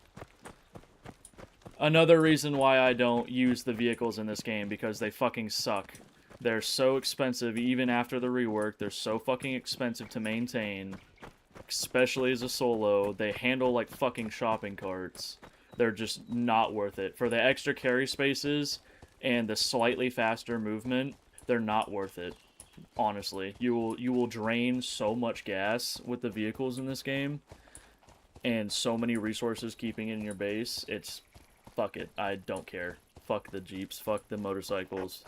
Another reason why I don't use the vehicles in this game, because they fucking suck. They're so expensive, even after the rework. They're so fucking expensive to maintain. Especially as a solo. They handle like fucking shopping carts. They're just not worth it. For the extra carry spaces and the slightly faster movement, they're not worth it. Honestly, you will drain so much gas with the vehicles in this game, and so many resources keeping it in your base. It's fuck it. I don't care. Fuck the Jeeps. Fuck the motorcycles.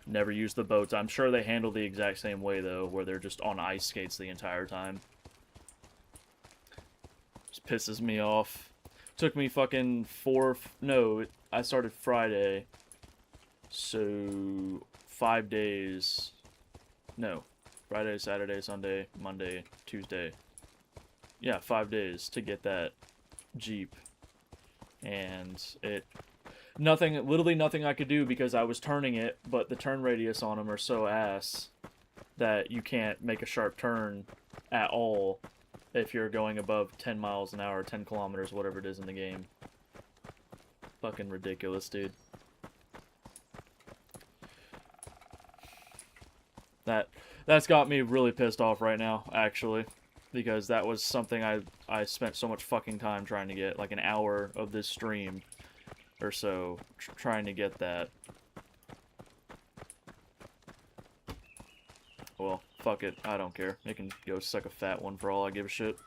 Never use the boats. I'm sure they handle the exact same way though, where they're just on ice skates the entire time. Just pisses me off. Took me fucking I started Friday, so 5 days. No. Friday, Saturday, Sunday, Monday, Tuesday. Yeah, 5 days to get that Jeep. And literally nothing I could do because I was turning it, but the turn radius on them are so ass that you can't make a sharp turn at all if you're going above 10 miles an hour, 10 kilometers, whatever it is in the game. Fucking ridiculous, dude. That's got me really pissed off right now, actually, because that was something I spent so much fucking time trying to get, like an hour of this stream or so, trying to get that. Well, fuck it, I don't care. It can go suck a fat one for all I give a shit.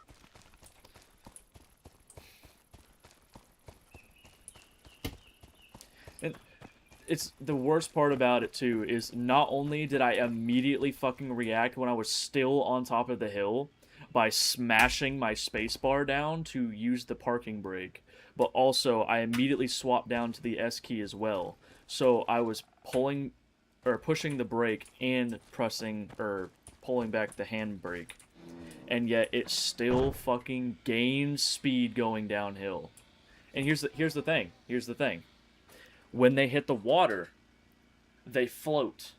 And it's the worst part about it too is not only did I immediately fucking react when I was still on top of the hill by smashing my spacebar down to use the parking brake, but also I immediately swapped down to the S key as well. So I was pushing the brake and pulling back the handbrake, and yet it still fucking gains speed going downhill. And here's the thing. When they hit the water, they float.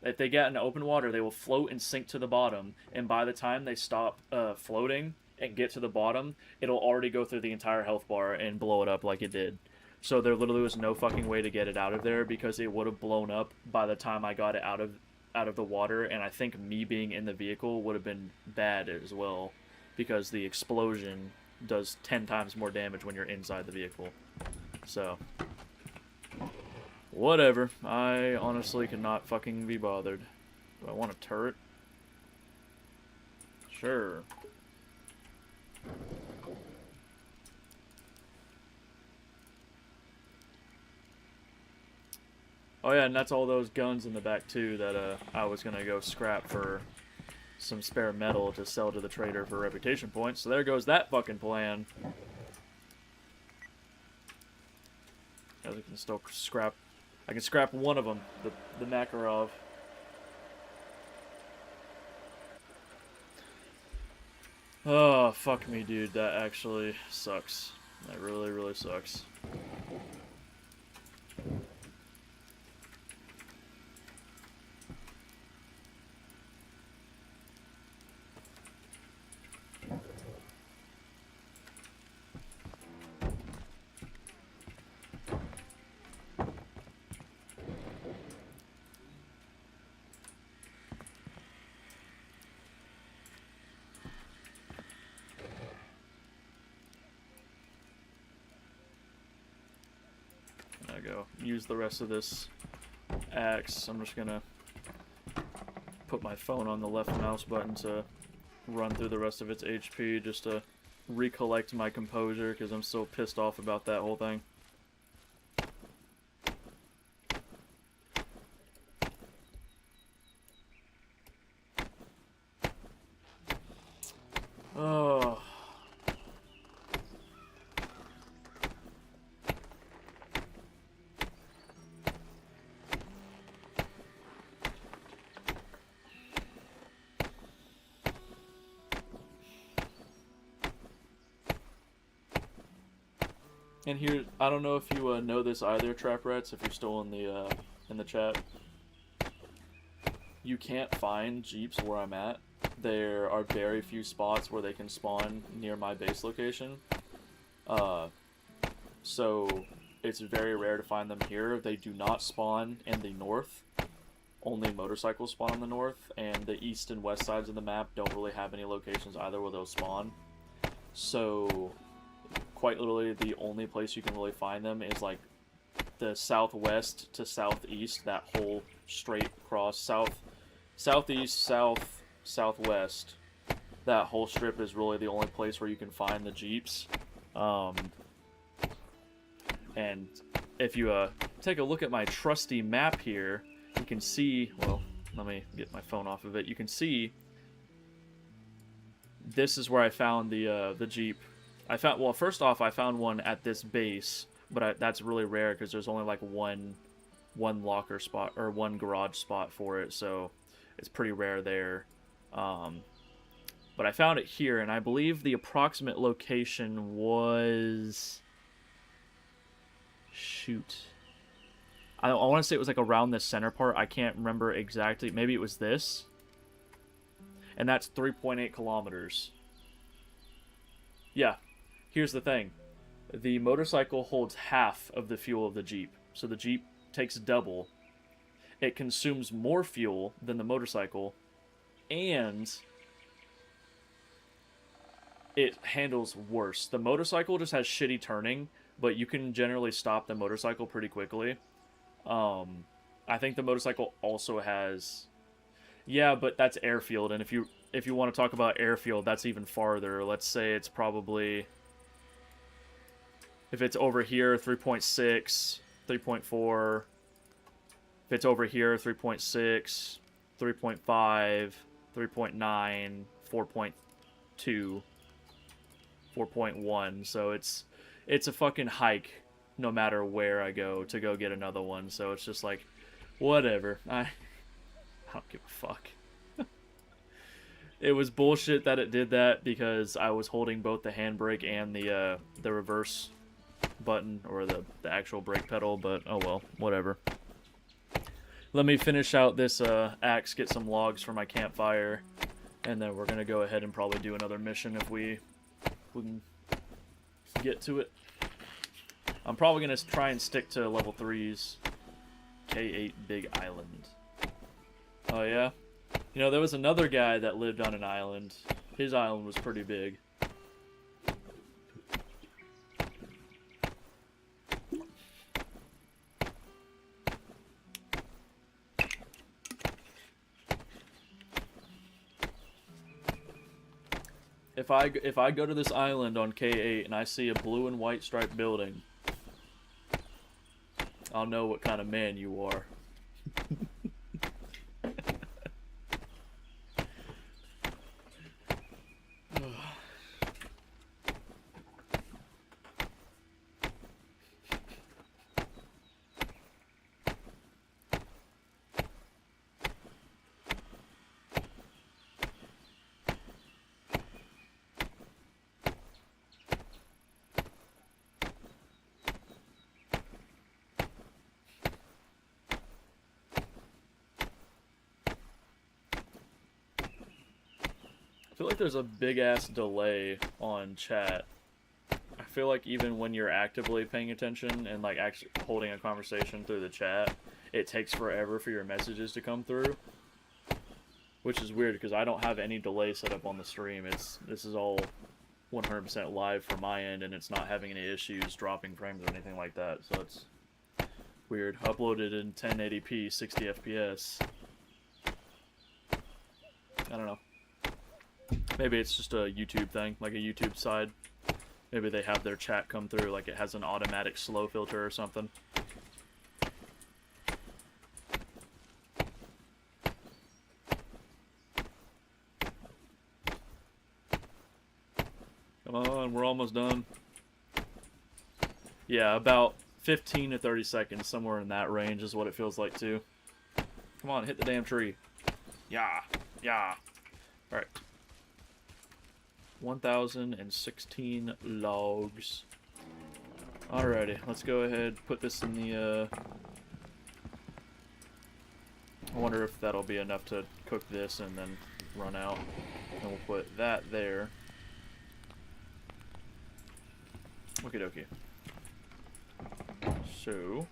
If they get in open water, they will float and sink to the bottom. And by the time they stop floating and get to the bottom, it'll already go through the entire health bar and blow it up like it did. So there literally was no fucking way to get it out of there because it would have blown up by the time I got it out of the water, and I think me being in the vehicle would have been bad as well because the explosion does 10 times more damage when you're inside the vehicle. So, whatever. I honestly cannot fucking be bothered. Do I want a turret? Sure. Oh yeah, and that's all those guns in the back too that I was gonna go scrap for some spare metal to sell to the trader for reputation points. So there goes that fucking plan. I can still scrap. I can scrap one of them, the Makarov. Oh, fuck me, dude. That actually sucks. That really, really sucks. Go use the rest of this axe. I'm just gonna put my phone on the left mouse button to run through the rest of its HP just to recollect my composure because I'm so pissed off about that whole thing. Oh. And here, I don't know if you know this either, Trap Rats, if you're still in the chat. You can't find Jeeps where I'm at. There are very few spots where they can spawn near my base location. So it's very rare to find them here. They do not spawn in the north. Only motorcycles spawn on the north, and the east and west sides of the map don't really have any locations either where they'll spawn. So quite literally the only place you can really find them is like the southwest to southeast, that whole straight across southeast, southwest. That whole strip is really the only place where you can find the Jeeps. And if you take a look at my trusty map here, you can see, well, let me get my phone off of it. You can see this is where I found the Jeep. Well, first off, I found one at this base, but that's really rare because there's only like one locker spot or one garage spot for it, so it's pretty rare there. But I found it here, and I believe the approximate location was, shoot, I want to say it was like around the center part. I can't remember exactly. Maybe it was this, and that's 3.8 kilometers. Yeah. Here's the thing. The motorcycle holds half of the fuel of the Jeep. So the Jeep takes double. It consumes more fuel than the motorcycle. And it handles worse. The motorcycle just has shitty turning, but you can generally stop the motorcycle pretty quickly. I think the motorcycle also has... Yeah, but that's airfield. And if you want to talk about airfield, that's even farther. Let's say it's probably... If it's over here, 3.6, 3.4. If it's over here, 3.6, 3.5, 3.9, 4.2, 4.1. So it's a fucking hike no matter where I go to go get another one. So it's just like, whatever. I don't give a fuck. It was bullshit that it did that because I was holding both the handbrake and the reverse button, or the actual brake pedal, but oh well, whatever. Let me finish out this axe, get some logs for my campfire, And then we're going to go ahead and probably do another mission if we can get to it. I'm probably going to try and stick to level 3's K8 Big Island. Oh, yeah? You know, there was another guy that lived on an island. His island was pretty big. If I go to this island on K8 and I see a blue and white striped building, I'll know what kind of man you are. I feel like there's a big-ass delay on chat. I feel like even when you're actively paying attention and like actually holding a conversation through the chat, it takes forever for your messages to come through. Which is weird because I don't have any delay set up on the stream. This is all 100% live from my end and it's not having any issues dropping frames or anything like that. So it's weird. Uploaded in 1080p, 60 FPS. I don't know. Maybe it's just a YouTube thing, like a YouTube side. Maybe they have their chat come through, like it has an automatic slow filter or something. Come on, we're almost done. Yeah, about 15 to 30 seconds, somewhere in that range is what it feels like too. Come on, hit the damn tree. Yeah, yeah. Alright. 1,016 logs. Alrighty, let's go ahead, put this in the, I wonder if that'll be enough to cook this and then run out. And we'll put that there. Okie dokie. So,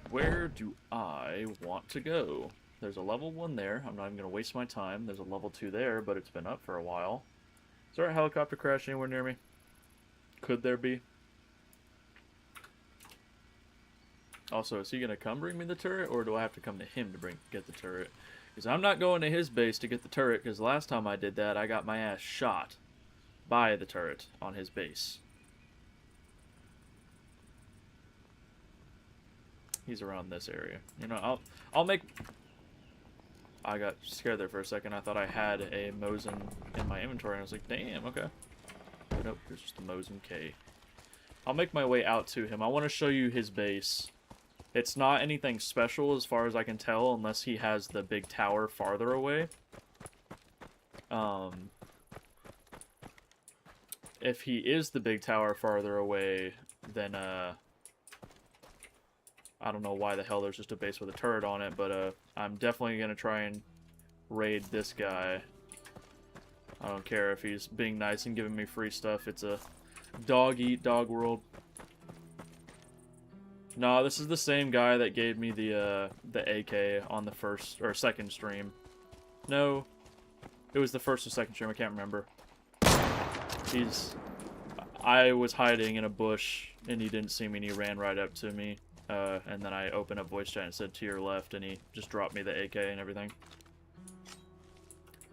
where do I want to go? There's a level 1 there. I'm not even going to waste my time. There's a level 2 there, but it's been up for a while. Is there a helicopter crash anywhere near me? Could there be? Also, is he going to come bring me the turret, or do I have to come to him to get the turret? Because I'm not going to his base to get the turret, because last time I did that, I got my ass shot by the turret on his base. He's around this area. You know, I'll make... I got scared there for a second. I thought I had a Mosin in my inventory, and I was like, damn, okay. But nope, there's just a Mosin K. I'll make my way out to him. I want to show you his base. It's not anything special as far as I can tell, unless he has the big tower farther away. If he is the big tower farther away, then, I don't know why the hell there's just a base with a turret on it, but I'm definitely going to try and raid this guy. I don't care if he's being nice and giving me free stuff. It's a dog-eat-dog world. No, this is the same guy that gave me the AK on the first or second stream. No, it was the first or second stream. I can't remember. I was hiding in a bush, and he didn't see me, and he ran right up to me. And then I opened up voice chat and said to your left, and he just dropped me the AK and everything.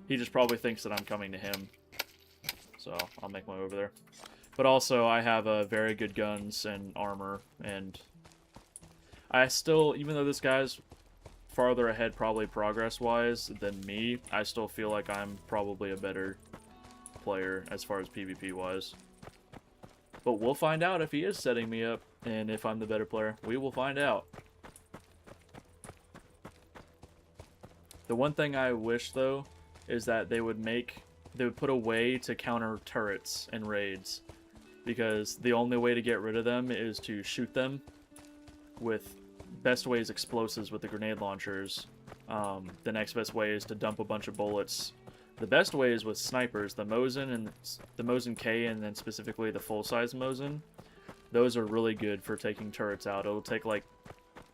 He just probably thinks that I'm coming to him. So I'll make my way over there. But also, I have very good guns and armor, and I still, even though this guy's farther ahead probably progress-wise than me, I still feel like I'm probably a better player as far as PvP-wise. But we'll find out if he is setting me up. And if I'm the better player, we will find out. The one thing I wish, though, is that they would put a way to counter turrets and raids. Because the only way to get rid of them is to shoot them with, best way is explosives with the grenade launchers. the next best way is to dump a bunch of bullets. The best way is with snipers, the Mosin and the Mosin K, and then specifically the full-size Mosin. Those are really good for taking turrets out. It'll take like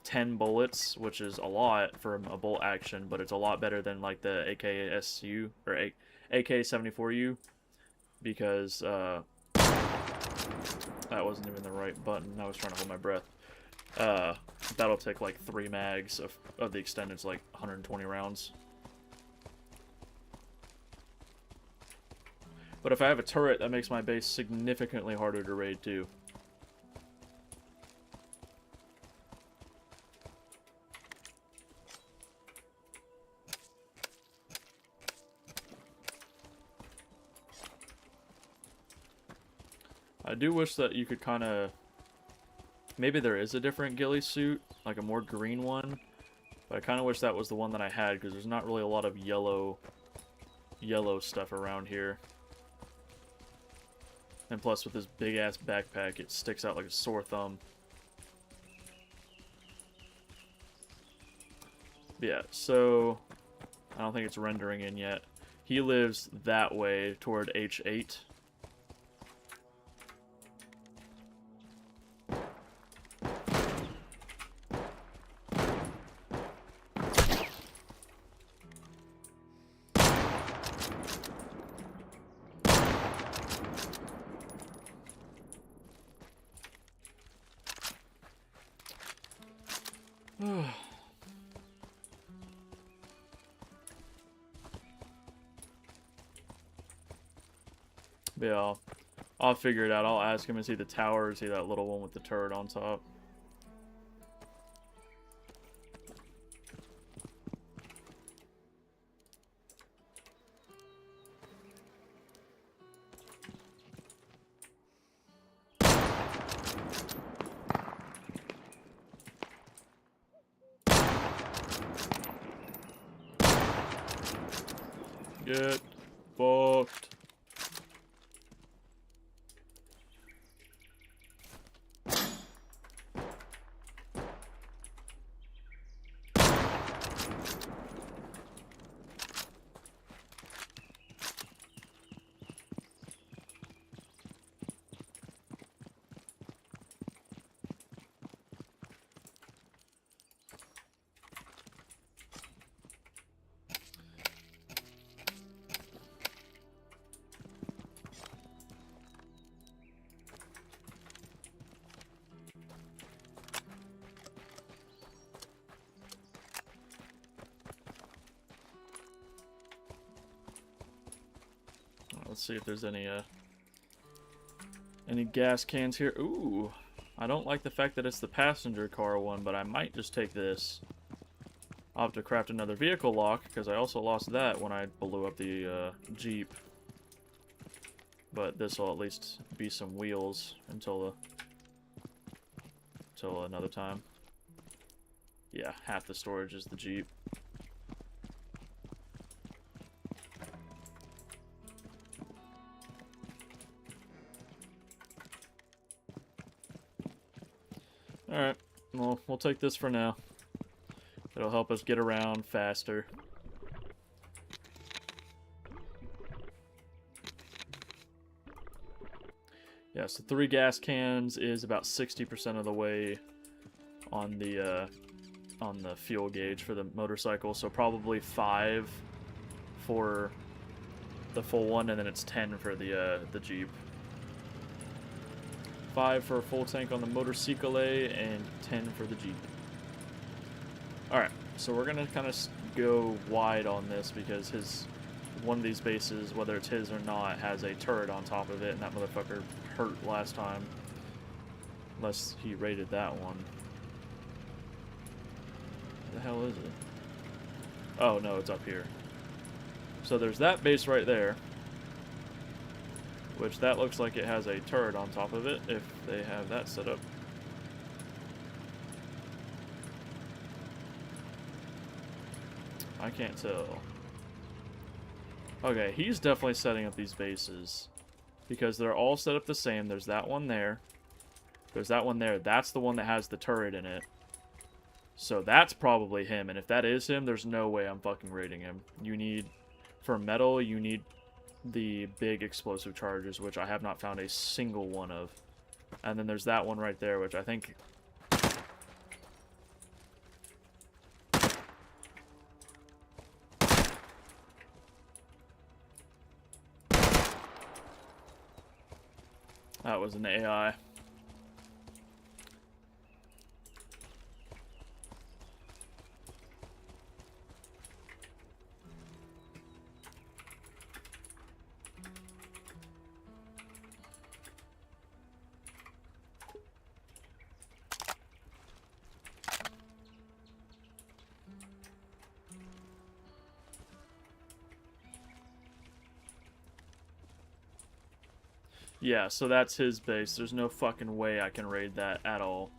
10 bullets, which is a lot for a bolt action, but it's a lot better than like the AKSU or AK-74U, because that wasn't even the right button. I was trying to hold my breath. That'll take like 3 mags of the extended's like 120 rounds. But if I have a turret, that makes my base significantly harder to raid too. I do wish that you could kind of... Maybe there is a different ghillie suit, like a more green one. But I kind of wish that was the one that I had, because there's not really a lot of yellow stuff around here. And plus, with this big-ass backpack, it sticks out like a sore thumb. Yeah, so... I don't think it's rendering in yet. He lives that way toward H8. Yeah, I'll figure it out. I'll ask him, is he the tower or is he that little one with the turret on top? Get fucked. Let's see if there's any gas cans here. Ooh, I don't like the fact that it's the passenger car one, but I might just take this. I'll have to craft another vehicle lock, because I also lost that when I blew up the Jeep. But this will at least be some wheels until another time. Yeah, half the storage is the Jeep. Alright, well, we'll take this for now. It'll help us get around faster. Yeah, so 3 gas cans is about 60% of the way on the fuel gauge for the motorcycle, so probably 5 for the full one, and then it's 10 for the Jeep. 5 for a full tank on the motorcycle, and 10 for the Jeep. Alright, so we're gonna kind of go wide on this because one of these bases, whether it's his or not, has a turret on top of it, and that motherfucker hurt last time. Unless he raided that one. Where the hell is it? Oh, no, it's up here. So there's that base right there. Which that looks like it has a turret on top of it, if they have that set up. I can't tell. Okay, he's definitely setting up these bases. Because they're all set up the same. There's that one there. There's that one there. That's the one that has the turret in it. So that's probably him, and if that is him, there's no way I'm fucking raiding him. You need, for metal, you need the big explosive charges, which I have not found a single one of. And then there's that one right there, which I think... That was an AI. Yeah, so that's his base. There's no fucking way I can raid that at all.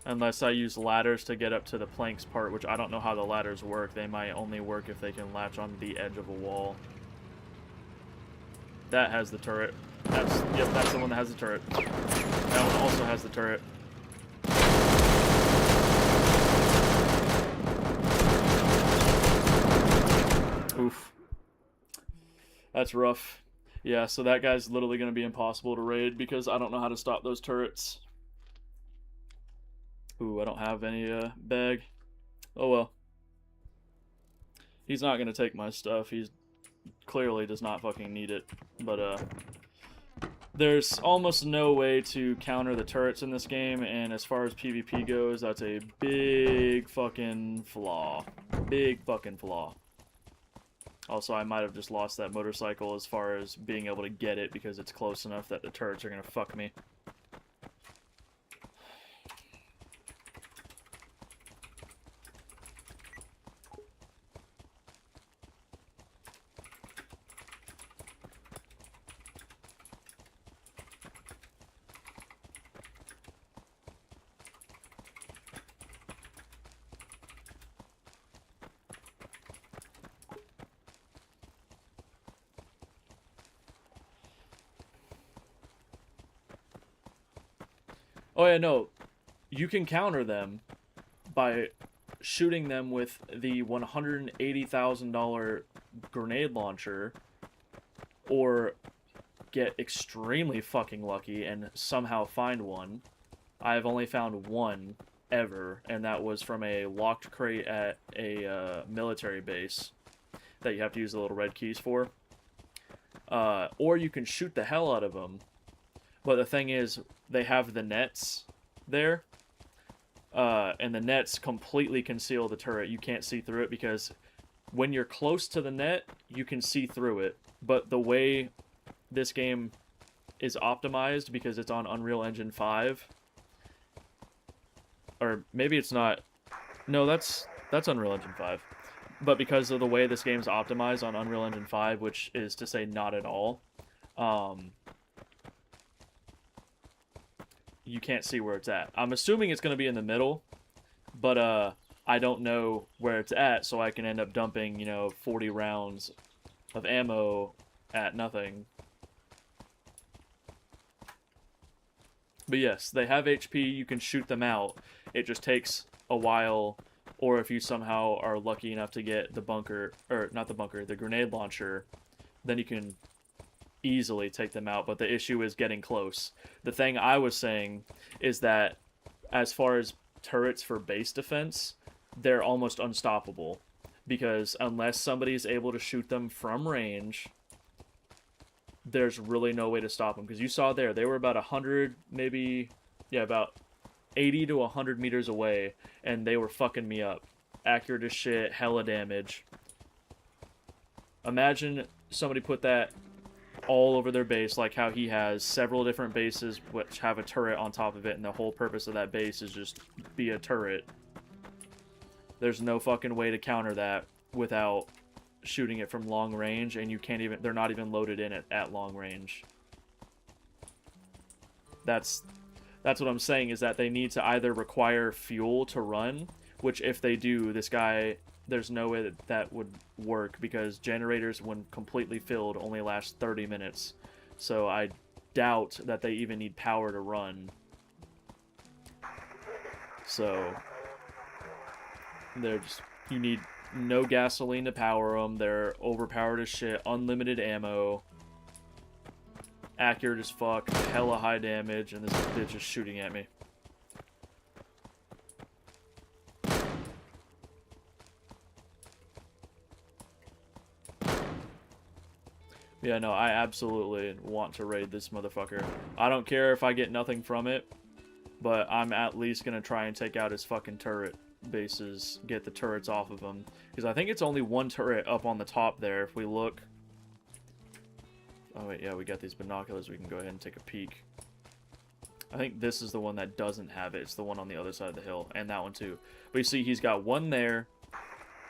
Unless I use ladders to get up to the planks part, which I don't know how the ladders work. They might only work if they can latch on the edge of a wall. That has the turret. Yep, that's the one that has the turret. That one also has the turret. Oof. That's rough. Yeah, so that guy's literally going to be impossible to raid because I don't know how to stop those turrets. Ooh, I don't have any bag. Oh well. He's not going to take my stuff. He's clearly does not fucking need it. But there's almost no way to counter the turrets in this game, and as far as PvP goes, that's a big fucking flaw. Big fucking flaw. Also, I might have just lost that motorcycle as far as being able to get it because it's close enough that the turrets are going to fuck me. Oh yeah, no. You can counter them by shooting them with the $180,000 grenade launcher, or get extremely fucking lucky and somehow find one. I've only found one ever, and that was from a locked crate at a military base that you have to use the little red keys for. Or you can shoot the hell out of them. But the thing is, they have the nets there, and the nets completely conceal the turret. You can't see through it because when you're close to the net, you can see through it. But the way this game is optimized, because it's on Unreal Engine 5, or maybe it's not. No, that's Unreal Engine 5. But because of the way this game's optimized on Unreal Engine 5, which is to say not at all, you can't see where it's at. I'm assuming it's going to be in the middle, but I don't know where it's at, so I can end up dumping, 40 rounds of ammo at nothing. But yes, they have HP, you can shoot them out. It just takes a while, or if you somehow are lucky enough to get the bunker, or not the bunker, the grenade launcher, then you can easily take them out, but the issue is getting close. The thing I was saying is that as far as turrets for base defense, they're almost unstoppable, because unless somebody's able to shoot them from range, there's really no way to stop them. Because you saw there, they were about 100, maybe, yeah, about 80 to 100 meters away, and they were fucking me up. Accurate as shit, hella damage. Imagine somebody put that all over their base, like how he has several different bases which have a turret on top of it, and the whole purpose of that base is just be a turret. There's no fucking way to counter that without shooting it from long range, and you can't even, they're not even loaded in at long range. That's what I'm saying, is that they need to either require fuel to run, which if they do, this guy, there's no way that would work, because generators, when completely filled, only last 30 minutes. So I doubt that they even need power to run. So they're just, you need no gasoline to power them. They're overpowered as shit. Unlimited ammo. Accurate as fuck. Hella high damage. And this bitch is shooting at me. Yeah, no, I absolutely want to raid this motherfucker. I don't care if I get nothing from it, but I'm at least gonna try and take out his fucking turret bases, get the turrets off of him. Because I think it's only one turret up on the top there. If we look... Oh wait, yeah, we got these binoculars. We can go ahead and take a peek. I think this is the one that doesn't have it. It's the one on the other side of the hill, and that one too. But you see, he's got one there.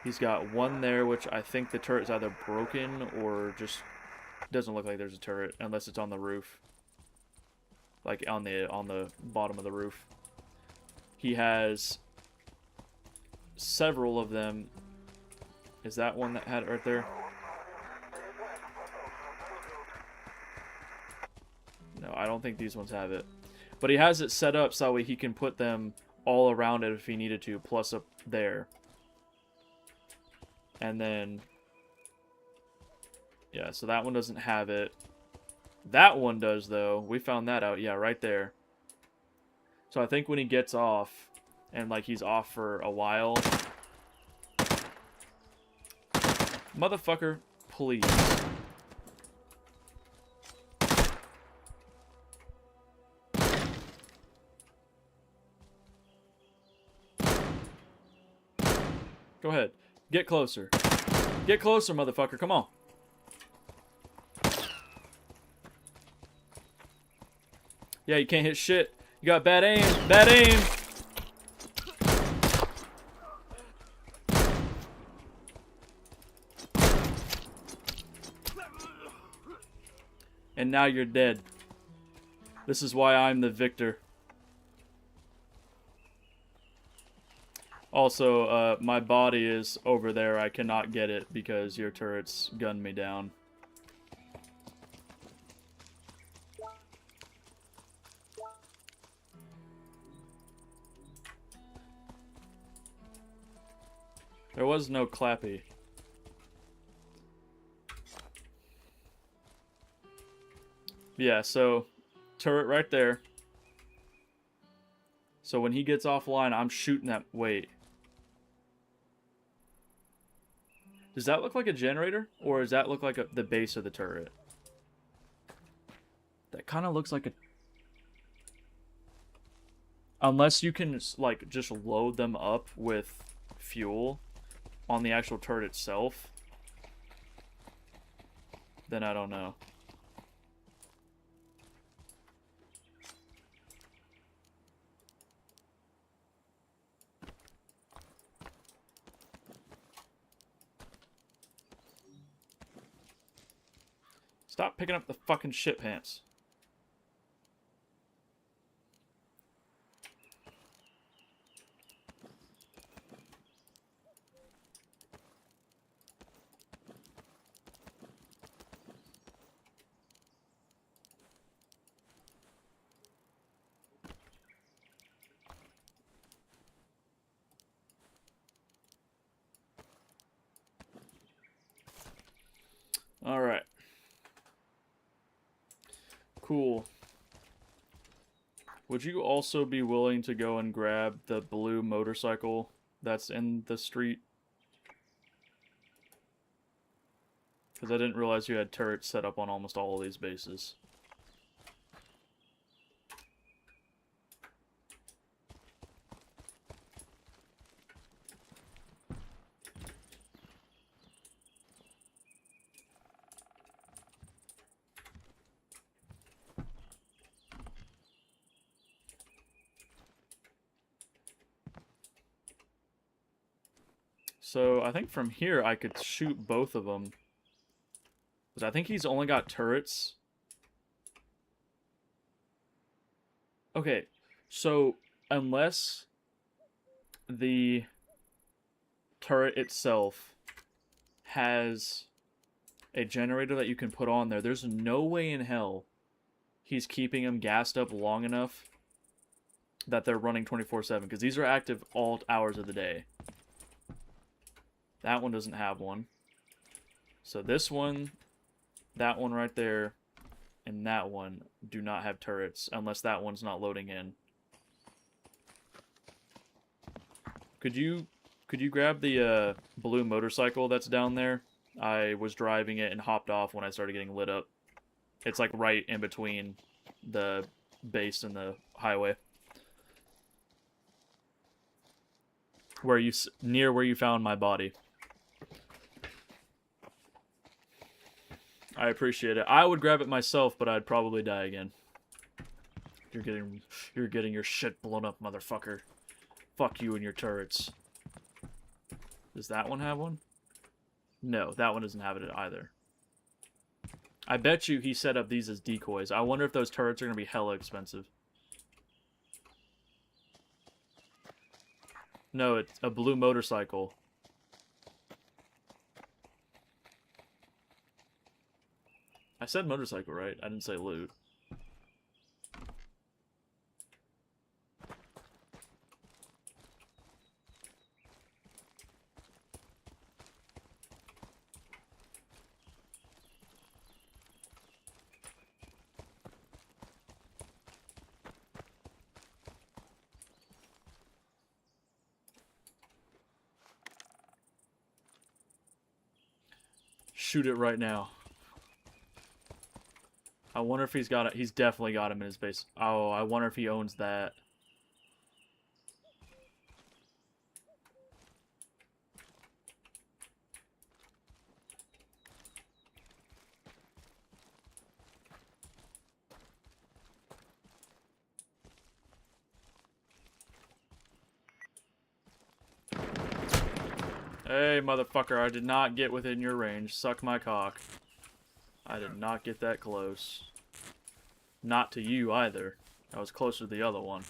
He's got one there, which I think the turret's either broken or just... Doesn't look like there's a turret unless it's on the roof, like on the bottom of the roof. He has several of them. Is that one that had it right there? No, I don't think these ones have it. But he has it set up so he can put them all around it if he needed to, plus up there. And then... Yeah, so that one doesn't have it. That one does, though. We found that out. Yeah, right there. So I think when he gets off, and, like, he's off for a while... Motherfucker, please. Go ahead. Get closer. Get closer, motherfucker. Come on. Yeah, you can't hit shit. You got bad aim. Bad aim. And now you're dead. This is why I'm the victor. Also, my body is over there. I cannot get it because your turrets gunned me down. There was no Clappy. Yeah, so turret right there. So when he gets offline, I'm shooting that. Wait. Does that look like a generator? Or does that look like the base of the turret? That kind of looks like a... Unless you can, like, just load them up with fuel on the actual turret itself, then I don't know. Stop picking up the fucking shit pants. Alright. Cool. Would you also be willing to go and grab the blue motorcycle that's in the street? Because I didn't realize you had turrets set up on almost all of these bases. So I think from here I could shoot both of them. Because I think he's only got turrets. Okay, so unless the turret itself has a generator that you can put on there, there's no way in hell he's keeping him gassed up long enough that they're running 24/7 because these are active all hours of the day. That one doesn't have one. So this one, that one right there, and that one do not have turrets unless that one's not loading in. Could you grab the blue motorcycle that's down there? I was driving it and hopped off when I started getting lit up. It's like right in between the base and the highway. Near where you found my body. I appreciate it. I would grab it myself, but I'd probably die again. You're getting your shit blown up, motherfucker. Fuck you and your turrets. Does that one have one? No, that one doesn't have it either. I bet you he set up these as decoys. I wonder if those turrets are going to be hella expensive. No, it's a blue motorcycle. I said motorcycle, right? I didn't say loot. Shoot it right now. I wonder if he's got it. He's definitely got him in his base. Oh, I wonder if he owns that. Hey, motherfucker, I did not get within your range. Suck my cock. I did not get that close. Not to you, either. I was closer to the other one.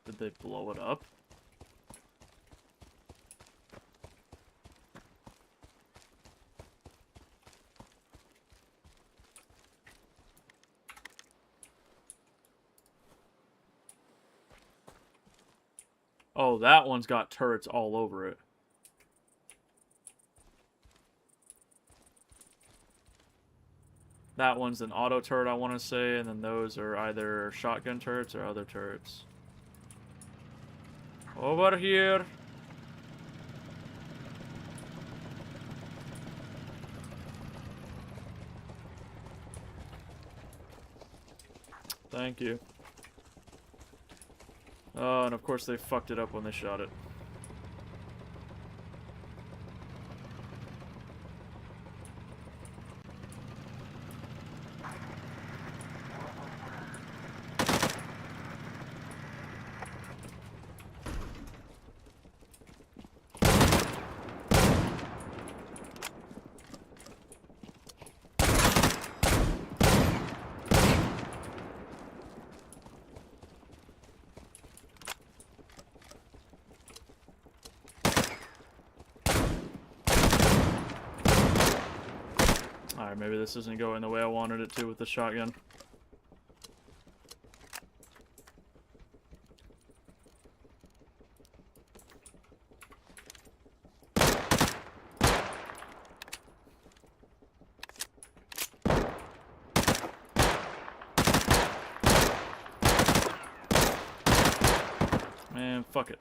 Did they blow it up? Oh, that one's got turrets all over it. That one's an auto turret, I want to say, and then those are either shotgun turrets or other turrets. Over here. Thank you. Oh, and of course they fucked it up when they shot it. Alright, maybe this isn't going the way I wanted it to with the shotgun. Man, fuck it.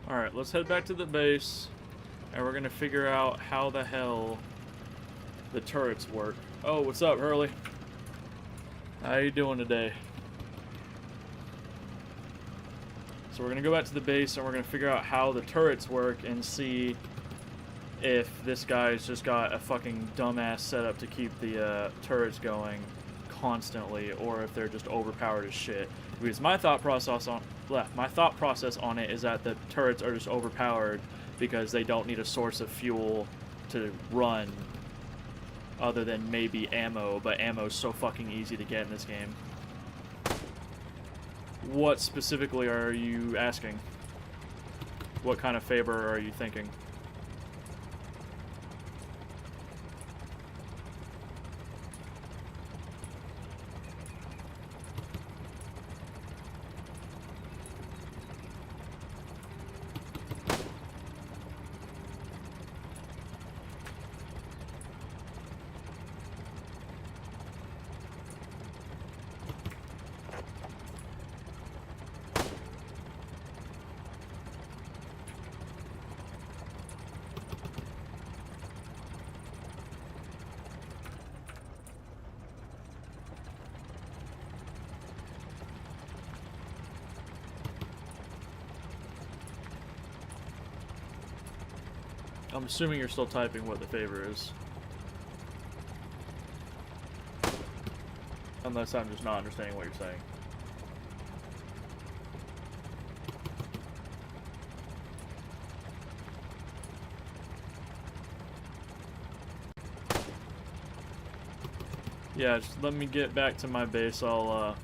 Alright, let's head back to the base, and we're gonna figure out how the hell the turrets work. Oh, what's up, Hurley? How you doing today? So we're gonna go back to the base, and we're gonna figure out how the turrets work, and see if this guy's just got a fucking dumbass setup to keep the turrets going constantly, or if they're just overpowered as shit. Because my thought process on it is that the turrets are just overpowered because they don't need a source of fuel to run other than maybe ammo, but ammo's so fucking easy to get in this game. What specifically are you asking? What kind of favor are you thinking? I'm assuming you're still typing what the favor is. Unless I'm just not understanding what you're saying. Yeah, just let me get back to my base. I'll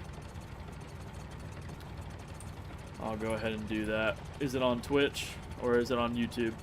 go ahead and do that. Is it on Twitch or is it on YouTube?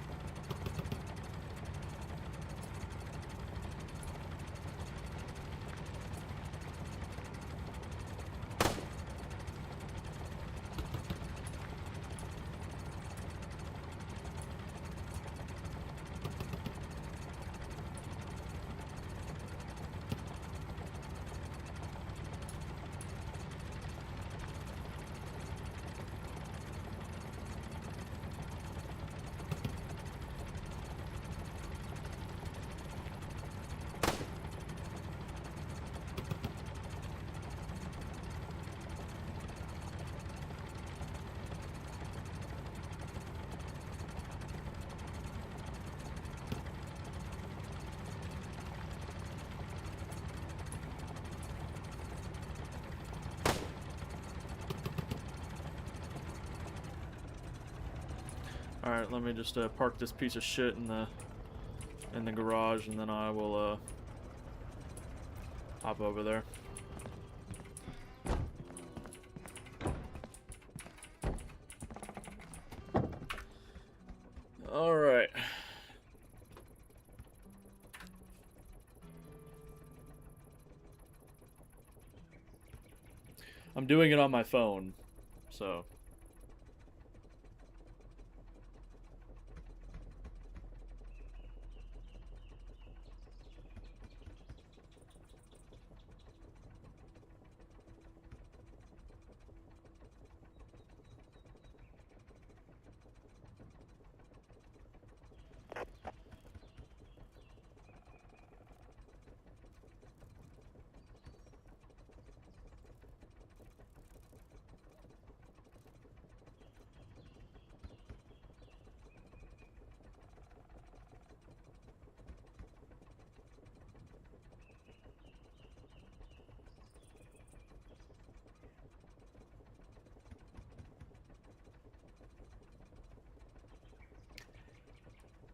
Alright, let me just park this piece of shit in the garage, and then I will hop over there. Alright. I'm doing it on my phone, so...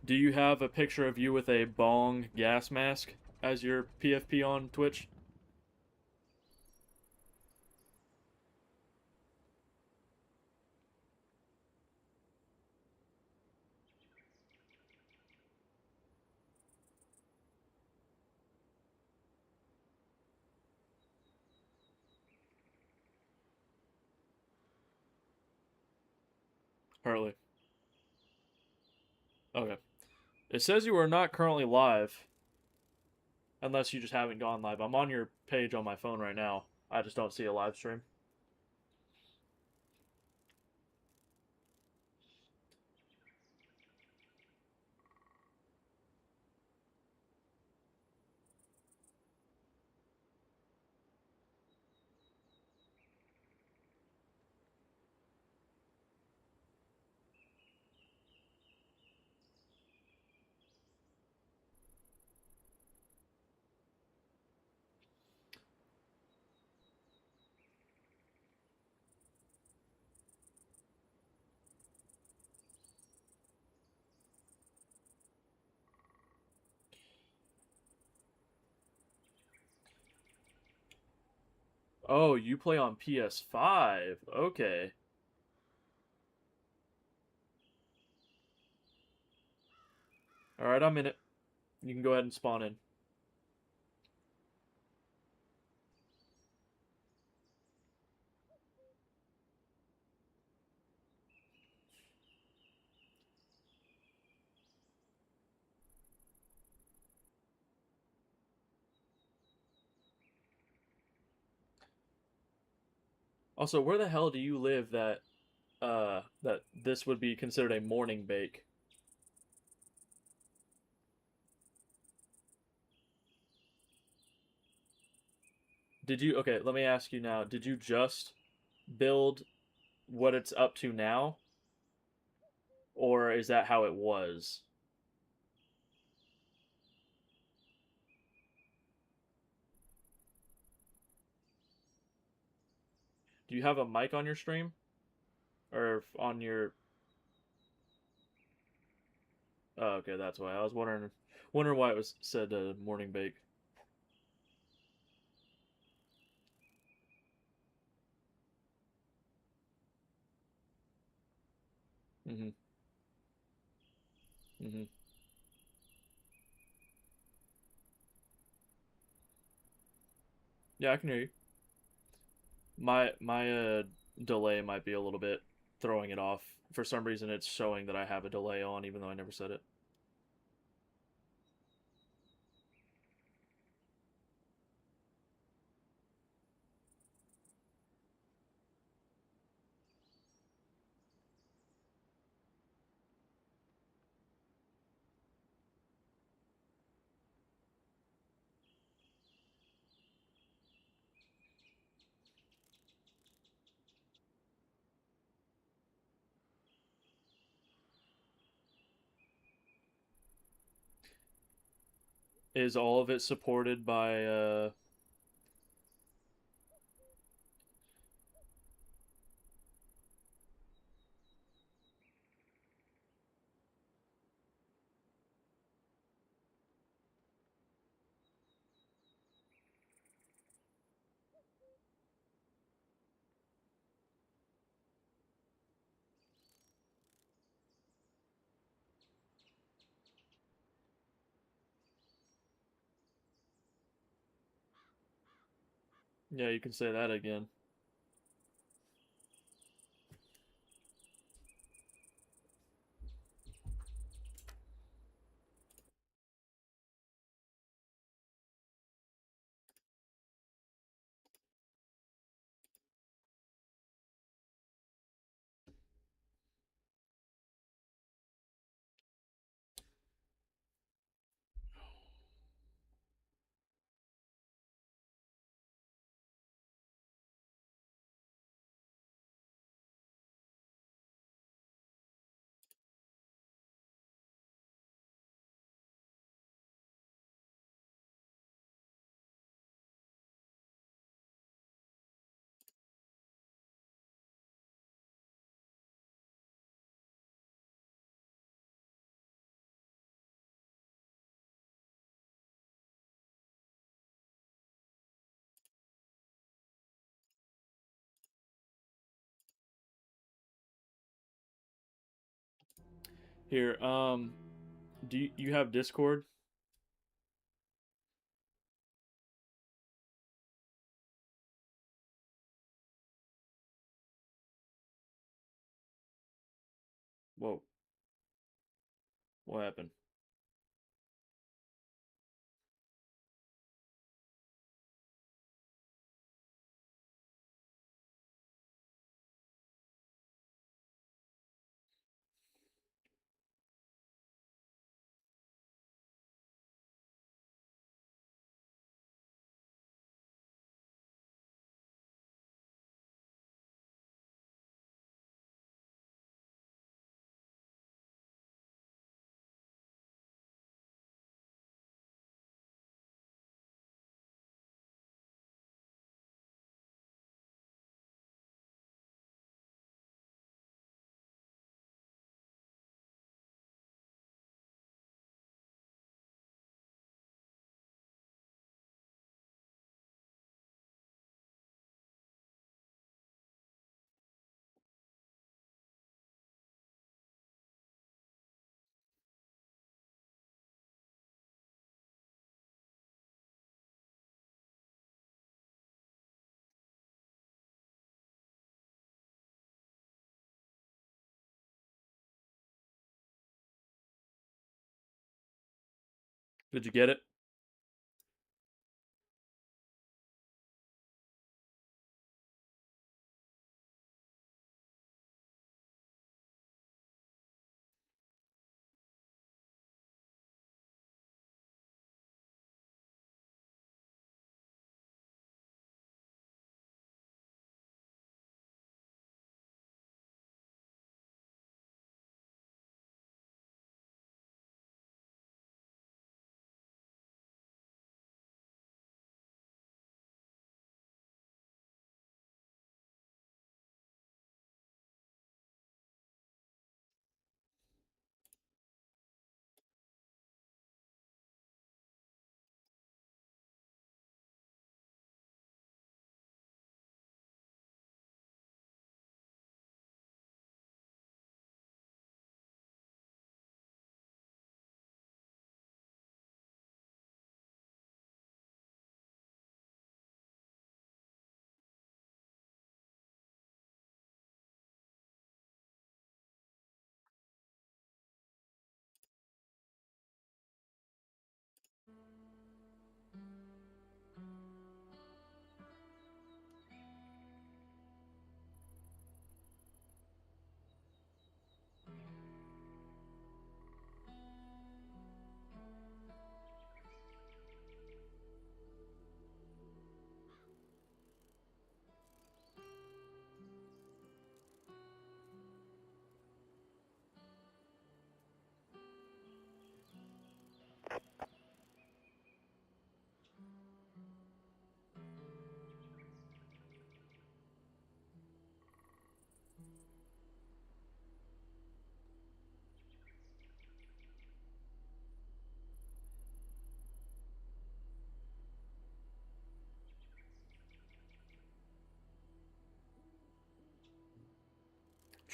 Do you have a picture of you with a bong gas mask as your PFP on Twitch? Harley. Okay. It says you are not currently live. Unless you just haven't gone live. I'm on your page on my phone right now. I just don't see a live stream. Oh, you play on PS5. Okay. All right, I'm in it. You can go ahead and spawn in. Also, where the hell do you live that this would be considered a morning bake? Did you Okay, let me ask you now. Did you just build what it's up to now, or is that how it was? Do you have a mic on your stream or on your Oh, okay, that's why. I was wondering why it was said morning bake. Mhm. Mhm. Yeah, I can hear you. My delay might be a little bit throwing it off. For some reason it's showing that I have a delay on even though I never said it. Is all of it supported by Yeah, you can say that again. Here, do you have Discord? Whoa, what happened? Did you get it?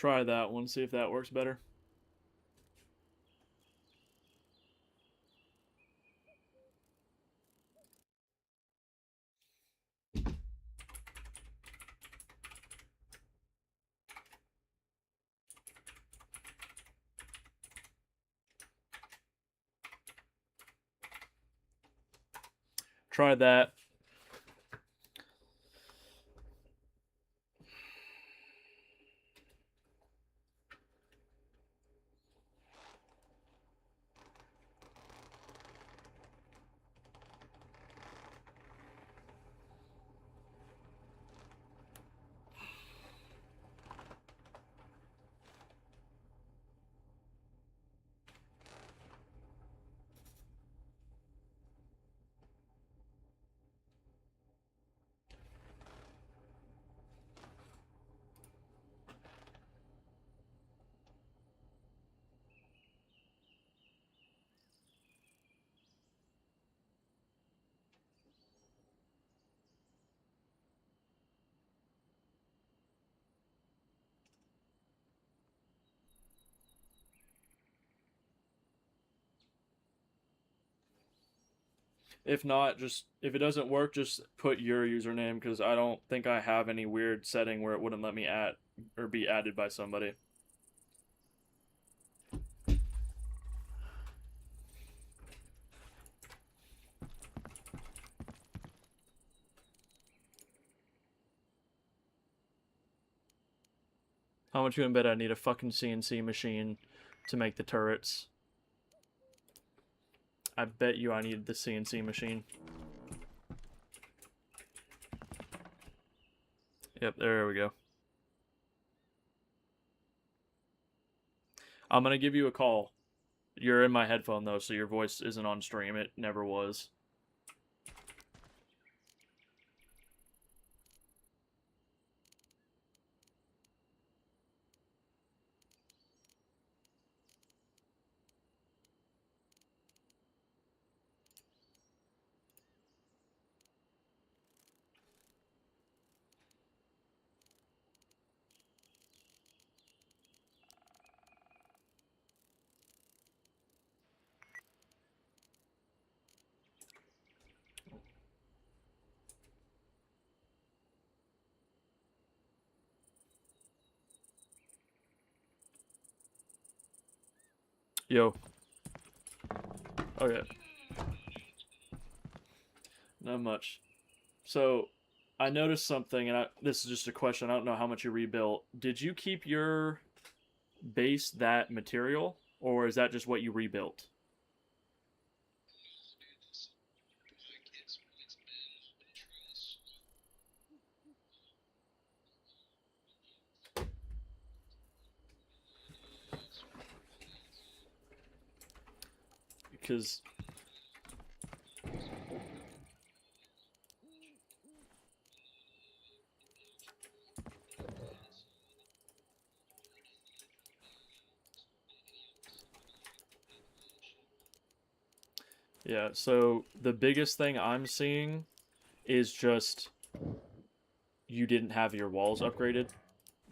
Try that one, see if that works better. Try that. If not, just if it doesn't work, just put your username because I don't think I have any weird setting where it wouldn't let me add or be added by somebody. How much you gonna bet I need a fucking CNC machine to make the turrets? I bet you I need the CNC machine. Yep, there we go. I'm gonna give you a call. You're in my headphone though, so your voice isn't on stream. It never was. Yo. Okay. Not much. So, I noticed something, and this is just a question. I don't know how much you rebuilt. Did you keep your base that material, or is that just what you rebuilt? Because yeah, so the biggest thing I'm seeing is just you didn't have your walls upgraded,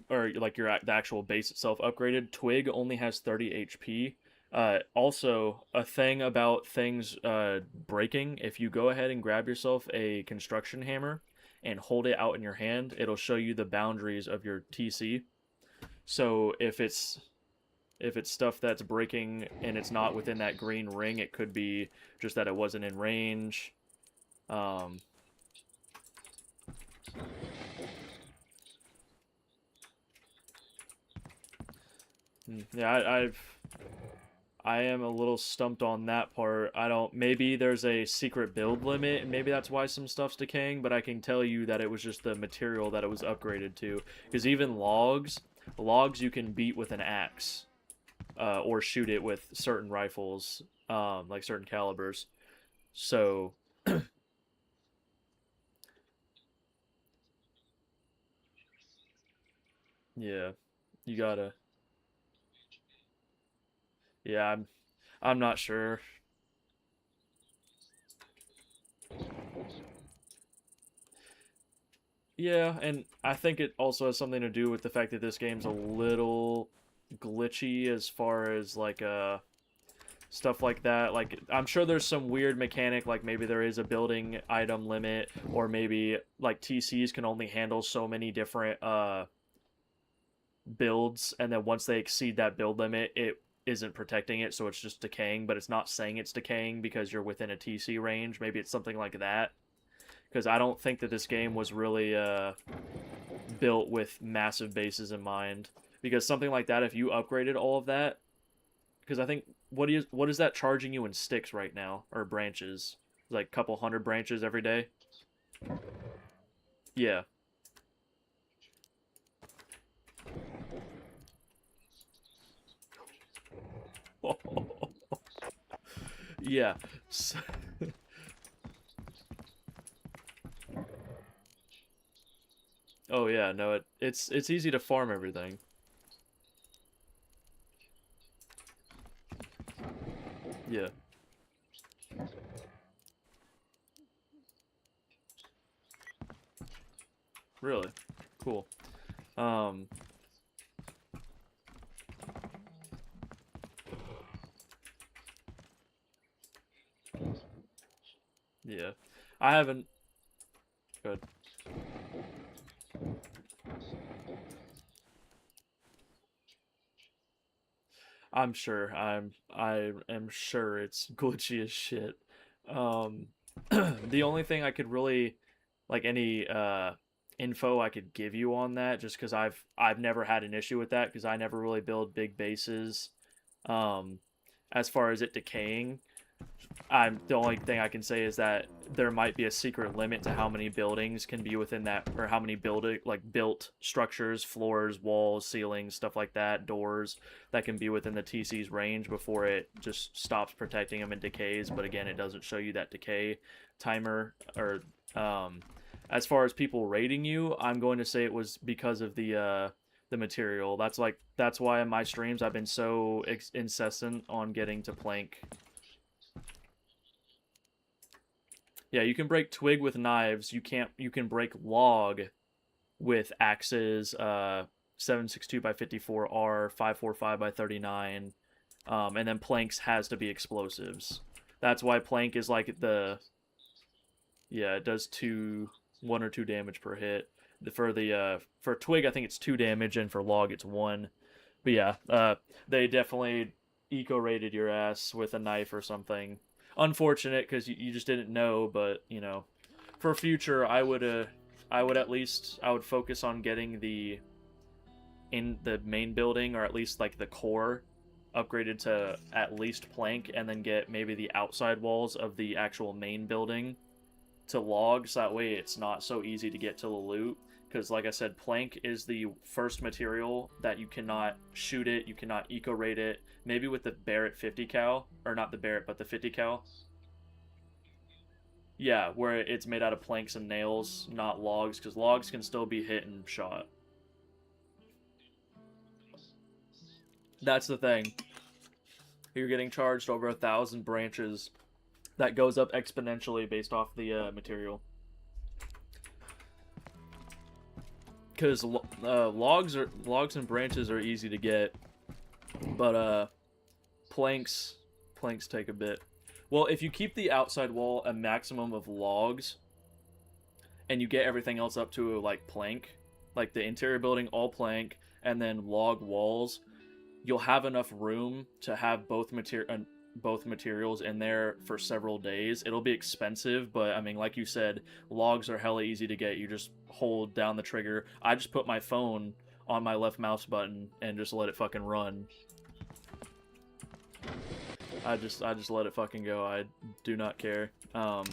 or like the actual base itself upgraded. Twig only has 30 HP. Also, a thing about things breaking, if you go ahead and grab yourself a construction hammer and hold it out in your hand, it'll show you the boundaries of your TC. So if it's stuff that's breaking and it's not within that green ring, it could be just that it wasn't in range. Um, yeah, I am a little stumped on that part. I don't. Maybe there's a secret build limit, and maybe that's why some stuff's decaying. But I can tell you that it was just the material that it was upgraded to. Because even logs you can beat with an axe, or shoot it with certain rifles, like certain calibers. So yeah, you gotta. Yeah, I'm not sure. Yeah, and I think it also has something to do with the fact that this game's a little glitchy as far as like stuff like that. Like I'm sure there's some weird mechanic, like maybe there is a building item limit, or maybe like TCs can only handle so many different builds, and then once they exceed that build limit, it isn't protecting it, so it's just decaying, but it's not saying it's decaying because you're within a TC range. Maybe it's something like that. Because I don't think that this game was really built with massive bases in mind. Because something like that, if you upgraded all of that, because I think what is that charging you in sticks right now, or branches? Like a couple hundred branches every day. Yeah, yeah. Oh yeah, no, it's easy to farm everything. Yeah, really, cool. Um, yeah, I haven't. Good. I am sure it's glitchy as shit. Um, the only thing I could really like any info I could give you on that, just because I've never had an issue with that because I never really build big bases. Um, as far as it decaying, I'm the only thing I can say is that there might be a secret limit to how many buildings can be within that, or how many built structures, floors, walls, ceilings, stuff like that, doors that can be within the TC's range before it just stops protecting them and decays. But again, it doesn't show you that decay timer. Or as far as people rating you, I'm going to say it was because of the material. That's why in my streams I've been so incessant on getting to plank. Yeah, you can break twig with knives. You can't. You can break log with axes. 762 by 54R, 545 by 39, and then planks has to be explosives. That's why plank is like the yeah. It does 1 or 2 damage per hit. For twig, I think it's 2 damage, and for log it's 1. But yeah, they definitely eco rated your ass with a knife or something. Unfortunate because you just didn't know, but for future, I would focus on getting in the main building, or at least like the core, upgraded to at least plank, and then get maybe the outside walls of the actual main building to logs. That way it's not so easy to get to the loot, because like I said, plank is the first material that you cannot shoot it, you cannot eco rate it. Maybe with the Barrett 50 cal, or not the Barrett but the 50 cal. Yeah, where it's made out of planks and nails, not logs, because logs can still be hit and shot. That's the thing. You're getting charged over 1,000 branches. That goes up exponentially based off the material. Because logs and branches are easy to get, but planks take a bit. Well, if you keep the outside wall a maximum of logs, and you get everything else up to like plank, like the interior building all plank, and then log walls, you'll have enough room to have both materials in there for several days. It'll be expensive, but I mean, like you said, logs are hella easy to get. You just hold down the trigger. I just put my phone on my left mouse button and just let it fucking run. I just let it fucking go. I do not care. On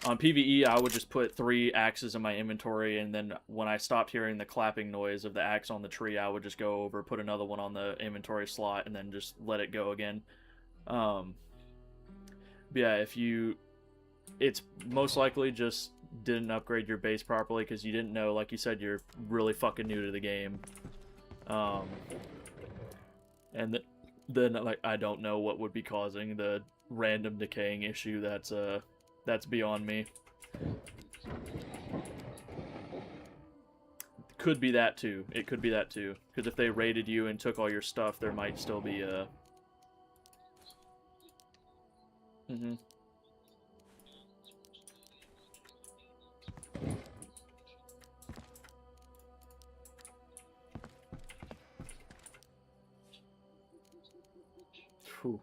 PvE, I would just put 3 axes in my inventory, and then when I stopped hearing the clapping noise of the axe on the tree, I would just go over, put another one on the inventory slot, and then just let it go again. But yeah, it's most likely just didn't upgrade your base properly because you didn't know, like you said, you're really fucking new to the game. And then like, I don't know what would be causing the random decaying issue. That's beyond me. Could be that too. It could be that too. Because if they raided you and took all your stuff, there might still be a... Whew.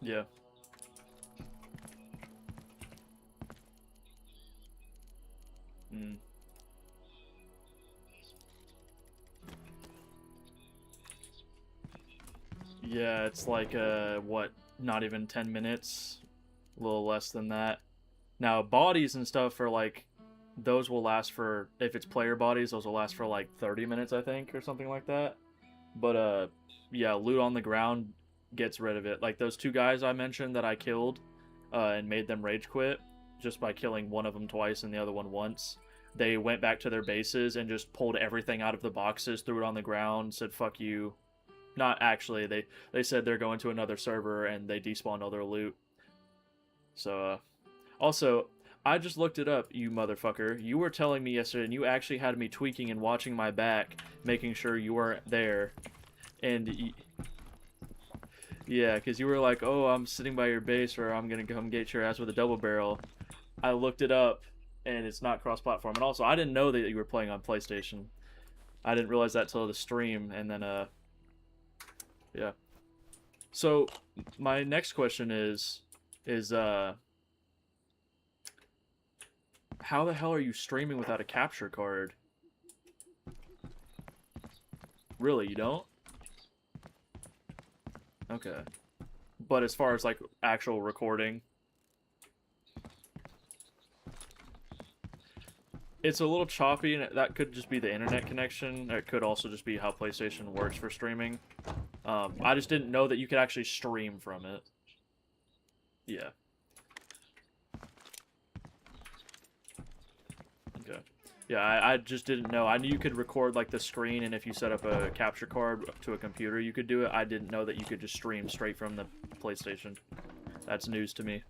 Yeah. Yeah, it's like, what, not even 10 minutes? A little less than that. Now, bodies and stuff are like, those will last for, if it's player bodies, those will last for like 30 minutes, I think, or something like that. But, yeah, loot on the ground gets rid of it. Like those 2 guys I mentioned that I killed, and made them rage quit, just by killing one of them twice and the other one once. They went back to their bases and just pulled everything out of the boxes, threw it on the ground, said, fuck you. Not actually, they said they're going to another server, and they despawned all their loot. So, also, I just looked it up, you motherfucker. You were telling me yesterday, and you actually had me tweaking and watching my back, making sure you weren't there. And, yeah, because you were like, oh, I'm sitting by your base, or I'm going to come get your ass with a double barrel. I looked it up, and it's not cross-platform. And also, I didn't know that you were playing on PlayStation. I didn't realize that till the stream, and then, yeah. So, my next question is, how the hell are you streaming without a capture card? Really, you don't? Okay. But as far as, like, actual recording, it's a little choppy, and that could just be the internet connection. It could also just be how PlayStation works for streaming. I just didn't know that you could actually stream from it. Yeah. Okay. Yeah, I just didn't know. I knew you could record, like, the screen, and if you set up a capture card to a computer, you could do it. I didn't know that you could just stream straight from the PlayStation. That's news to me.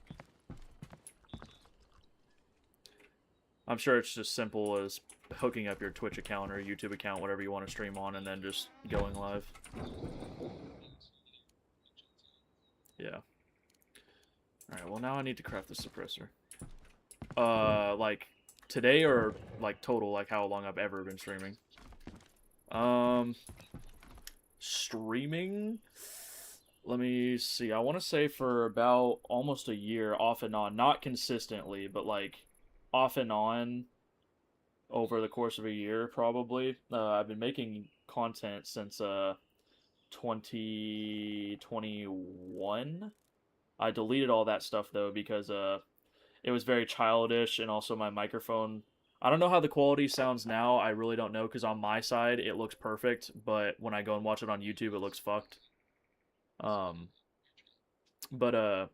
I'm sure it's just simple as hooking up your Twitch account or YouTube account, whatever you want to stream on, and then just going live. Yeah. Alright, well now I need to craft the suppressor. Like, today or, like, total, like, how long I've ever been streaming? Um, streaming. Let me see. I want to say for about almost a year, off and on, not consistently, but like off and on over the course of a year, probably. I've been making content since 2021. I deleted all that stuff though because it was very childish, and also my microphone. I don't know how the quality sounds now. I really don't know because on my side it looks perfect, but when I go and watch it on YouTube, it looks fucked. Um, but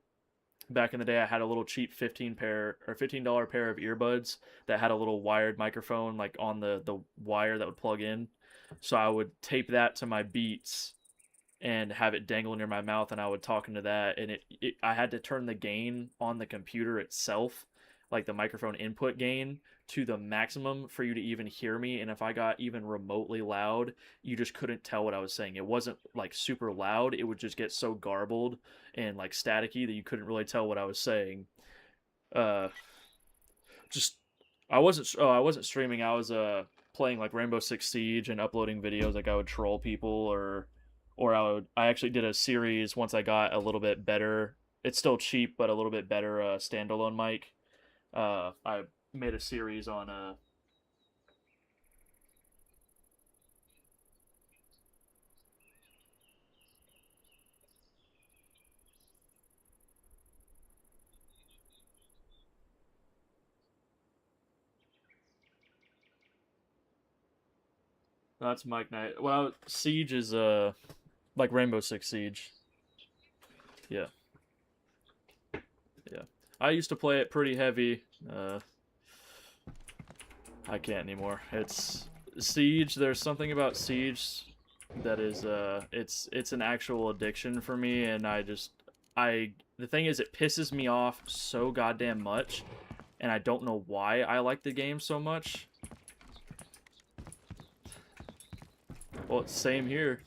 back in the day, I had a little cheap $15 pair of earbuds that had a little wired microphone like on the wire that would plug in. So I would tape that to my beats and have it dangle near my mouth, and I would talk into that, and I had to turn the gain on the computer itself, like the microphone input gain, to the maximum for you to even hear me. And if I got even remotely loud, you just couldn't tell what I was saying. It wasn't like super loud, it would just get so garbled and like staticky that you couldn't really tell what I was saying. uh just I wasn't streaming. I was playing like Rainbow Six Siege and uploading videos. Like I would troll people, or I actually did a series once I got a little bit better. It's still cheap, but a little bit better standalone mic. I made a series on that's Mike Knight. Well, Siege is like Rainbow Six Siege. Yeah, yeah. I used to play it pretty heavy. I can't anymore. It's Siege. There's something about Siege that is it's an actual addiction for me, and I the thing is it pisses me off so goddamn much, and I don't know why I like the game so much. Well, it's same here.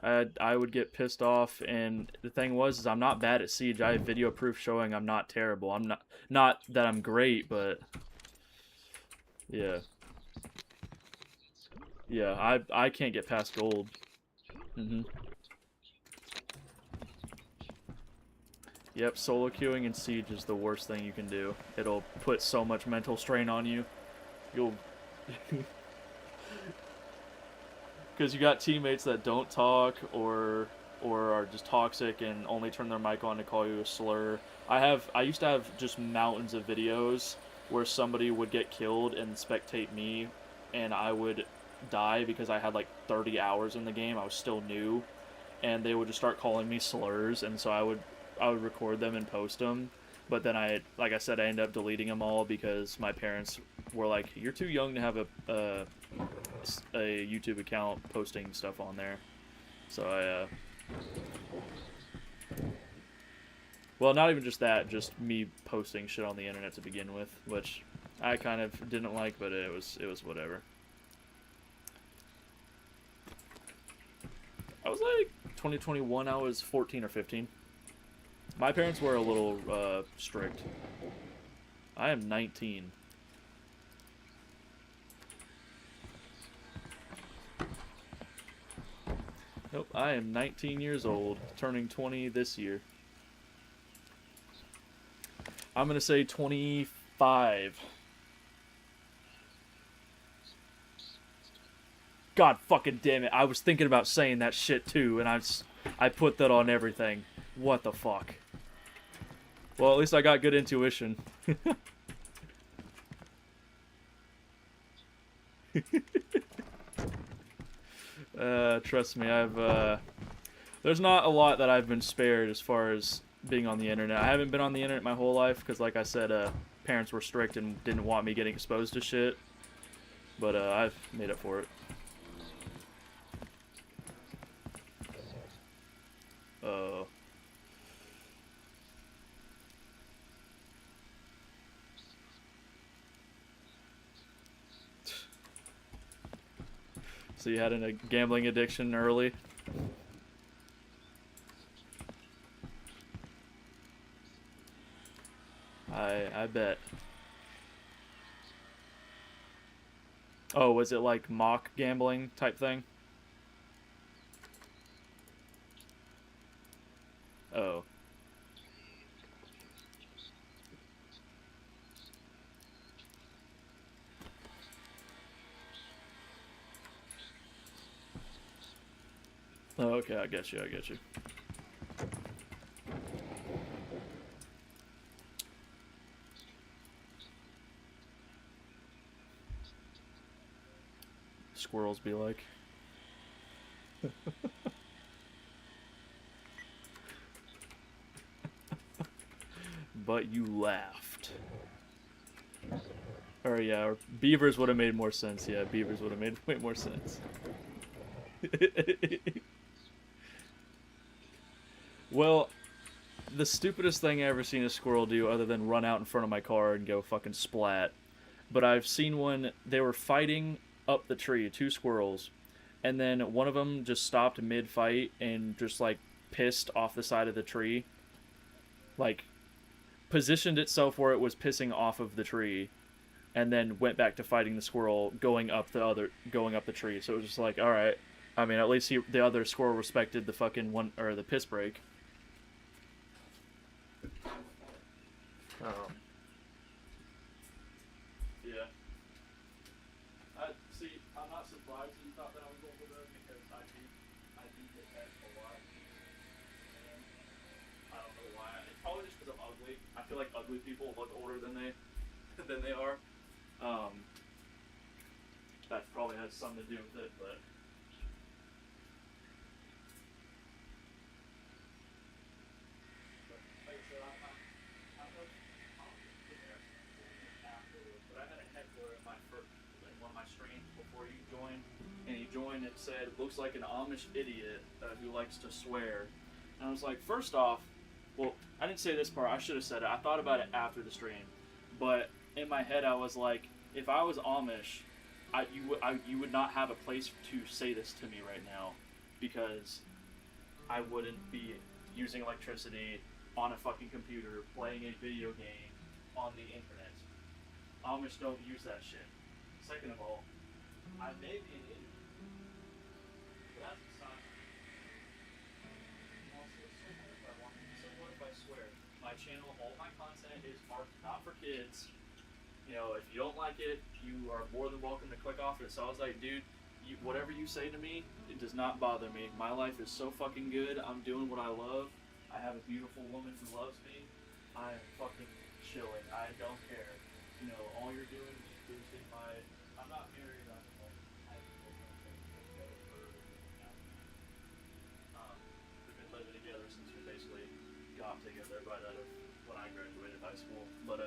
I would get pissed off, and the thing was is I'm not bad at Siege. I have video proof showing I'm not terrible. I'm not that I'm great, but yeah. Yeah, I can't get past gold. Mhm. Yep, solo queuing in Siege is the worst thing you can do. It'll put so much mental strain on you. You'll because you got teammates that don't talk, or are just toxic and only turn their mic on to call you a slur. I used to have just mountains of videos where somebody would get killed and spectate me, and I would die because I had like 30 hours in the game. I was still new, and they would just start calling me slurs, and so I would record them and post them. But then like I said, I ended up deleting them all because my parents were like, "You're too young to have a YouTube account posting stuff on there." So well, not even just that, just me posting shit on the internet to begin with, which I kind of didn't like, but it was whatever. I was like 2021. I was 14 or 15. My parents were a little strict. I am 19. Nope, I am 19 years old, turning 20 this year. I'm gonna say 25. God fucking damn it! I was thinking about saying that shit too, and I put that on everything. What the fuck? Well, at least I got good intuition. Trust me, there's not a lot that I've been spared as far as being on the internet. I haven't been on the internet my whole life because, like I said, parents were strict and didn't want me getting exposed to shit. But I've made up for it. Uh, so you had a gambling addiction early? I bet. Oh, was it like mock gambling type thing? Oh. Oh, okay, I get you, I get you. Squirrels be like. But you laughed. Or yeah, or beavers would have made more sense. Yeah, beavers would have made way more sense. Well, the stupidest thing I ever seen a squirrel do other than run out in front of my car and go fucking splat. But I've seen one, they were fighting up the tree, two squirrels, and then one of them just stopped mid-fight and just like pissed off the side of the tree. Like positioned itself where it was pissing off of the tree and then went back to fighting the squirrel going up the tree. So it was just like, all right. I mean, at least the other squirrel respected the fucking one or the piss break. Yeah. See, I'm not surprised you thought that I was overloaded because I do get that a lot. And I don't know why. It's probably just because I'm ugly. I feel like ugly people look older than they are. That probably has something to do with it, but. Like I said, but I had a heckler in one of my streams before you joined, and he joined and said, "Looks like an Amish idiot who likes to swear." And I was like, first off, well, I didn't say this part. I should have said it. I thought about it after the stream, but in my head, I was like, if I was Amish, you would not have a place to say this to me right now, because I wouldn't be using electricity on a fucking computer playing a video game on the internet. Amish don't use that shit. Second of all, I may be an idiot, but that's beside me. Also, so what if I swear? My channel, all my content is marked not for kids. You know, if you don't like it, you are more than welcome to click off it. So I was like, dude, whatever you say to me, it does not bother me. My life is so fucking good. I'm doing what I love. I have a beautiful woman who loves me. I am fucking chilling. I don't care. You know, all you're doing is boosting my. I'm not married. I'm I have together for we've been living together since we basically got together right out of when I graduated high school. But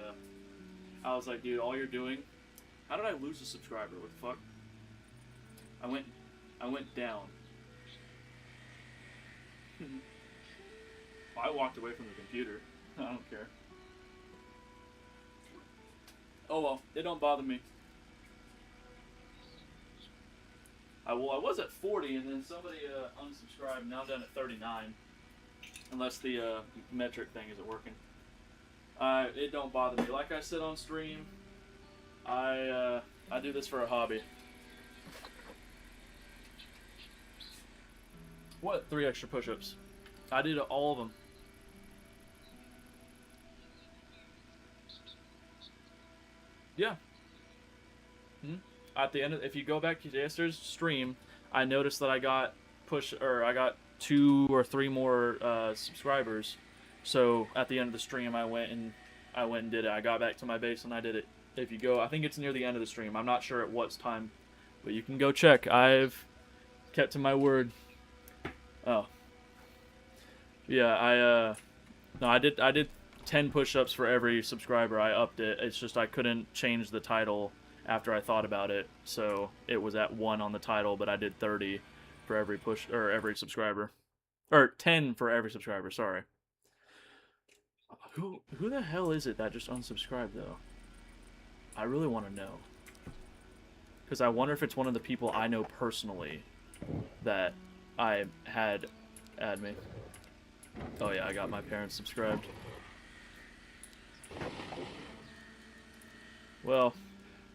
I was like, dude, all you're doing. How did I lose a subscriber? What the fuck? I went down. I walked away from the computer. I don't care. Oh well, it don't bother me. I was at 40 and then somebody unsubscribed. Now I'm down at 39. Unless the metric thing isn't working. It don't bother me. Like I said on stream, I do this for a hobby. What? 3 extra push-ups. I did all of them. Yeah. At the end of, if you go back to yesterday's stream, I noticed that I got 2 or 3 more subscribers. So at the end of the stream, I went and did it. I got back to my base and I did it. If you go, I think it's near the end of the stream. I'm not sure at what time, but you can go check. I've kept to my word. Oh. Yeah, no, I did 10 push-ups for every subscriber. I upped it. It's just I couldn't change the title after I thought about it. So it was at 1 on the title, but I did 30 for every every subscriber. Or 10 for every subscriber, sorry. Who the hell is it that just unsubscribed though? I really want to know. Cuz I wonder if it's one of the people I know personally that I had add me. Oh yeah, I got my parents subscribed. Well,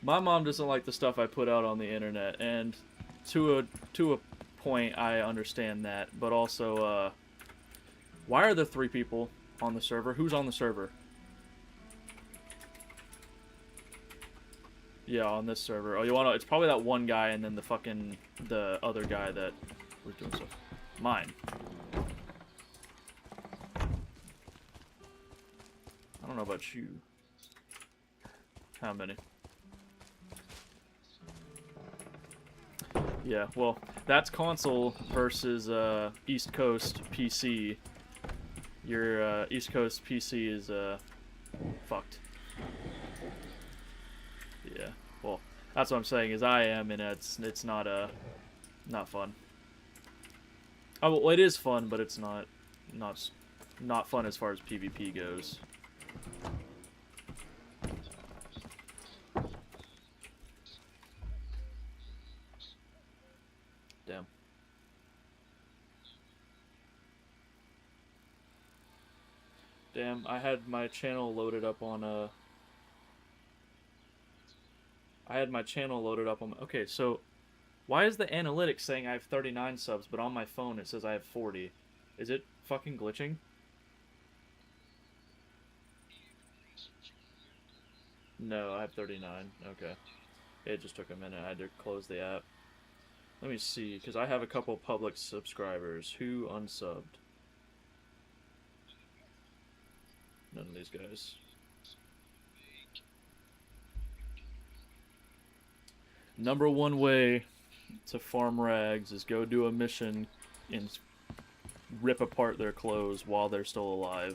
My mom doesn't like the stuff I put out on the internet, and to a point, I understand that. But also, why are there 3 people on the server? Who's on the server? Yeah, on this server. Oh, you wanna? It's probably that one guy, and then the other guy that was doing stuff. Mine. I don't know about you. How many? Yeah, well, that's console versus East Coast PC. Your East Coast PC is fucked. Yeah, well, that's what I'm saying. Is I am, and it's not not fun. Oh, well, it is fun, but it's not fun as far as PvP goes. Damn. Damn, I had my channel loaded up on I had my channel loaded up on. Okay, so why is the analytics saying I have 39 subs, but on my phone it says I have 40? Is it fucking glitching? No, I have 39. Okay. It just took a minute. I had to close the app. Let me see, because I have a couple public subscribers. Who unsubbed? None of these guys. Number one way to farm rags is go do a mission and rip apart their clothes while they're still alive.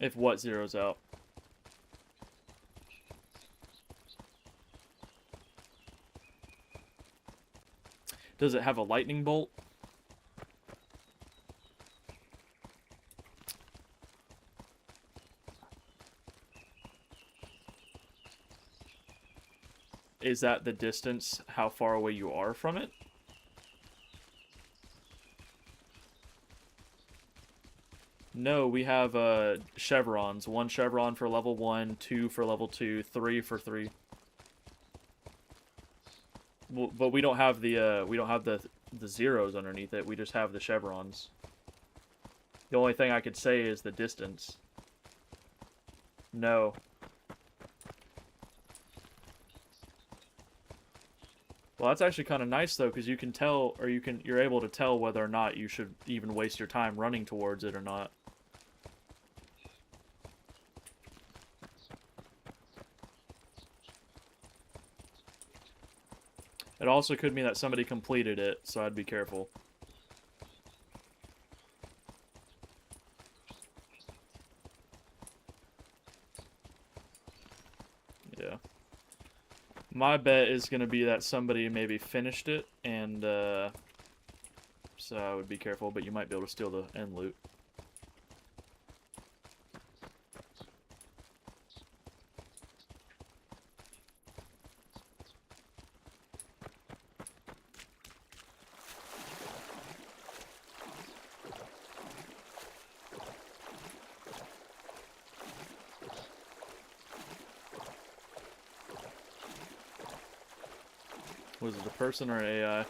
If what zeroes out? Does it have a lightning bolt? Is that the distance, how far away you are from it? No, we have chevrons. 1 chevron for level 1, 2 for level 2, 3 for 3. Well, but we don't have the zeros underneath it. We just have the chevrons. The only thing I could say is the distance. No. Well, that's actually kind of nice though, because you can tell, or you're able to tell whether or not you should even waste your time running towards it or not. It also could mean that somebody completed it, so I'd be careful. Yeah. My bet is going to be that somebody maybe finished it, and so I would be careful, but you might be able to steal the end loot. Was it a person or an AI?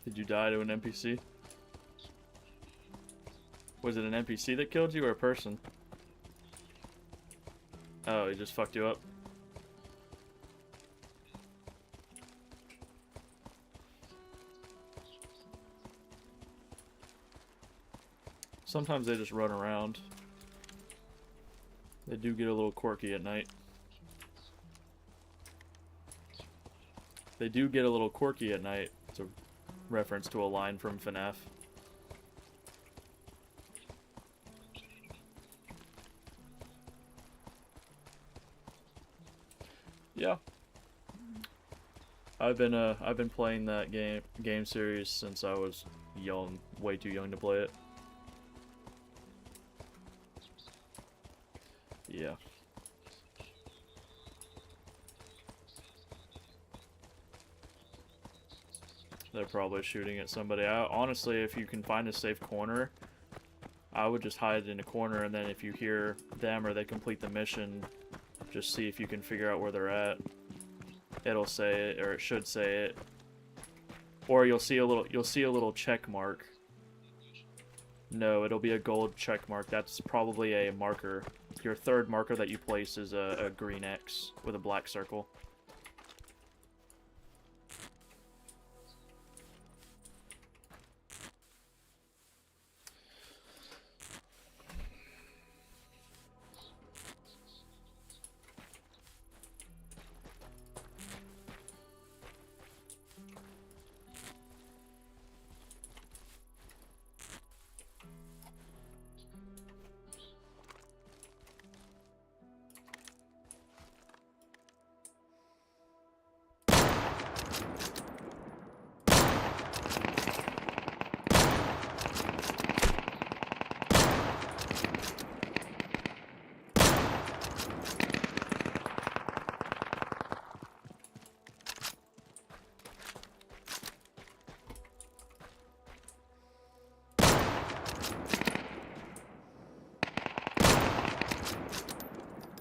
Did you die to an NPC? Was it an NPC that killed you or a person? Oh, he just fucked you up. Sometimes they just run around. They do get a little quirky at night. They do get a little quirky at night. It's a reference to a line from FNAF. Yeah. I've been playing that game series since I was young, way too young to play it. Yeah. They're probably shooting at somebody. Honestly, if you can find a safe corner, I would just hide in a corner, and then if you hear them or they complete the mission, just see if you can figure out where they're at. It'll say it, or it should say it. Or you'll see a little check mark. No, it'll be a gold check mark. That's probably a marker. Your third marker that you place is a green X with a black circle.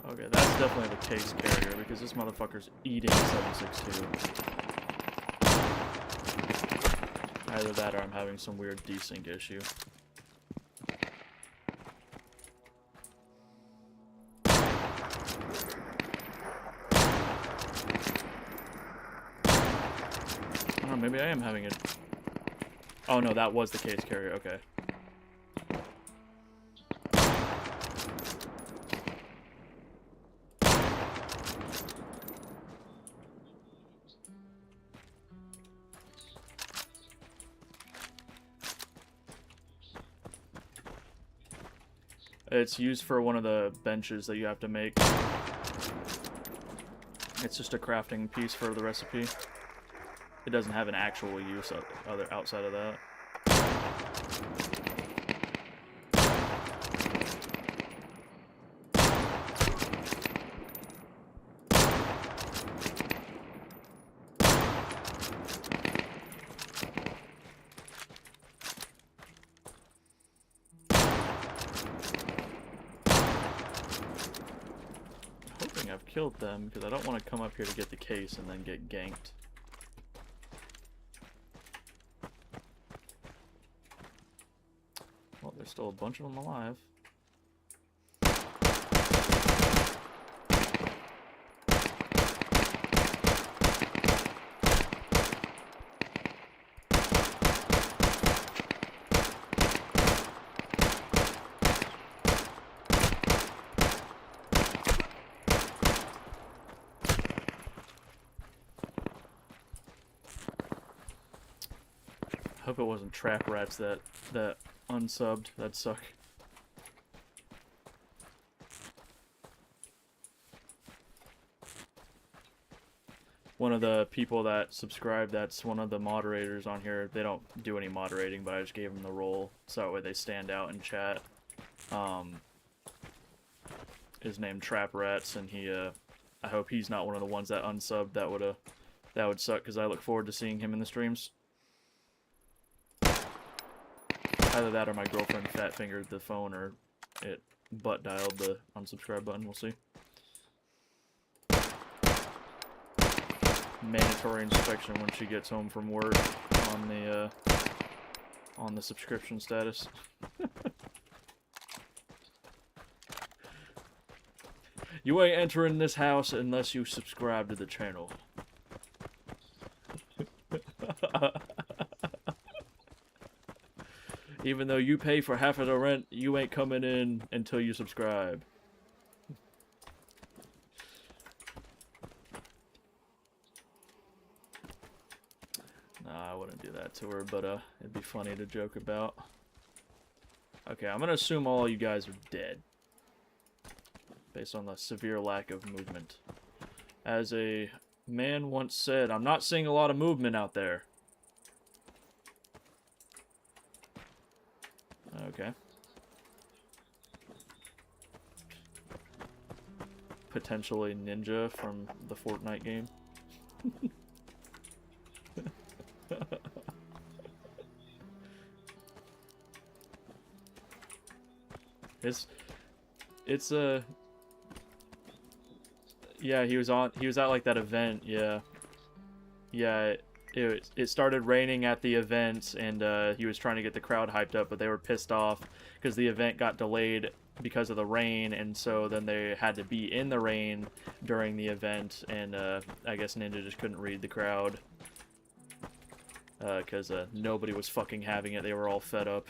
Okay, that's definitely the case carrier, because this motherfucker's eating 762. Either that or I'm having some weird desync issue. Oh, maybe I am having it. Oh no, that was the case carrier, okay. It's used for one of the benches that you have to make. It's just a crafting piece for the recipe. It doesn't have an actual use outside of that. I've killed them because I don't want to come up here to get the case and then get ganked. Well, there's still a bunch of them alive. I hope it wasn't trap rats that unsubbed. That'd suck. One of the people that subscribed, that's one of the moderators on here. They don't do any moderating, but I just gave them the role so that way they stand out in chat. His name Trap Rats, and he I hope he's not one of the ones that unsubbed. That would suck, because I look forward to seeing him in the streams. Either that or my girlfriend fat fingered the phone, or it butt dialed the unsubscribe button. We'll see. Mandatory inspection when she gets home from work on the subscription status. You ain't entering this house unless you subscribe to the channel. Even though you pay for half of the rent, you ain't coming in until you subscribe. Nah, I wouldn't do that to her, but it'd be funny to joke about. Okay, I'm gonna assume all you guys are dead, based on the severe lack of movement. As a man once said, I'm not seeing a lot of movement out there. Okay. Potentially Ninja from the Fortnite game. It's a yeah, he was at like that event, yeah. Yeah, it started raining at the event, and he was trying to get the crowd hyped up, but they were pissed off because the event got delayed because of the rain, and so then they had to be in the rain during the event, and I guess Ninja just couldn't read the crowd because nobody was fucking having it. They were all fed up.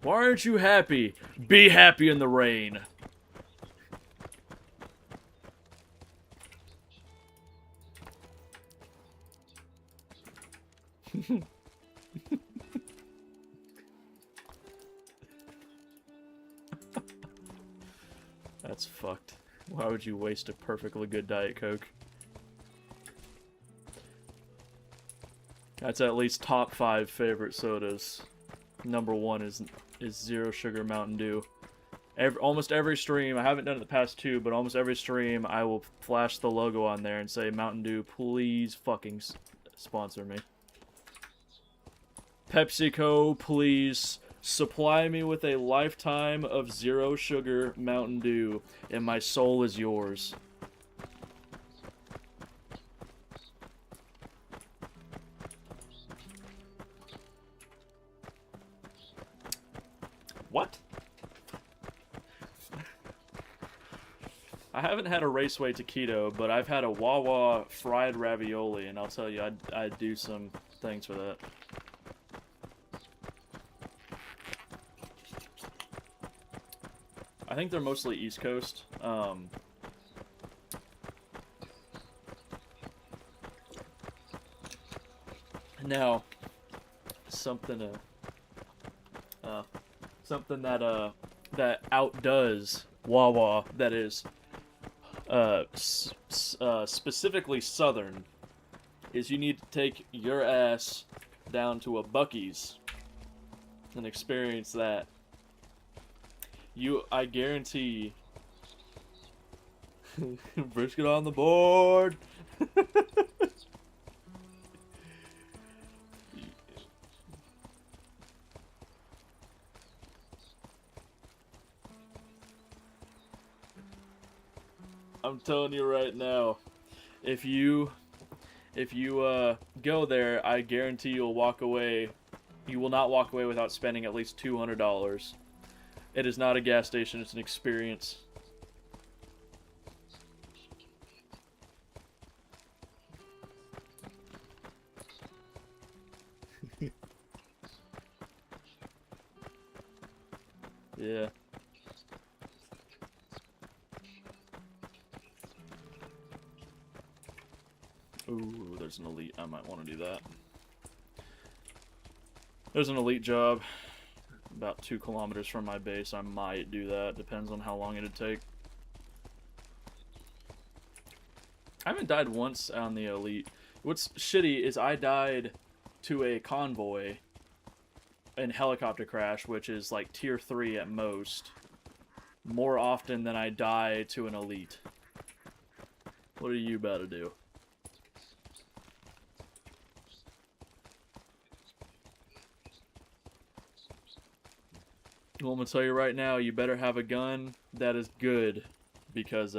Why aren't you happy? Be happy in the rain. That's fucked. Why would you waste a perfectly good Diet Coke? That's at least top 5 favorite sodas. Number 1 is Zero Sugar Mountain Dew. Almost every stream, I haven't done it the past 2, but almost every stream I will flash the logo on there and say, Mountain Dew, please fucking sponsor me. PepsiCo, please supply me with a lifetime of Zero Sugar Mountain Dew, and my soul is yours. What? I haven't had a Raceway taquito, but I've had a Wawa fried ravioli, and I'll tell you, I'd do some things for that. I think they're mostly East Coast. Now, something that outdoes Wawa, that is specifically Southern, is you need to take your ass down to a Buc-ee's and experience that. I guarantee. Brisket on the board. I'm telling you right now, if you go there, I guarantee you'll walk away. You will not walk away without spending at least $200. It is not a gas station, it's an experience. Yeah. Ooh, there's an elite. I might want to do that. There's an elite job about 2 kilometers from my base. I might do that. Depends on how long it'd take. I haven't died once on the elite. What's shitty is I died to a convoy in helicopter crash, which is like tier 3 at most, more often than I die to an elite. What are you about to do? Well, I'm gonna tell you right now, you better have a gun that is good, because,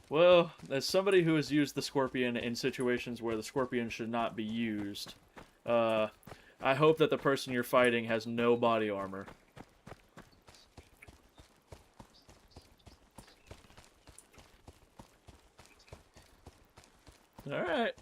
well, as somebody who has used the Scorpion in situations where the Scorpion should not be used, I hope that the person you're fighting has no body armor. Alright.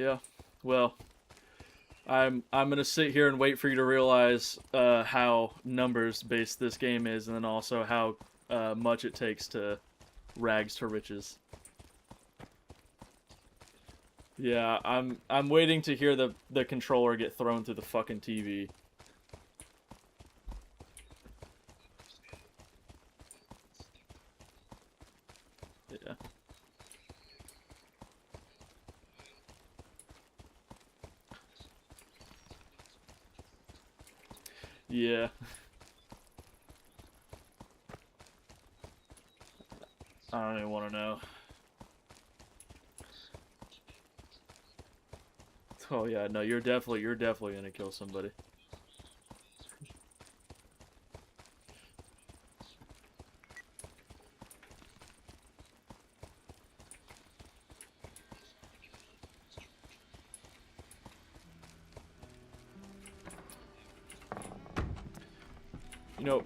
Yeah. Well, I'm gonna sit here and wait for you to realize how numbers based this game is, and then also how much it takes to rags to riches. Yeah, I'm waiting to hear the controller get thrown through the fucking TV. Yeah. Yeah. I don't even want to know. Oh yeah, no, you're definitely gonna kill somebody. You know,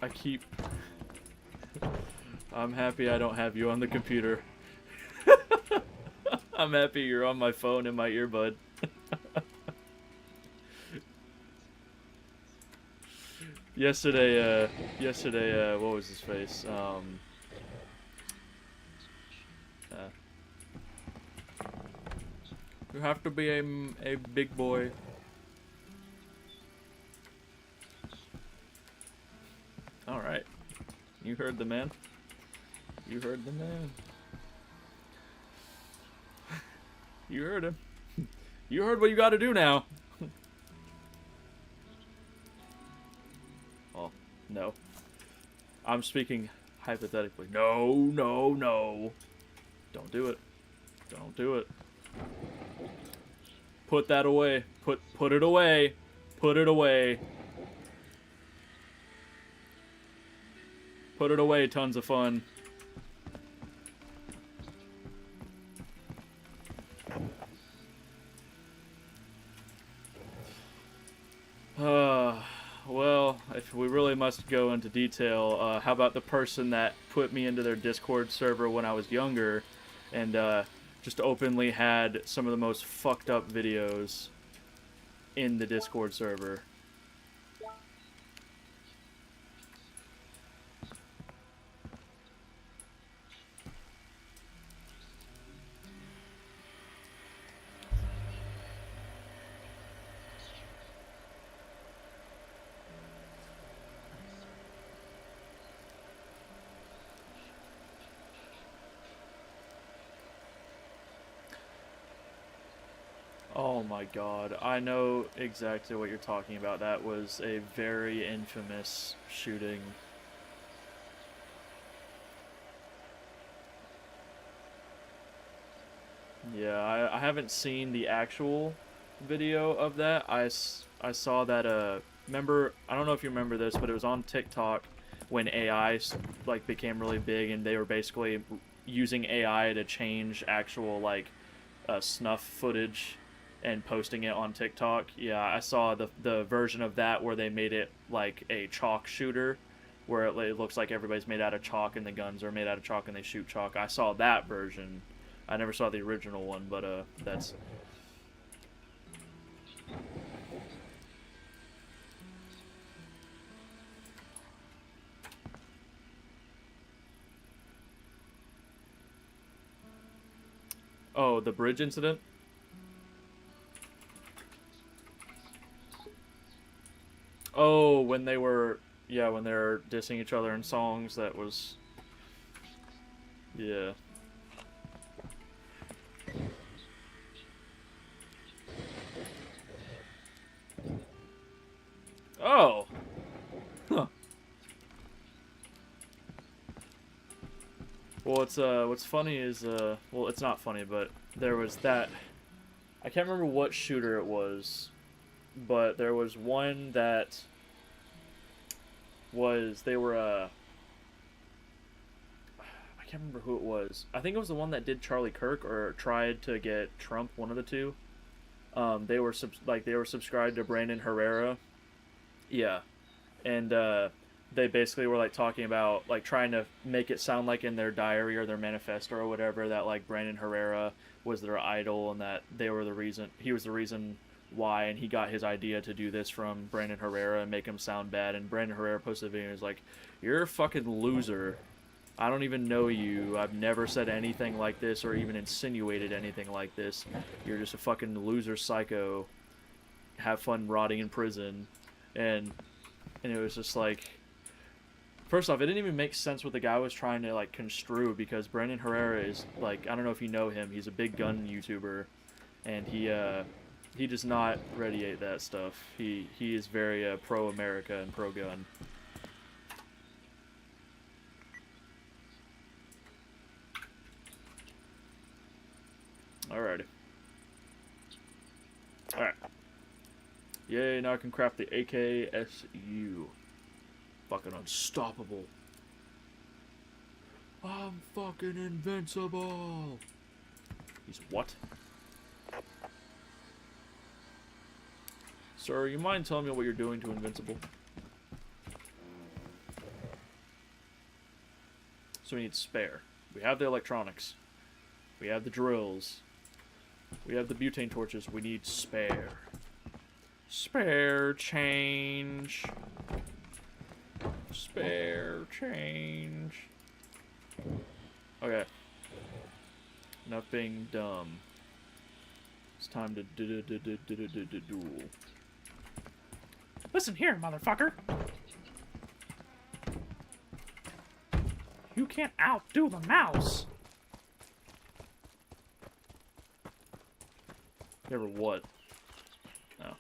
I keep. I'm happy I don't have you on the computer. I'm happy you're on my phone and my earbud. Yesterday, what was his face? Uh, you have to be a big boy. All right, you heard the man. You heard the man. You heard him. You heard what you got to do now. Oh, no. I'm speaking hypothetically. No, no, no. Don't do it. Don't do it. Put that away. Put it away. Put it away. Put it away, tons of fun. Well, if we really must go into detail, how about the person that put me into their Discord server when I was younger and just openly had some of the most fucked up videos in the Discord server? Oh my god, I know exactly what you're talking about. That was a very infamous shooting. Yeah, I haven't seen the actual video of that. I saw that, remember, I don't know if you remember this, but it was on TikTok when AI, like, became really big and they were basically using AI to change actual, like, snuff footage and posting it on TikTok. Yeah, I saw the version of that where they made it like a chalk shooter, where it looks like everybody's made out of chalk and the guns are made out of chalk and they shoot chalk. I saw that version. I never saw the original one, but that's. Oh, the bridge incident. Oh, when they were, yeah, when they were dissing each other in songs. That was, yeah. Oh. Huh. Well, what's funny is well, it's not funny, but there was that. I can't remember what shooter it was, but there was one that was they were I can't remember who it was. I think it was the one that did Charlie Kirk or tried to get Trump, one of the two. They were they were subscribed to Brandon Herrera. Yeah, and they basically were like talking about like trying to make it sound like in their diary or their manifesto or whatever that like Brandon Herrera was their idol and that they were the reason he was the reason why, and he got his idea to do this from Brandon Herrera and make him sound bad. And Brandon Herrera posted a video and was like, "You're a fucking loser. I don't even know you. I've never said anything like this or even insinuated anything like this. You're just a fucking loser psycho. Have fun rotting in prison." And it was just like, first off, it didn't even make sense what the guy was trying to like construe, because Brandon Herrera is like, I don't know if you know him. He's a big gun YouTuber, and he does not radiate that stuff. He is very pro America and pro gun. Alrighty. Alright. Yay, now I can craft the AKSU. Fucking unstoppable. I'm fucking invincible. He's what? Sir, you mind telling me what you're doing to Invincible? So we need spare. We have the electronics. We have the drills. We have the butane torches. We need spare. Spare change. Spare change. Okay. Enough being dumb. It's time to duel. Listen here, motherfucker. You can't outdo the mouse. Never what? No.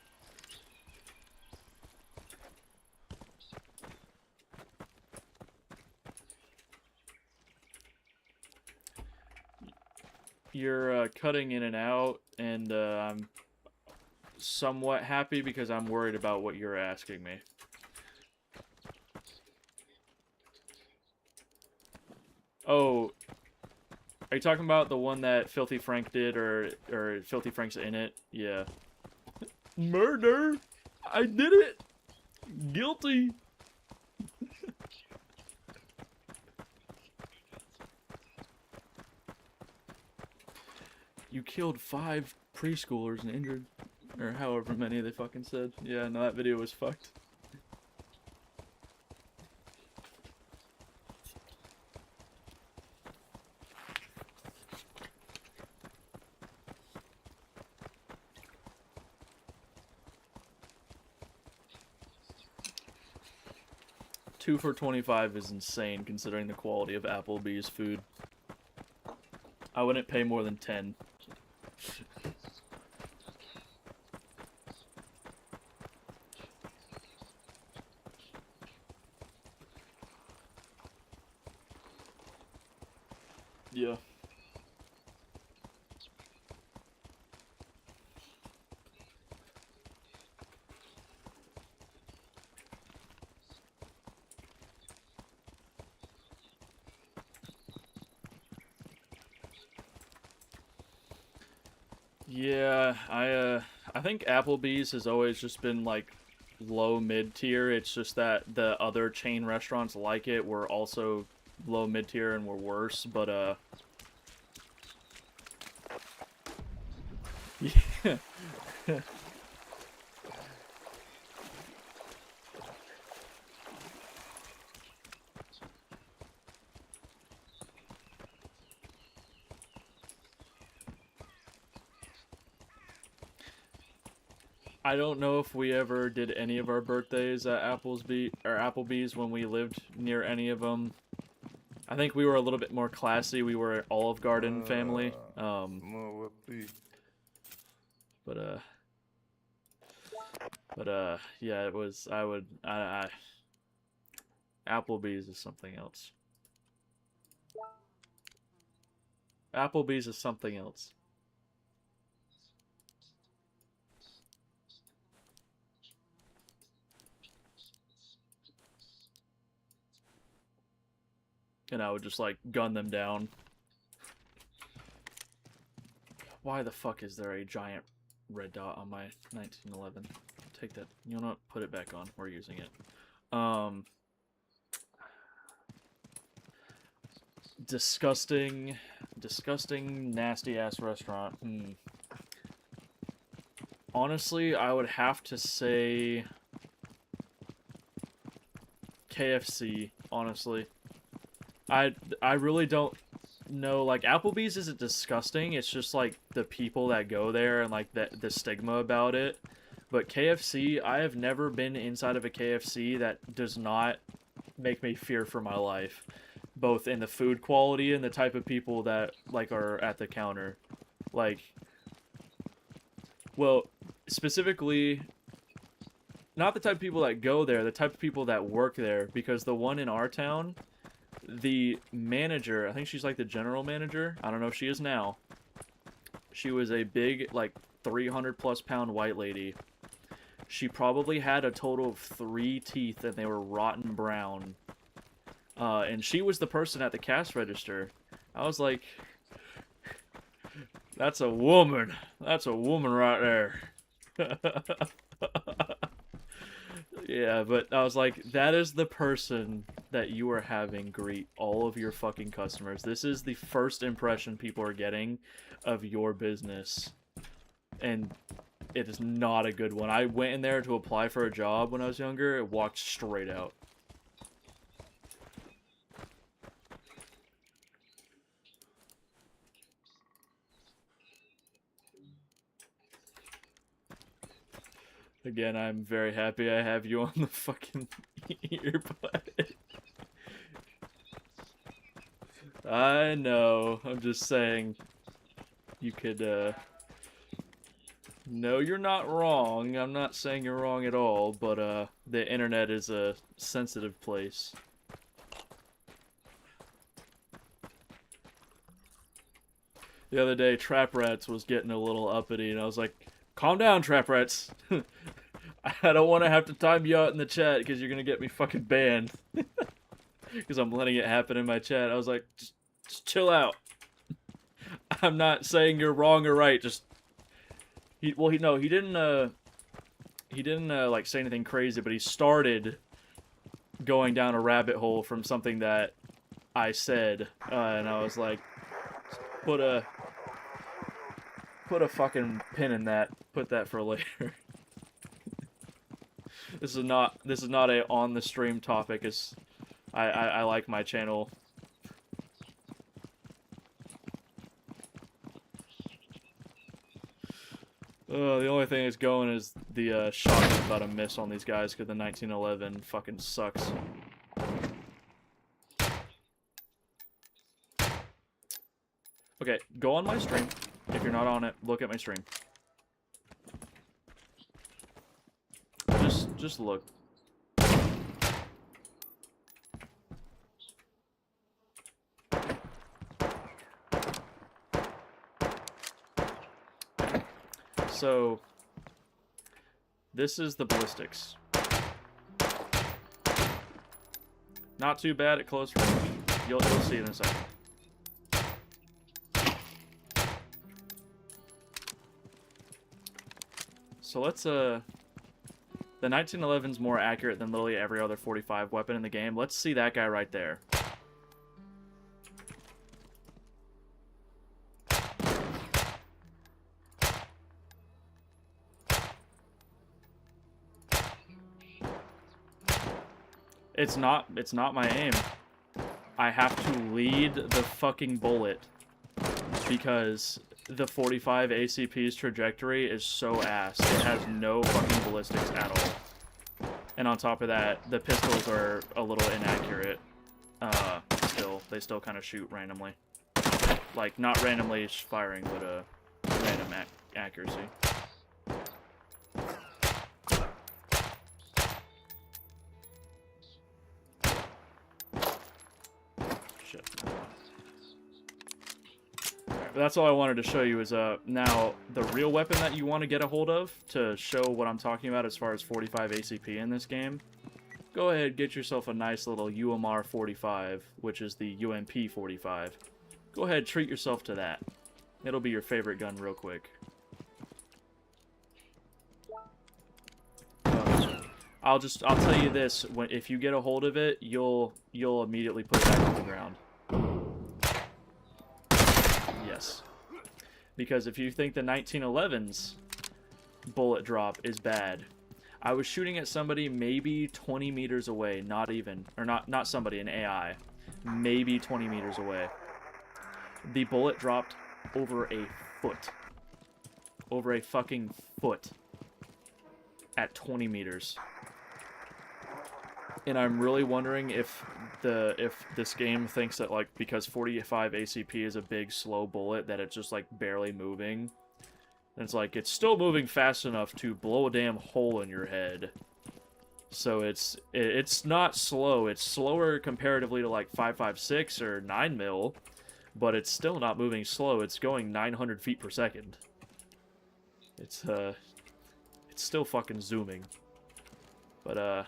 You're cutting in and out, and I'm somewhat happy because I'm worried about what you're asking me. Oh, are you talking about the one that Filthy Frank did, or Filthy Frank's in it? Yeah. Murder! I did it! Guilty! You killed 5 preschoolers and injured, or however many they fucking said. Yeah, no, that video was fucked. Two for $25 is insane considering the quality of Applebee's food. I wouldn't pay more than 10. Yeah. Yeah, I think Applebee's has always just been like low mid tier. It's just that the other chain restaurants like it were also low mid tier and were worse, but yeah. I don't know if we ever did any of our birthdays at Applebee's when we lived near any of them. I think we were a little bit more classy. We were an Olive Garden family. Yeah, it was. Applebee's is something else. Applebee's is something else. And I would just like gun them down. Why the fuck is there a giant red dot on my 1911? Take that. You know what? Put it back on. We're using it. Disgusting, nasty ass restaurant. Honestly, I would have to say KFC, honestly. I really don't know, like, Applebee's isn't disgusting, it's just, like, the people that go there and, like, the stigma about it. But KFC, I have never been inside of a KFC that does not make me fear for my life. Both in the food quality and the type of people that, like, are at the counter. Like, well, specifically, not the type of people that go there, the type of people that work there, because the one in our town, the manager, I think she's like the general manager, I don't know if she is now, she was a big, like, 300 plus pound white lady. She probably had a total of 3 teeth and they were rotten brown. And she was the person at the cash register. I was like, that's a woman. That's a woman right there. Yeah, but I was like, that is the person that you are having greet all of your fucking customers. This is the first impression people are getting of your business. And it is not a good one. I went in there to apply for a job when I was younger. It walked straight out. Again, I'm very happy I have you on the fucking earbud. I know. I'm just saying. You could, No, you're not wrong. I'm not saying you're wrong at all, but, the internet is a sensitive place. The other day, Trap Rats was getting a little uppity, and I was like, calm down, Trap Rats. I don't want to have to time you out in the chat, because you're going to get me fucking banned. Because I'm letting it happen in my chat. I was like, just chill out. I'm not saying you're wrong or right, just... he didn't, like, say anything crazy, but he started going down a rabbit hole from something that I said, and I was like, put a fucking pin in that. Put that for later. This is not a on the stream topic. It's I like my channel. The only thing that's going is the shot is about to miss on these guys because the 1911 fucking sucks. Okay, go on my stream. If you're not on it, look at my stream. Just look. So, this is the ballistics. Not too bad at close range. You'll see it in a second. So let's, the 1911's more accurate than literally every other 45 weapon in the game. Let's see that guy right there. It's not my aim. I have to lead the fucking bullet because the 45 ACP's trajectory is so ass. It has no fucking ballistics at all. And on top of that, the pistols are a little inaccurate. They still kind of shoot randomly. Like, not randomly firing, but random accuracy. Shit. Alright, but that's all I wanted to show you is, now, the real weapon that you want to get a hold of to show what I'm talking about as far as 45 ACP in this game, go ahead, get yourself a nice little UMR 45, which is the UMP 45. Go ahead, treat yourself to that. It'll be your favorite gun real quick. I'll tell you this, if you get a hold of it, you'll immediately put it back on the ground. yes. Because if you think the 1911's bullet drop is bad, I was shooting at somebody maybe 20 meters away, not even, or not somebody, an AI, maybe 20 meters away. The bullet dropped over a foot. Over a fucking foot. At 20 meters. And I'm really wondering if this game thinks that, like, because 45 ACP is a big slow bullet, that it's just like barely moving. And it's like it's still moving fast enough to blow a damn hole in your head. So it's not slow. It's slower comparatively to like 5.56 or 9mm, but it's still not moving slow. It's going 900 feet per second. It's still fucking zooming. But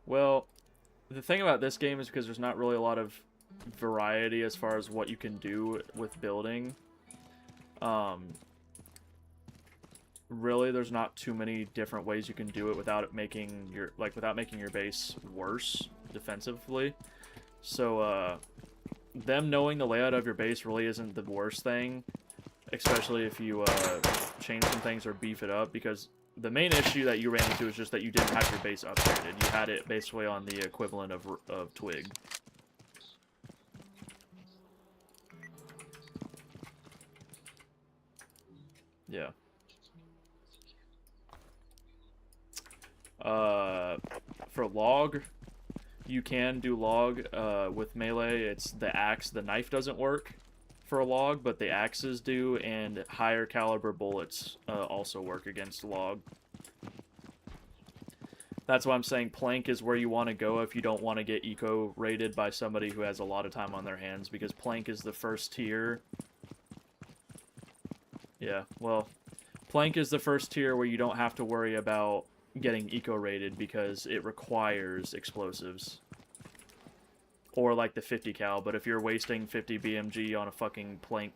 well, the thing about this game is because there's not really a lot of variety as far as what you can do with building. Really, there's not too many different ways you can do it without making your base worse defensively. So, them knowing the layout of your base really isn't the worst thing, especially if you change some things or beef it up, because the main issue that you ran into is just that you didn't have your base upgraded. You had it basically on the equivalent of Twig. Yeah. For log, you can do log with melee. It's the axe. The knife doesn't work for a log, but the axes do, and higher caliber bullets also work against log. That's why I'm saying plank is where you want to go if you don't want to get eco rated by somebody who has a lot of time on their hands, because plank is the first tier. Yeah, well, plank is the first tier where you don't have to worry about getting eco rated because it requires explosives. Or like the 50 cal, but if you're wasting 50 BMG on a fucking plank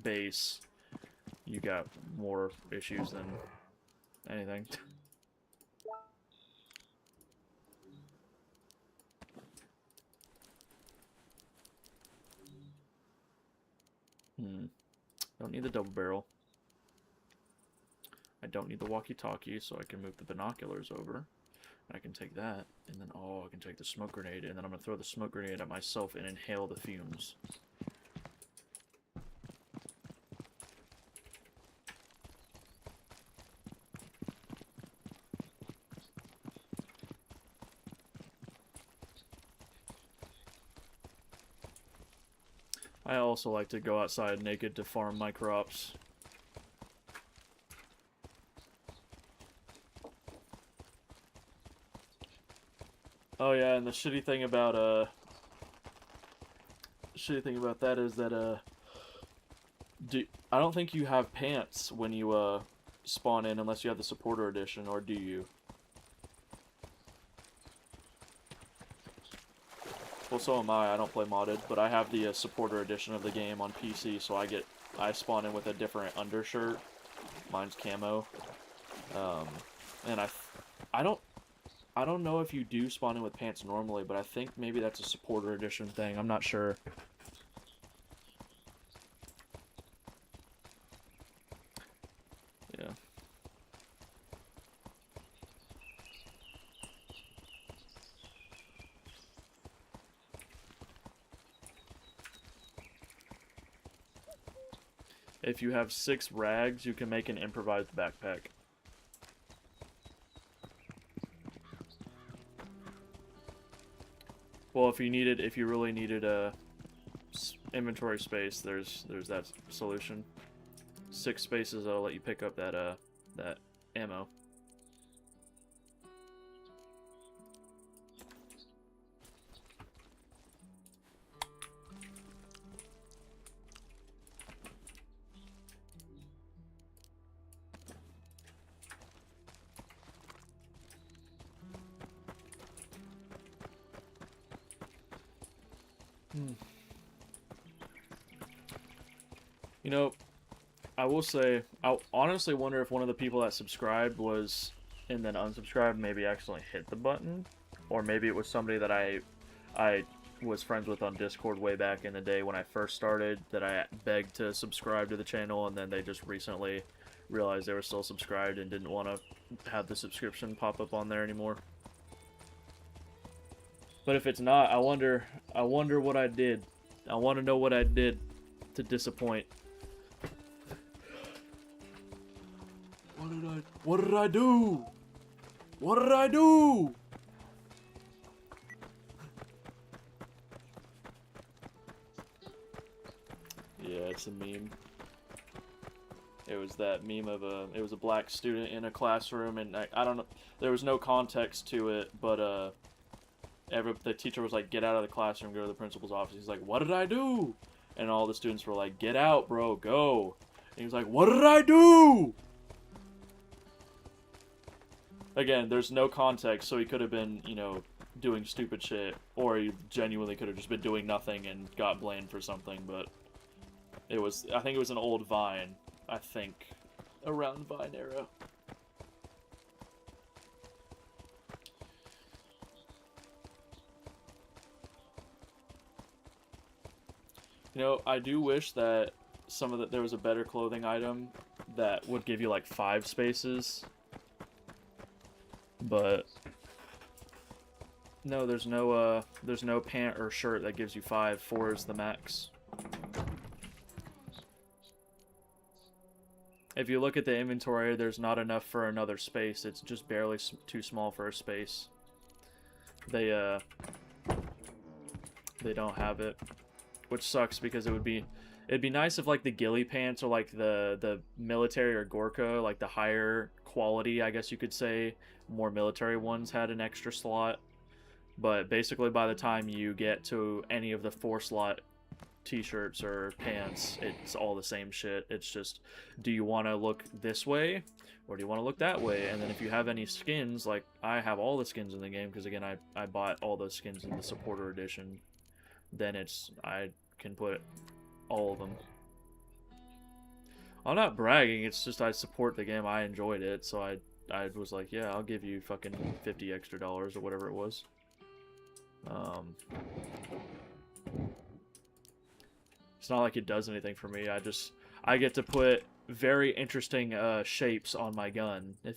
base, you got more issues than anything. Don't need the double barrel. I don't need the walkie-talkie, so I can move the binoculars over. I can take that, and then, I can take the smoke grenade, and then I'm going to throw the smoke grenade at myself and inhale the fumes. I also like to go outside naked to farm my crops. Oh yeah, and the shitty thing about that is that I don't think you have pants when you spawn in unless you have the supporter edition, or do you? Well, so am I. I don't play modded, but I have the supporter edition of the game on PC, so I spawn in with a different undershirt. Mine's camo. And I don't know if you do spawn in with pants normally, but I think maybe that's a supporter edition thing. I'm not sure. Yeah. If you have 6 rags, you can make an improvised backpack. Well, if you really needed a inventory space, there's that solution. 6 spaces that'll let you pick up that ammo. You know, I will say, I honestly wonder if one of the people that subscribed was and then unsubscribed maybe accidentally hit the button, or maybe it was somebody that I was friends with on Discord way back in the day when I first started that I begged to subscribe to the channel, and then they just recently realized they were still subscribed and didn't want to have the subscription pop up on there anymore. But if it's not, I wonder what I did. I want to know what I did to disappoint. What did I do? What did I do? Yeah, it's a meme. It was that meme of it was a black student in a classroom, and I don't know, there was no context to it, but the teacher was like, get out of the classroom, go to the principal's office. He's like, what did I do? And all the students were like, get out, bro, go. And he was like, what did I do? Again, there's no context, so he could have been, you know, doing stupid shit, or he genuinely could have just been doing nothing and got blamed for something, but it was, I think it was an old Vine, I think, around Vine era. You know, I do wish that there was a better clothing item that would give you like 5 spaces. But no, there's no pant or shirt that gives you 5. 4 is the max. If you look at the inventory, there's not enough for another space. It's just barely too small for a space. They don't have it, which sucks because it'd be nice if like the ghillie pants or like the military or Gorka, like the higher quality, I guess you could say, more military ones had an extra slot. But basically by the time you get to any of the 4-slot t-shirts or pants, it's all the same shit. It's just, do you want to look this way or do you want to look that way? And then if you have any skins, like I have all the skins in the game because again I bought all those skins in the supporter edition, then I can put all of them. I'm not bragging, it's just I support the game, I enjoyed it, so I was like, yeah, I'll give you fucking $50 extra or whatever it was. It's not like it does anything for me. I get to put very interesting shapes on my gun. I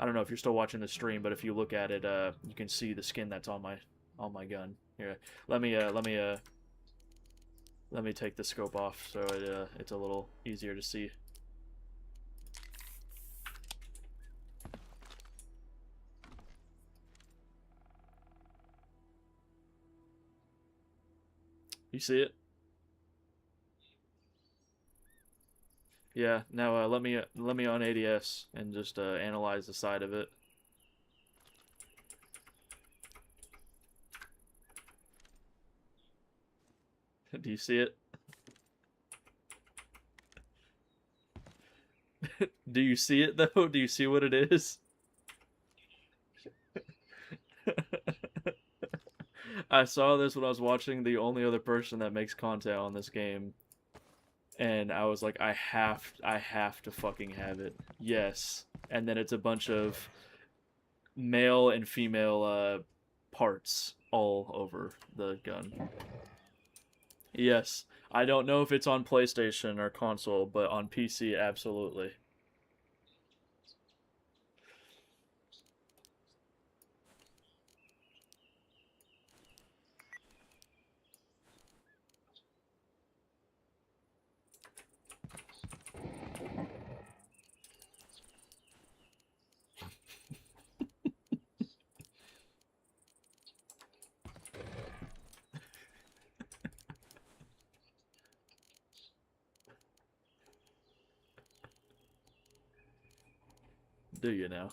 don't know if you're still watching the stream, but if you look at it, you can see the skin that's on my gun. Here, let me take the scope off so it's a little easier to see. You see it? Yeah. Now let me on ADS and just analyze the side of it. Do you see it? Do you see it though? Do you see what it is? I saw this when I was watching the only other person that makes content on this game, and I was like, I have to fucking have it. Yes. And then it's a bunch of male and female parts all over the gun. Yes. I don't know if it's on PlayStation or console, but on PC, absolutely. Do you now?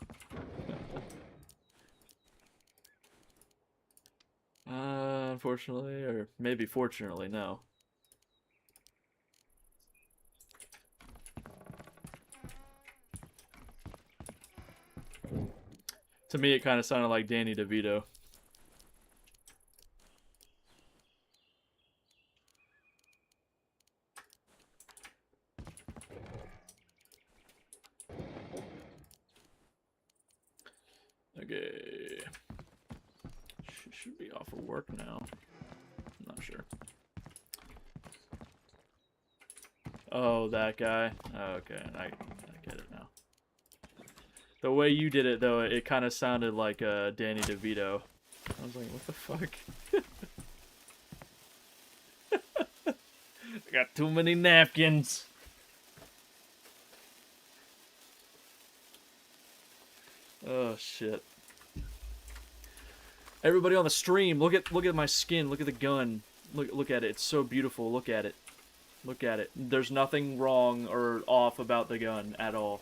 Unfortunately, or maybe fortunately, no. To me, it kind of sounded like Danny DeVito. Okay. She should be off of work now. I'm not sure. Oh, that guy. Oh, okay, I get it now. The way you did it, though, it kind of sounded like Danny DeVito. I was like, what the fuck? I got too many napkins. Oh shit. Everybody on the stream, look at my skin, look at the gun. Look at it. It's so beautiful. Look at it. Look at it. There's nothing wrong or off about the gun at all.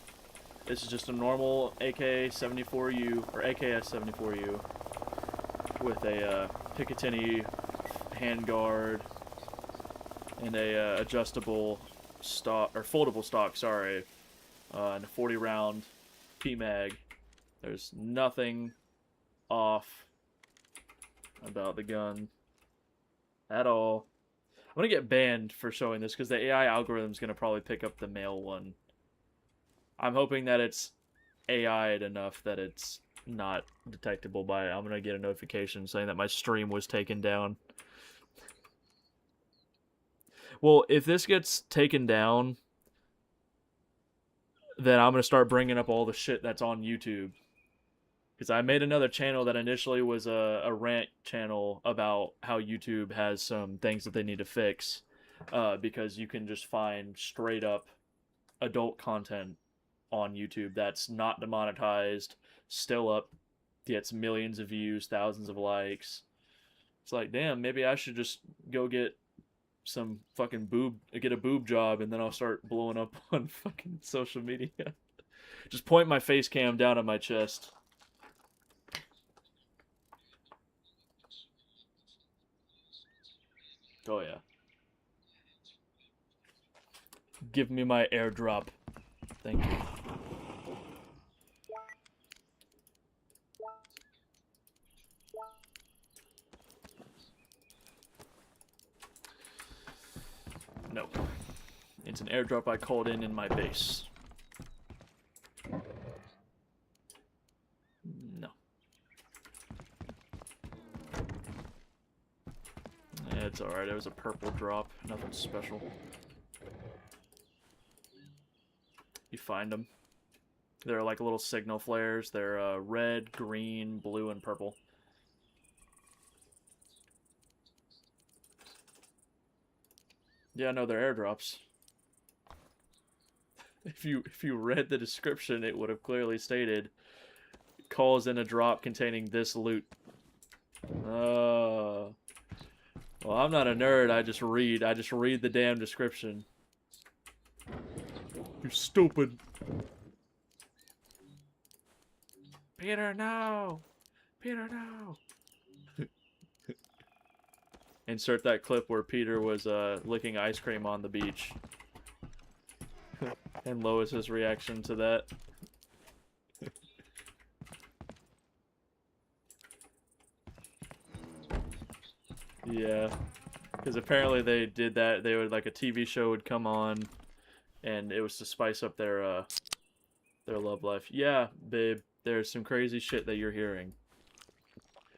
This is just a normal AK-74U or AKS-74U with a Picatinny handguard and a adjustable stock or foldable stock. Sorry, and a 40-round PMag. There's nothing off about the gun at all. I'm gonna get banned for showing this because the AI algorithm's gonna probably pick up the male one. I'm hoping that it's AI'd enough that it's not detectable by it. I'm gonna get a notification saying that my stream was taken down. Well, if this gets taken down, then I'm gonna start bringing up all the shit that's on YouTube. Because I made another channel that initially was a rant channel about how YouTube has some things that they need to fix. Because you can just find straight up adult content on YouTube that's not demonetized, still up, gets millions of views, thousands of likes. It's like, damn, maybe I should just go get some fucking get a boob job, and then I'll start blowing up on fucking social media. Just point my face cam down at my chest. Oh yeah. Give me my airdrop. Thank you. No. It's an airdrop I called in my base. No. It's alright, it was a purple drop. Nothing special. You find them. They're like little signal flares. They're red, green, blue, and purple. Yeah, no, they're airdrops. If you read the description, it would have clearly stated, calls in a drop containing this loot. Well, I'm not a nerd. I just read the damn description. You stupid. Peter, no. Peter, no. Insert that clip where Peter was licking ice cream on the beach. And Lois's reaction to that. Yeah. Because apparently they did that. They would, like, a TV show would come on, and it was to spice up their love life. Yeah, babe, there's some crazy shit that you're hearing.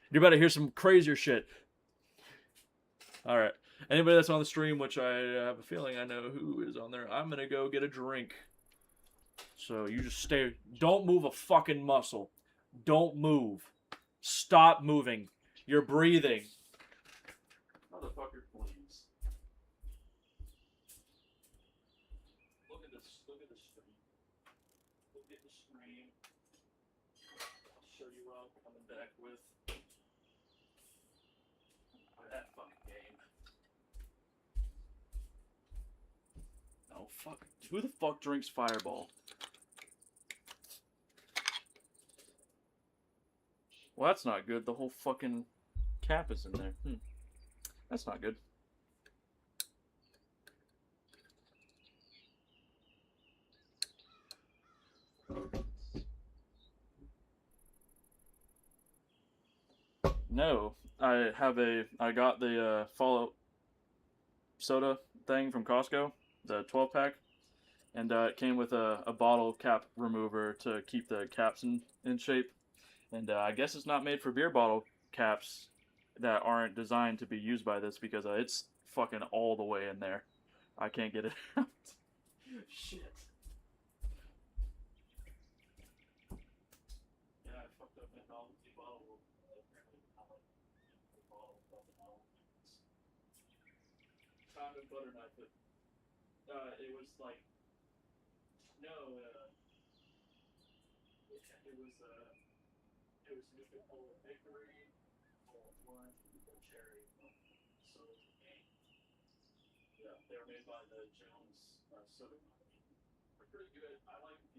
You're about to hear some crazier shit. Alright. Anybody that's on the stream, which I have a feeling I know who is on there, I'm gonna go get a drink. So you just stay. Don't move a fucking muscle. Don't move. Stop moving. You're breathing. Motherfucker, please. Look at this. Look at the stream. Look at the stream. I'll show you what I'm coming back with. That fucking game. Oh, fuck. Who the fuck drinks Fireball? Well, that's not good. The whole fucking cap is in there. That's not good. No, I got the Fallout soda thing from Costco, the 12-pack, and it came with a bottle cap remover to keep the caps in shape. And I guess it's not made for beer bottle caps that aren't designed to be used by this because it's fucking all the way in there. I can't get it out. Shit. Yeah, I fucked up that novelty bottle. Time and butter knife it. It was like no, it was Nuka-Cola Victory, Cola Orange, and Cherry. So yeah, they were made by the Jones Soda Company. They're pretty good. I like the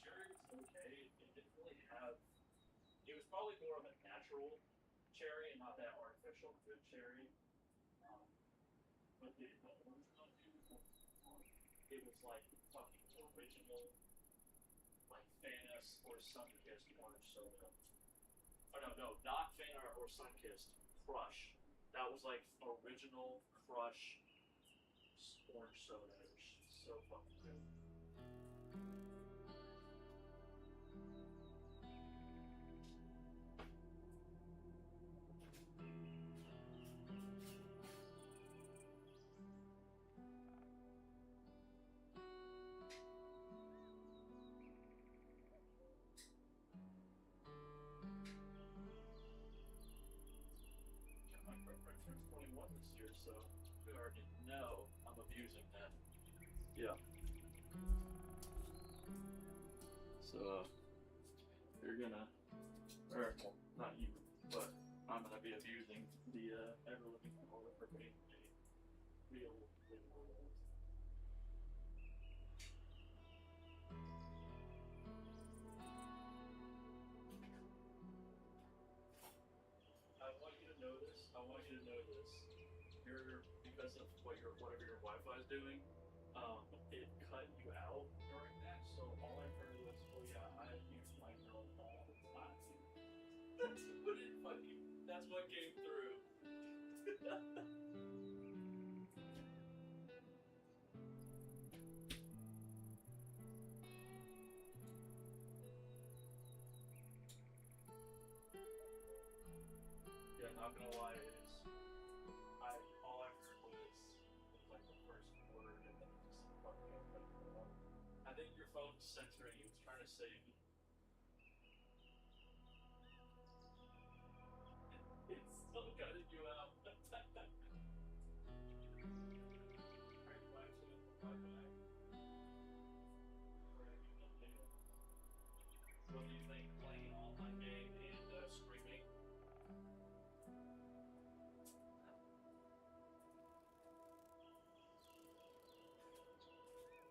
cherry was okay. It didn't really have. It was probably more of a natural cherry and not that artificial good cherry. Um, but the orange one, it was like fucking original, like Fanis or Sunkissed orange soda. Oh no, not Fana or Sunkissed. Crush. That was like original Crush orange soda. It was so fucking good. My girlfriend turns 21 this year, so we already know I'm abusing that. Yeah. So you're gonna, or well, not you, but I'm gonna be abusing the ever living controller for being a real world. I want you to know this. I want you to know this. You're because of whatever your Wi-Fi is doing, it cut you out during that. So all I heard was, "Oh yeah, I use my girl all the time." That's what it fucking. That's what came through. Yeah, not gonna lie, it is. All I heard was like the first word, and then it just fucking up. I think your phone's censoring you. It's trying to save you. It's still cutting you out. Are you watching it? What do you think? Playing an online game and screaming?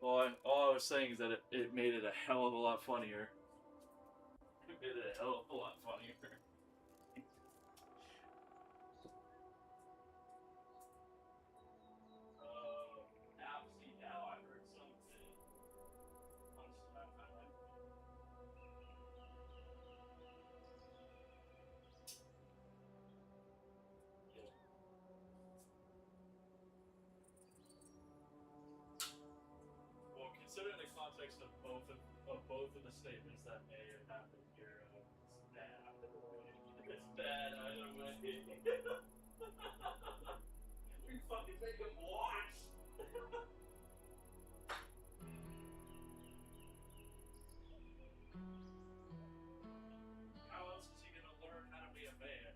Well, all I was saying is that it made it a hell of a lot funnier. It made it a hell of a lot funnier. Now I heard something. Yeah. Well, considering the context of both of the statements that may have happened here, it's bad either way. It's bad either way. We fucking make him watch. How else is he gonna learn how to be a man?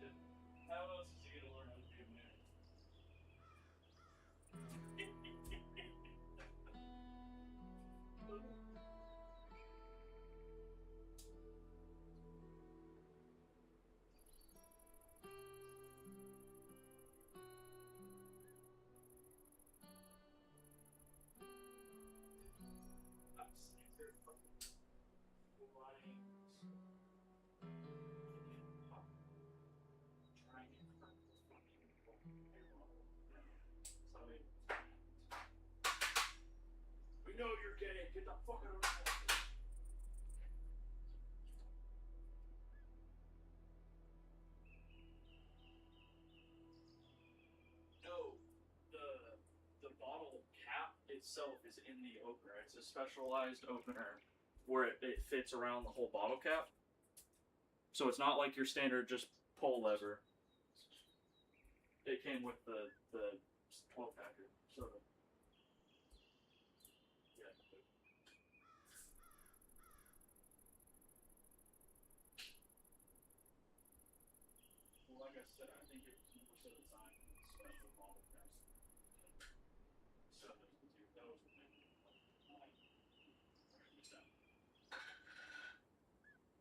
Shit. How else is he gonna learn how to be a man? I'm scared of flying. Trying to we know you're gay. Get the fuck out of the house. itself is in the opener. It's a specialized opener where it fits around the whole bottle cap. So it's not like your standard just pull lever. It came with the 12 packer. So yeah. Well, like I said, I think it was most of the time special bottle caps. So those the two those and then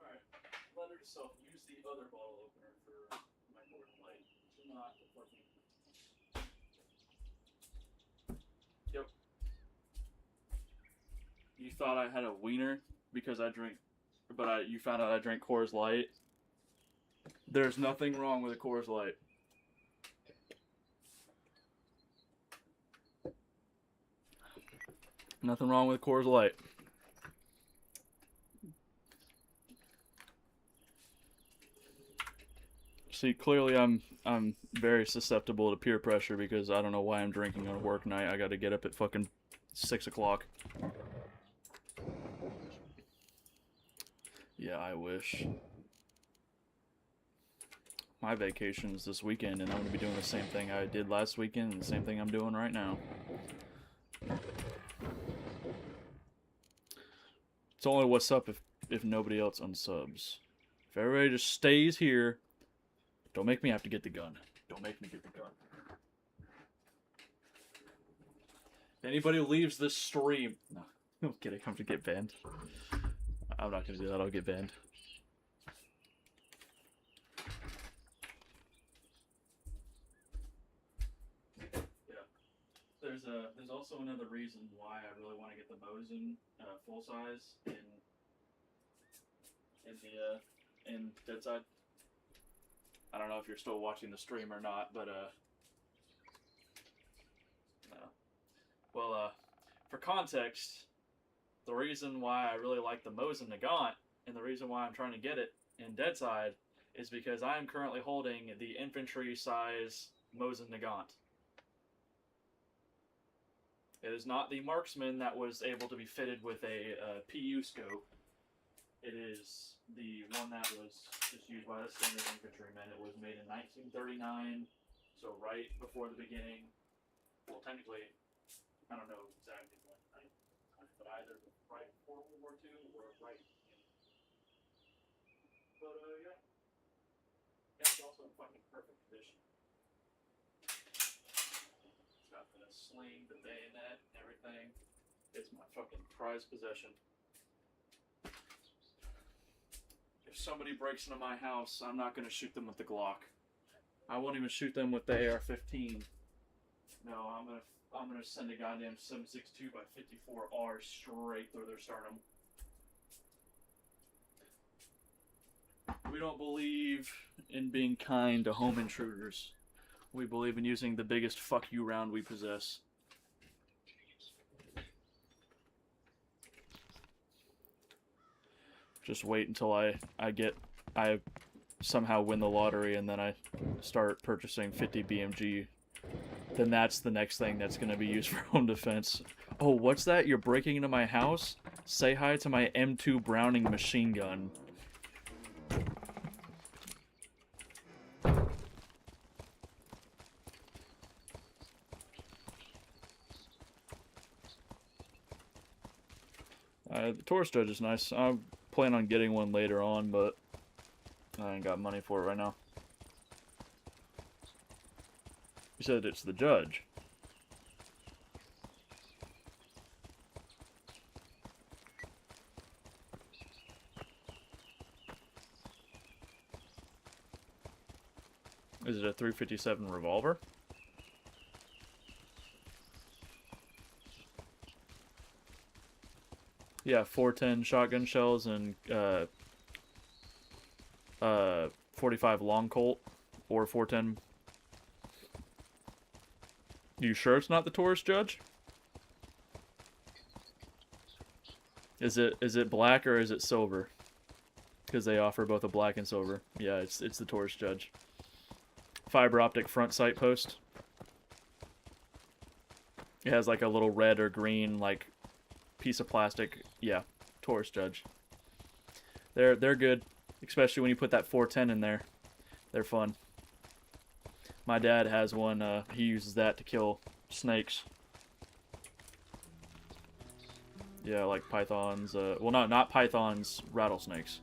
Alright. Letter itself, use the other bottle opener for my Coors Light. Not the fucking. Yep. You thought I had a wiener because I drink, but you found out I drank Coors Light. There's nothing wrong with a Coors Light. Nothing wrong with Coors Light. See, clearly I'm very susceptible to peer pressure because I don't know why I'm drinking on a work night. I got to get up at fucking 6 o'clock. Yeah, I wish. My vacation's this weekend, and I'm gonna be doing the same thing I did last weekend, and the same thing I'm doing right now. It's only what's up if nobody else unsubs. If everybody just stays here, don't make me have to get the gun. Don't make me get the gun. If anybody leaves this stream, no, I'm kidding. I'm gonna get banned. I'm not gonna do that. I'll get banned. There's also another reason why I really want to get the Mosin full size in Deadside. I don't know if you're still watching the stream or not, but well, for context, the reason why I really like the Mosin Nagant and the reason why I'm trying to get it in Deadside is because I am currently holding the infantry size Mosin Nagant. It is not the marksman that was able to be fitted with a PU scope. It is the one that was just used by the standard infantrymen. It was made in 1939, so right before the beginning. Well, technically, I don't know exactly when, but either right before World War II or right in. But yeah, it's also in fucking perfect condition. Got the sling, the bayonet, everything. It's my fucking prized possession. If somebody breaks into my house, I'm not gonna shoot them with the Glock. I won't even shoot them with the AR-15. No, I'm gonna send a goddamn 7.62 by 54R straight through their sternum. We don't believe in being kind to home intruders. We believe in using the biggest fuck you round we possess. Just wait until I somehow win the lottery and then I start purchasing 50 BMG. Then that's the next thing that's going to be used for home defense. Oh, what's that? You're breaking into my house? Say hi to my M2 Browning machine gun. The Taurus Judge is nice. I plan on getting one later on, but I ain't got money for it right now. You said it's the Judge. Is it a 357 revolver? Yeah, 410 shotgun shells and 45 long Colt or 410. You sure it's not the Taurus Judge? Is it black or is it silver? Because they offer both a black and silver. Yeah, it's the Taurus Judge. Fiber optic front sight post. It has like a little red or green like piece of plastic. Yeah, Taurus Judge. They're good, especially when you put that 410 in there. They're fun. My dad has one. He uses that to kill snakes. Yeah, like pythons. Well, not pythons. Rattlesnakes.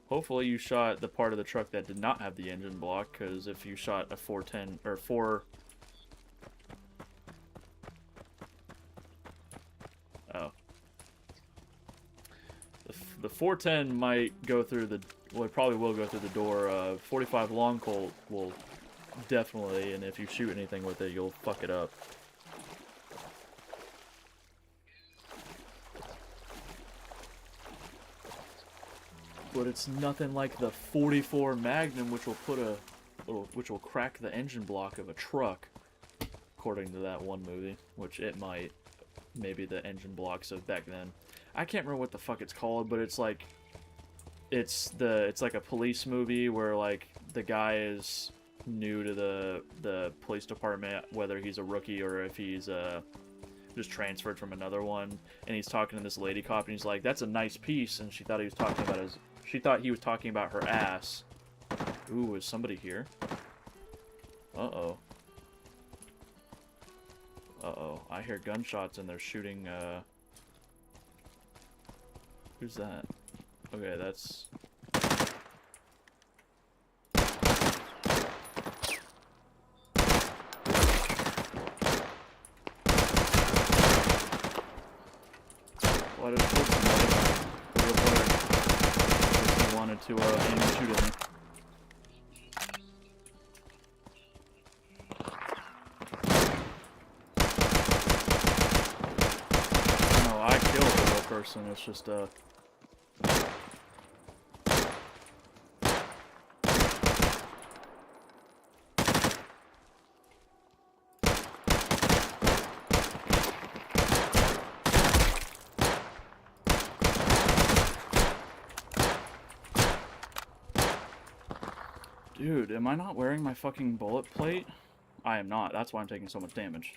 Hopefully you shot the part of the truck that did not have the engine block, because if you shot a 410 or 4... Oh. The 410 might go through the... Well, it probably will go through the door. 45 long Colt will definitely, and if you shoot anything with it, you'll fuck it up. But it's nothing like the 44 Magnum, which will put which will crack the engine block of a truck, according to that one movie. Which it might, maybe the engine blocks of back then. I can't remember what the fuck it's called, but it's like, it's like a police movie where like the guy is new to the police department, whether he's a rookie or if he's just transferred from another one, and he's talking to this lady cop, and he's like, "That's a nice piece," and she thought he was talking about his. She thought he was talking about her ass. Ooh, is somebody here? Uh-oh. Uh-oh. I hear gunshots and they're shooting, Who's that? Okay, that's... Why did it wanted to aim and shoot at me. No, I killed the real person. It's just Dude, am I not wearing my fucking bullet plate? I am not. That's why I'm taking so much damage.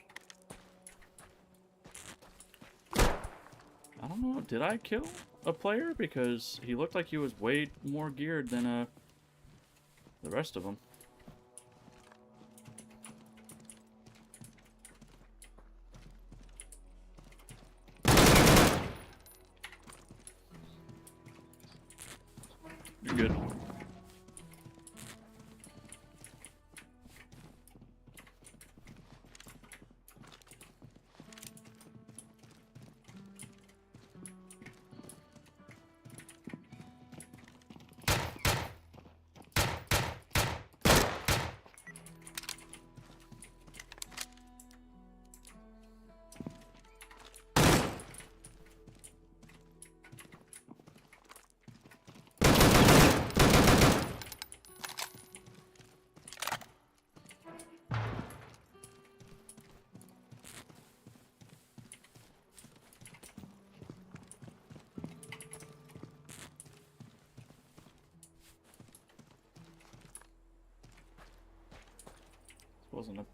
I don't know. Did I kill a player? Because he looked like he was way more geared than the rest of them. You're good. Wasn't a...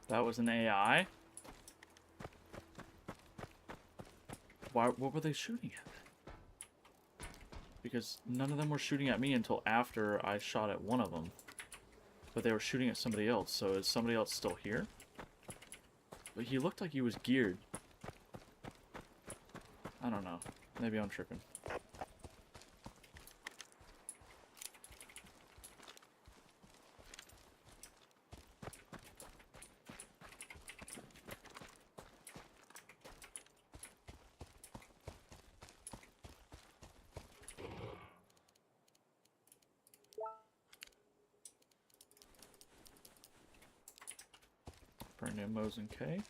That was an AI? What were they shooting at? Because none of them were shooting at me until after I shot at one of them. But they were shooting at somebody else, so is somebody else still here? But he looked like he was geared. I don't know. Maybe I'm tripping. Brand new Mosin K.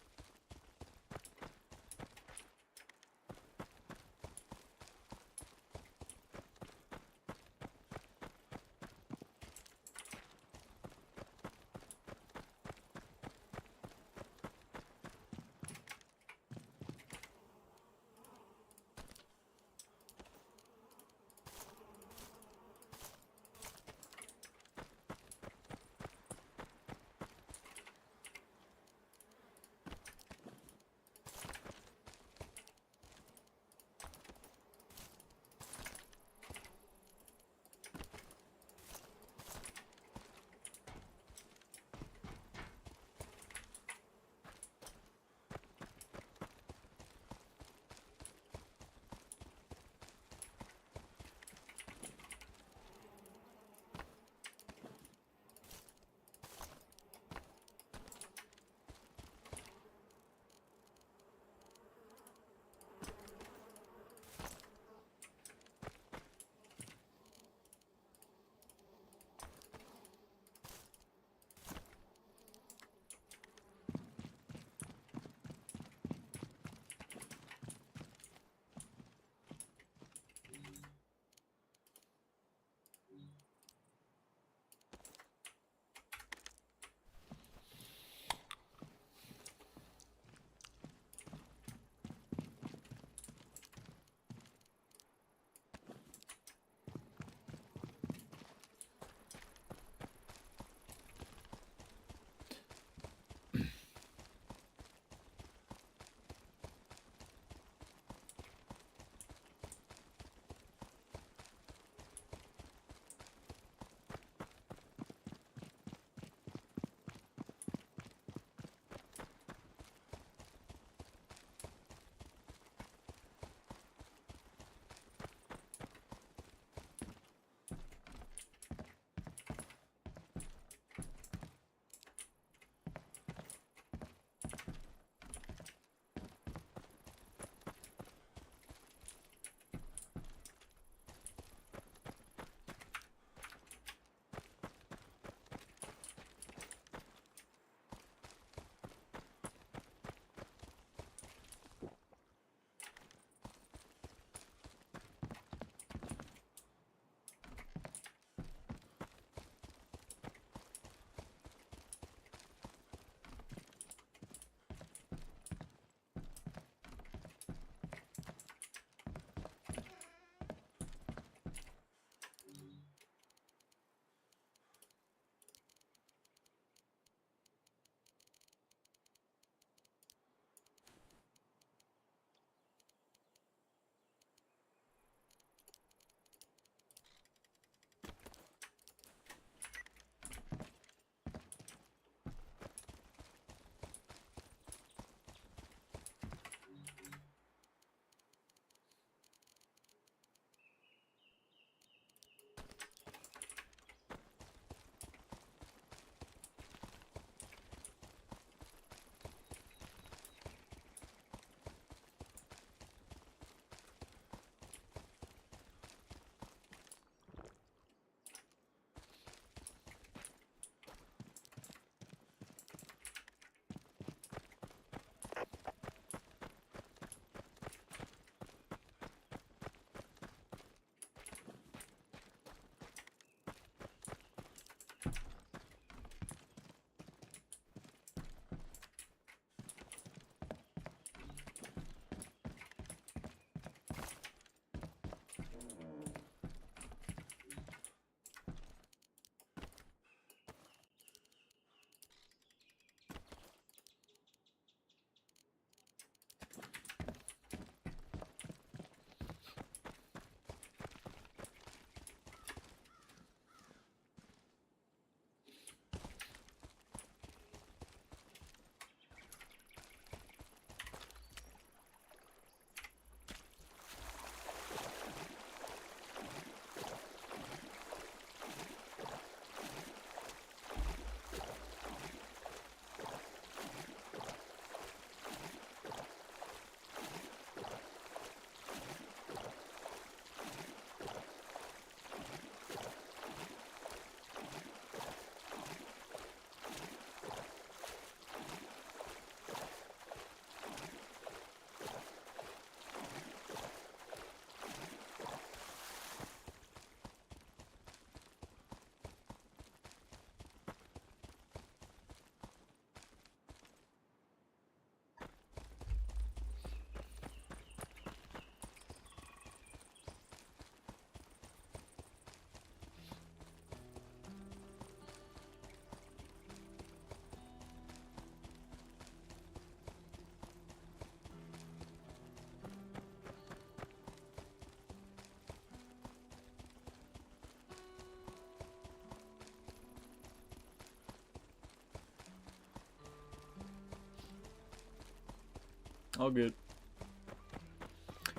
All good.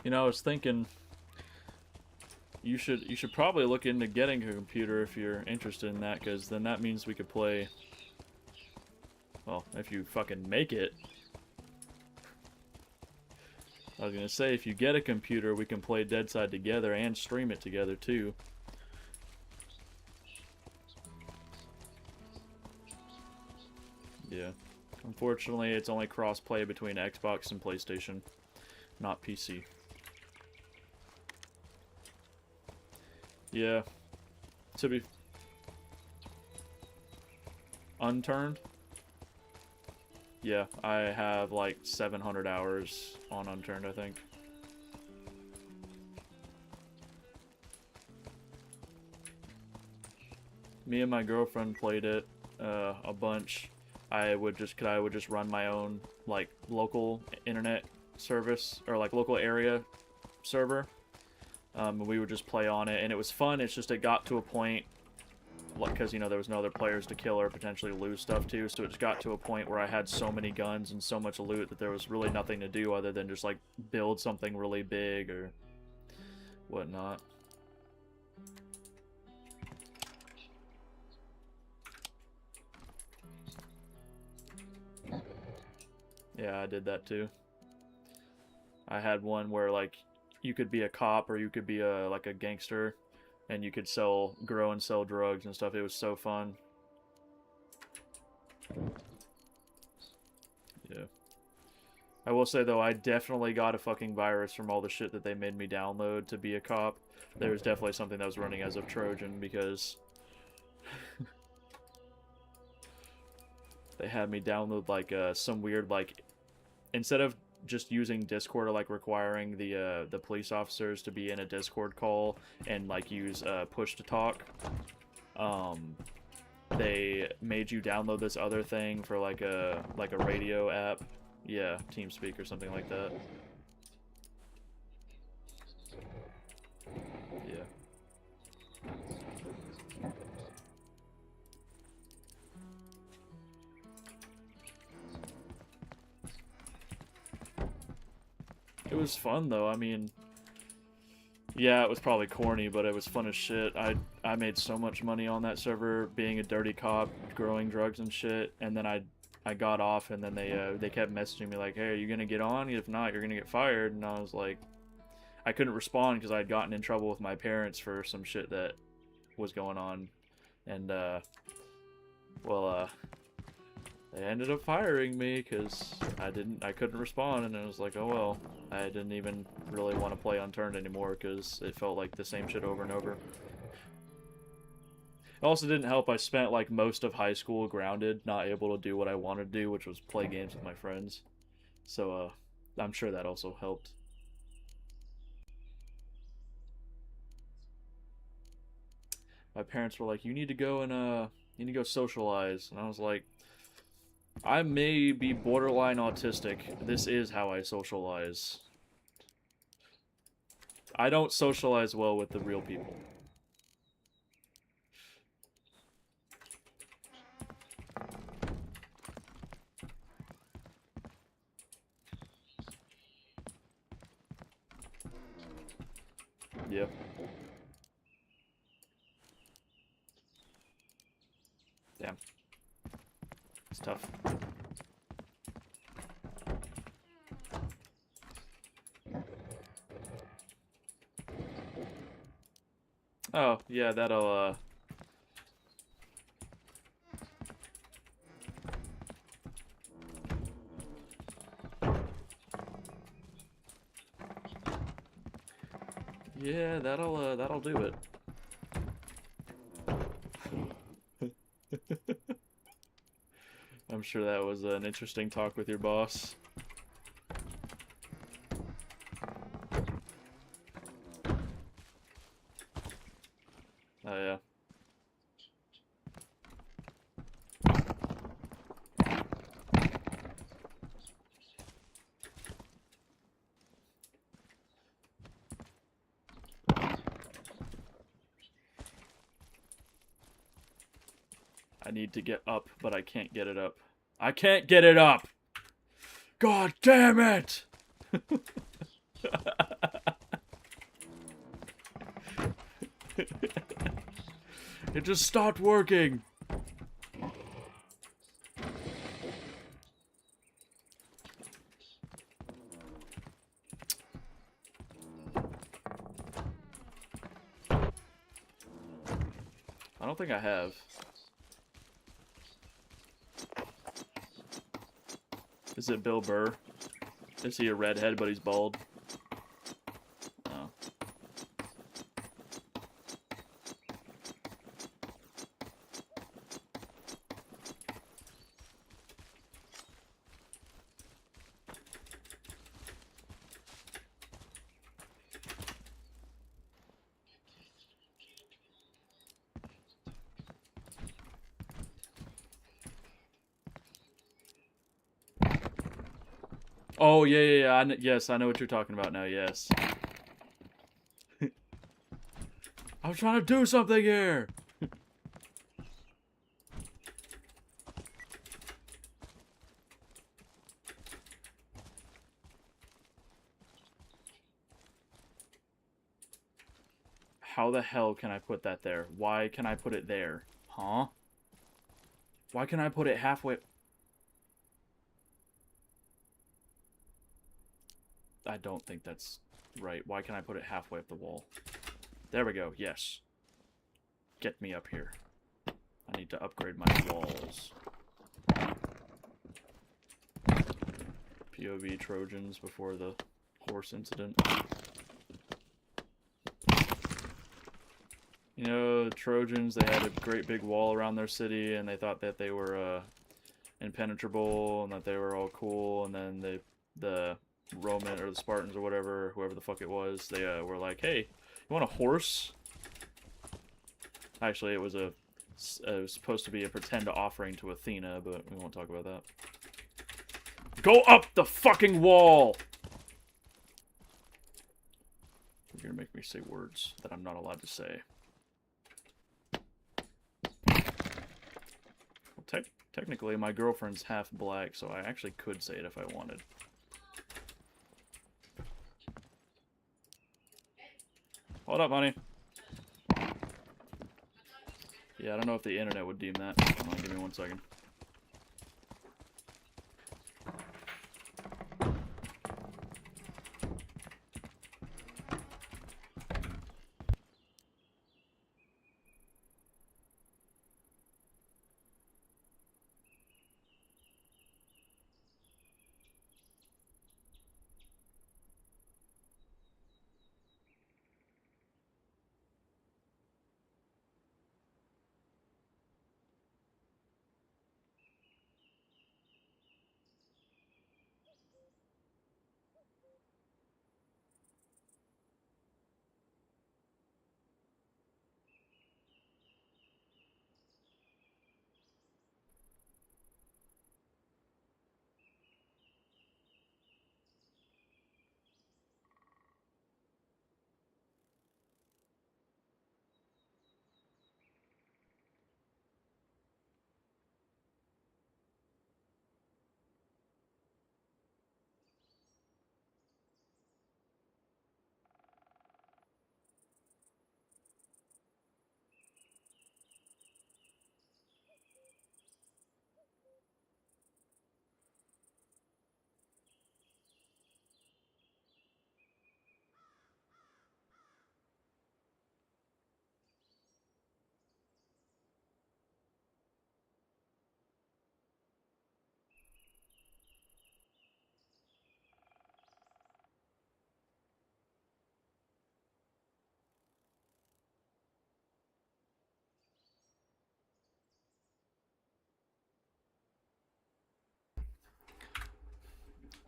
You know, I was thinking you should probably look into getting a computer if you're interested in that, because then that means we could play. Well, if you fucking make it. I was gonna say, if you get a computer, we can play Deadside together and stream it together too. Yeah. Unfortunately, it's only cross-play between Xbox and PlayStation, not PC. Yeah. To be... Unturned? Yeah, I have like 700 hours on Unturned, I think. Me and my girlfriend played it a bunch. I would just run my own like local internet service or like local area server. And we would just play on it, and it was fun. It's just it got to a point, like, because you know there was no other players to kill or potentially lose stuff to, so it just got to a point where I had so many guns and so much loot that there was really nothing to do other than just like build something really big or whatnot. Yeah, I did that too. I had one where like you could be a cop or you could be a like a gangster, and you could grow and sell drugs and stuff. It was so fun. Yeah. I will say though, I definitely got a fucking virus from all the shit that they made me download to be a cop. There was definitely something that was running as of Trojan, because they had me download like some weird like, instead of just using Discord or like requiring the police officers to be in a Discord call and like use push to talk, they made you download this other thing for like a radio app. Yeah, TeamSpeak or something like that. Yeah. It was fun though. I mean, yeah, it was probably corny, but it was fun as shit. I made so much money on that server being a dirty cop, growing drugs and shit, and then I got off, and then they kept messaging me like, "Hey, are you gonna get on? If not, you're gonna get fired." And I was like, I couldn't respond because I had gotten in trouble with my parents for some shit that was going on, and well, they ended up firing me because I couldn't respond, and I was like, oh well. I didn't even really want to play Unturned anymore because it felt like the same shit over and over. It also didn't help. I spent like most of high school grounded, not able to do what I wanted to do, which was play games with my friends. So I'm sure that also helped. My parents were like, "You need to go and you need to go socialize," and I was like, I may be borderline autistic. This is how I socialize. I don't socialize well with the real people. Yeah. Damn. It's tough. Oh, yeah, that'll, yeah, that'll do it. I'm sure that was an interesting talk with your boss. Oh, yeah. I need to get up, but I can't get it up. I can't get it up! God damn it! It just stopped working. I don't think I have. Is it Bill Burr? Is he a redhead but he's bald? Oh. Oh, yeah. Yes, I know what you're talking about now, yes. I was trying to do something here! How the hell can I put that there? Why can I put it there? Huh? Why can I put it halfway? I don't think that's right. Why can I put it halfway up the wall? There we go. Yes. Get me up here. I need to upgrade my walls. POV Trojans before the horse incident. You know, the Trojans, they had a great big wall around their city, and they thought that they were impenetrable, and that they were all cool, and then the Roman, or the Spartans, or whatever, whoever the fuck it was, they were like, hey, you want a horse? Actually, it was supposed to be a pretend offering to Athena, but we won't talk about that. Go up the fucking wall! You're gonna make me say words that I'm not allowed to say. Well, technically, my girlfriend's half black, so I actually could say it if I wanted. Hold up, honey. Yeah, I don't know if the internet would deem that. Hold on, give me 1 second.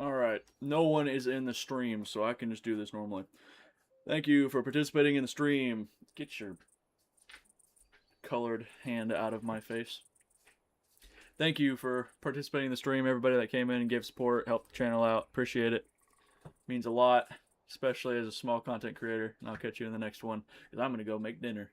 Alright, no one is in the stream, so I can just do this normally. Thank you for participating in the stream. Get your colored hand out of my face. Thank you for participating in the stream, everybody that came in and gave support, helped the channel out. Appreciate it. Means a lot, especially as a small content creator. And I'll catch you in the next one, because I'm going to go make dinner.